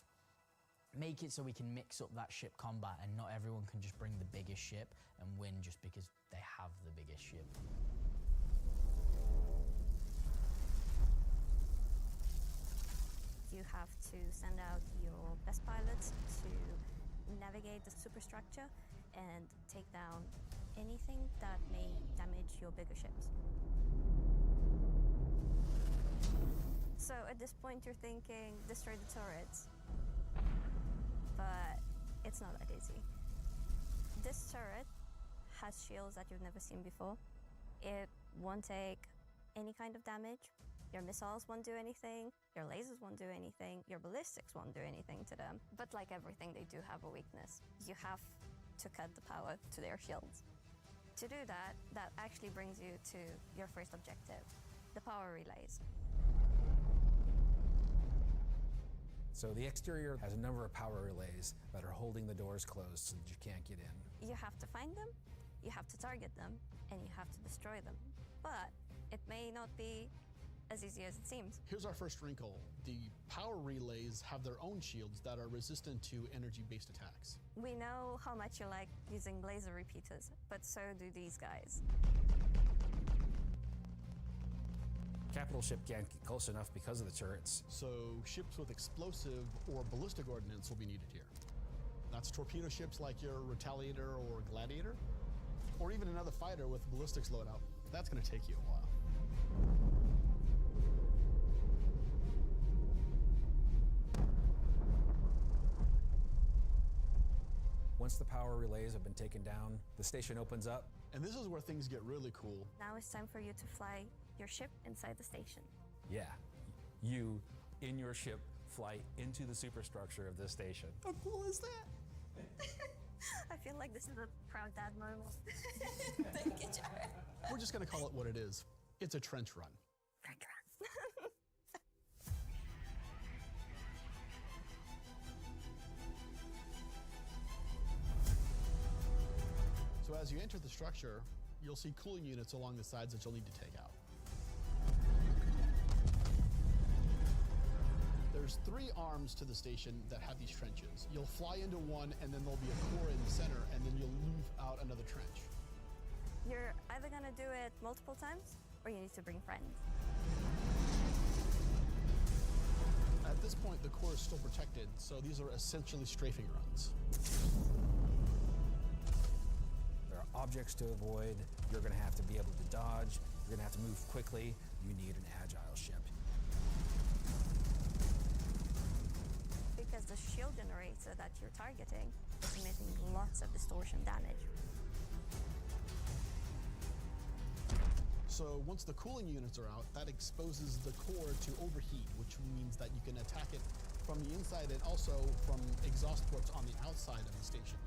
make it so we can mix up that ship combat, and not everyone can just bring the biggest ship and win just because they have the biggest ship. You have to send out your best pilots to navigate the superstructure and take down anything that may damage your bigger ships. So at this point you're thinking, destroy the turrets. But it's not that easy. This turret has shields that you've never seen before. It won't take any kind of damage. Your missiles won't do anything, your lasers won't do anything, your ballistics won't do anything to them. But like everything, they do have a weakness. You have to cut the power to their shields. To do that, that actually brings you to your first objective, the power relays. So the exterior has a number of power relays that are holding the doors closed so that you can't get in. You have to find them, you have to target them, and you have to destroy them. But it may not be as easy as it seems. Here's our first wrinkle. The power relays have their own shields that are resistant to energy-based attacks. We know how much you like using laser repeaters, but so do these guys. Capital ship can't get close enough because of the turrets. So ships with explosive or ballistic ordnance will be needed here. That's torpedo ships like your Retaliator or Gladiator, or even another fighter with ballistics loadout. That's going to take you a while. Once the power relays have been taken down, the station opens up. And this is where things get really cool. Now it's time for you to fly your ship inside the station. Yeah, you, in your ship, fly into the superstructure of this station. How cool is that? I feel like this is a proud dad moment. Thank you, Jared. We're just going to call it what it is. It's a trench run. Trench run. So as you enter the structure, you'll see cooling units along the sides that you'll need to take out. There's There's 3 arms to the station that have these trenches. You'll fly into one, and then there'll be a core in the center, and then you'll move out another trench. You're either gonna do it multiple times, or you need to bring friends. At this point, the core is still protected, so these are essentially strafing runs. There are objects to avoid. You're going to have to be able to dodge. You're going to have to move quickly. You need an agile ship. Because the shield generator that you're targeting is emitting lots of distortion damage. So once the cooling units are out, that exposes the core to overheat, which means that you can attack it from the inside and also from exhaust ports on the outside of the station.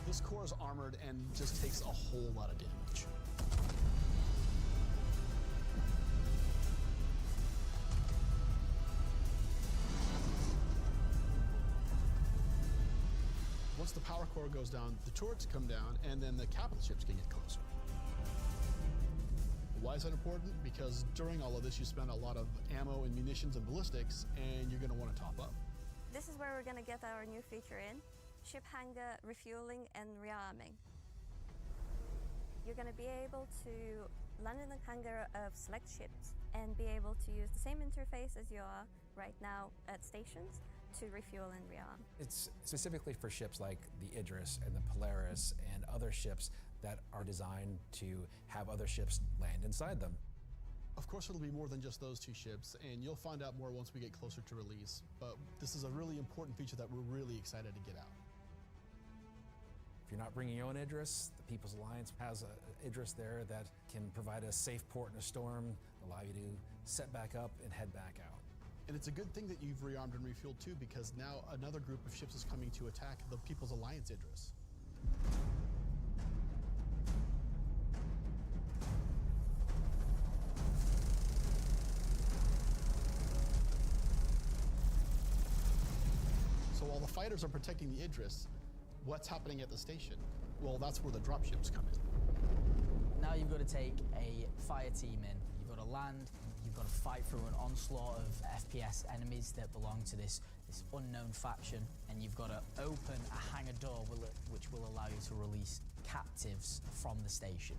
This core is armored and just takes a whole lot of damage. Once the power core goes down, the turrets come down, and then the capital ships can get closer. Why is that important? Because during all of this, you spend a lot of ammo and munitions and ballistics, and you're going to want to top up. This is where we're gonna get our new feature in, ship hangar refueling and rearming. You're gonna be able to land in the hangar of select ships and be able to use the same interface as you are right now at stations to refuel and rearm. It's specifically for ships like the Idris and the Polaris and other ships that are designed to have other ships land inside them. Of course, it'll be more than just those 2 ships, and you'll find out more once we get closer to release, but this is a really important feature that we're really excited to get out. If you're not bringing your own Idris, the People's Alliance has an Idris there that can provide a safe port in a storm, allow you to set back up and head back out. And it's a good thing that you've rearmed and refueled too, because now another group of ships is coming to attack the People's Alliance Idris. So while the fighters are protecting the Idris, what's happening at the station? Well, that's where the dropships come in. Now you've got to take a fire team in. You've got to land, you've got to fight through an onslaught of FPS enemies that belong to this unknown faction, and you've got to open a hangar door which will allow you to release captives from the station.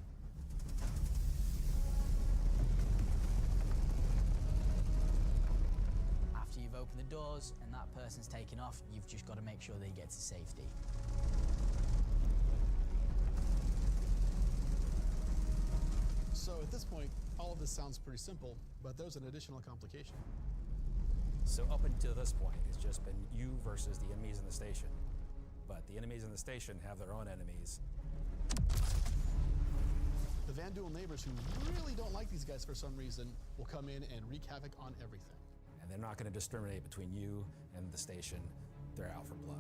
After you've opened the doors and that person's taken off, you've just got to make sure they get to safety. So at this point, all of this sounds pretty simple, but there's an additional complication. So up until this point, it's just been you versus the enemies in the station. But the enemies in the station have their own enemies. The Vanduul neighbors who really don't like these guys for some reason will come in and wreak havoc on everything. And they're not going to discriminate between you and the station. They're out for blood.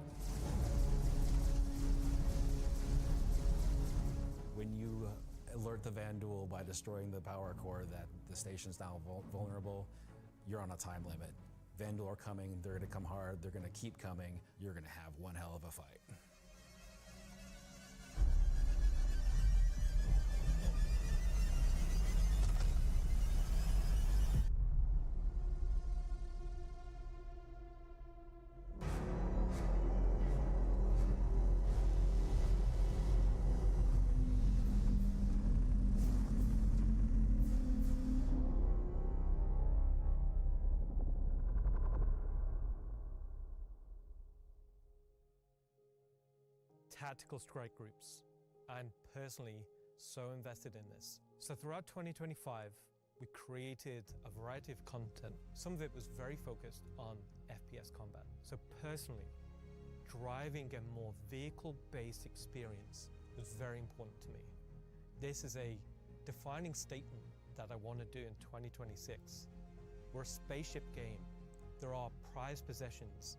When you alert the Vanduul by destroying the power core that the station's now vulnerable, you're on a time limit. Vanduul are coming, they're going to come hard, they're going to keep coming, you're going to have one hell of a fight. Tactical strike groups. I'm personally so invested in this. So throughout 2025, we created a variety of content. Some of it was very focused on FPS combat. So personally, driving a more vehicle-based experience was very important to me. This is a defining statement that I want to do in 2026. We're a spaceship game. There are prized possessions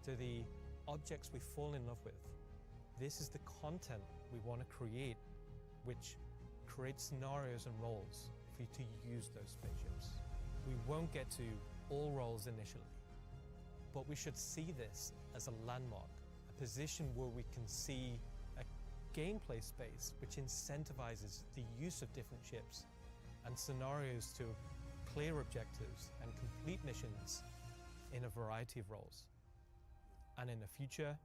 to the objects we fall in love with. This is the content we want to create, which creates scenarios and roles for you to use those spaceships. We won't get to all roles initially, but we should see this as a landmark, a position where we can see a gameplay space which incentivizes the use of different ships and scenarios to clear objectives and complete missions in a variety of roles. And in the future,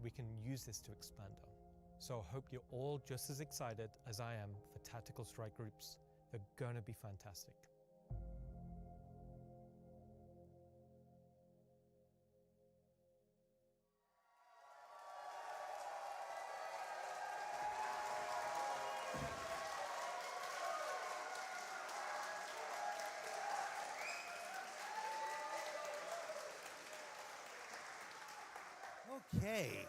we can use this to expand on. So I hope you're all just as excited as I am for tactical strike groups. They're gonna be fantastic. Okay.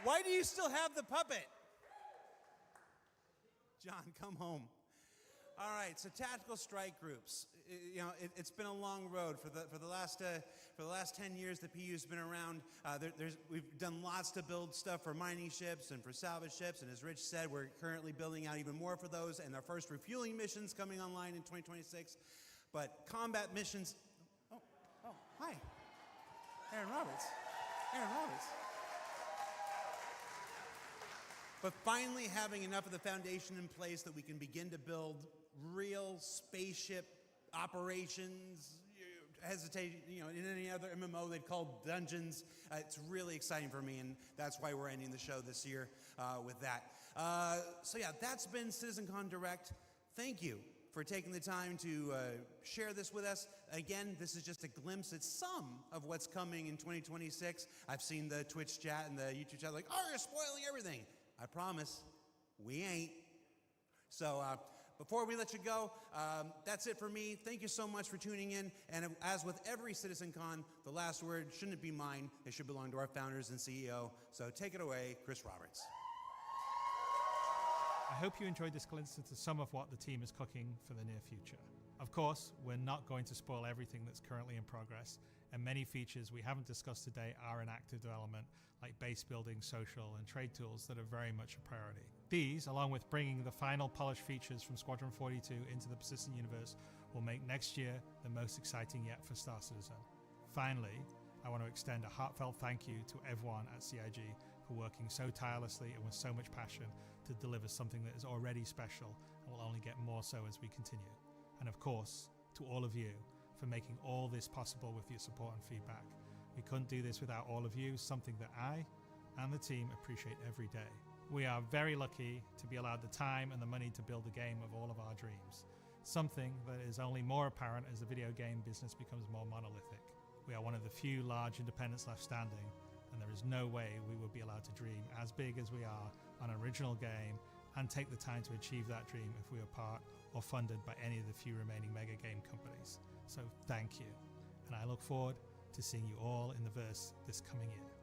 Why do you still have the puppet? John, come home. All right, so tactical strike groups. You know, it's been a long road for the last 10 years. The PU's been around. We've done lots to build stuff for mining ships and for salvage ships. And as Rich said, we're currently building out even more for those. And our first refueling missions coming online in 2026. But combat missions. Oh, hi, Aaron Roberts. But finally having enough of the foundation in place that we can begin to build real spaceship operations, in any other MMO they'd call dungeons. It's really exciting for me, and that's why we're ending the show this year with that. So yeah, that's been CitizenCon Direct. Thank you for taking the time to share this with us. Again, this is just a glimpse at some of what's coming in 2026. I've seen the Twitch chat and the YouTube chat like, oh, you're spoiling everything. I promise, we ain't. So before we let you go, that's it for me. Thank you so much for tuning in. And as with every CitizenCon, the last word shouldn't be mine. It should belong to our founders and CEO. So take it away, Chris Roberts. I hope you enjoyed this glimpse into some of what the team is cooking for the near future. Of course, we're not going to spoil everything that's currently in progress, and many features we haven't discussed today are in active development, like base building, social, and trade tools that are very much a priority. These, along with bringing the final polished features from Squadron 42 into the persistent universe, will make next year the most exciting yet for Star Citizen. Finally, I want to extend a heartfelt thank you to everyone at CIG for working so tirelessly and with so much passion to deliver something that is already special and will only get more so as we continue. And of course, to all of you for making all this possible with your support and feedback. We couldn't do this without all of you, something that I and the team appreciate every day. We are very lucky to be allowed the time and the money to build a game of all of our dreams, something that is only more apparent as the video game business becomes more monolithic. We are one of the few large independents left standing, and there is no way we would be allowed to dream as big as we are on an original game and take the time to achieve that dream if we were part or funded by any of the few remaining mega game companies. So thank you, and I look forward to seeing you all in the verse this coming year.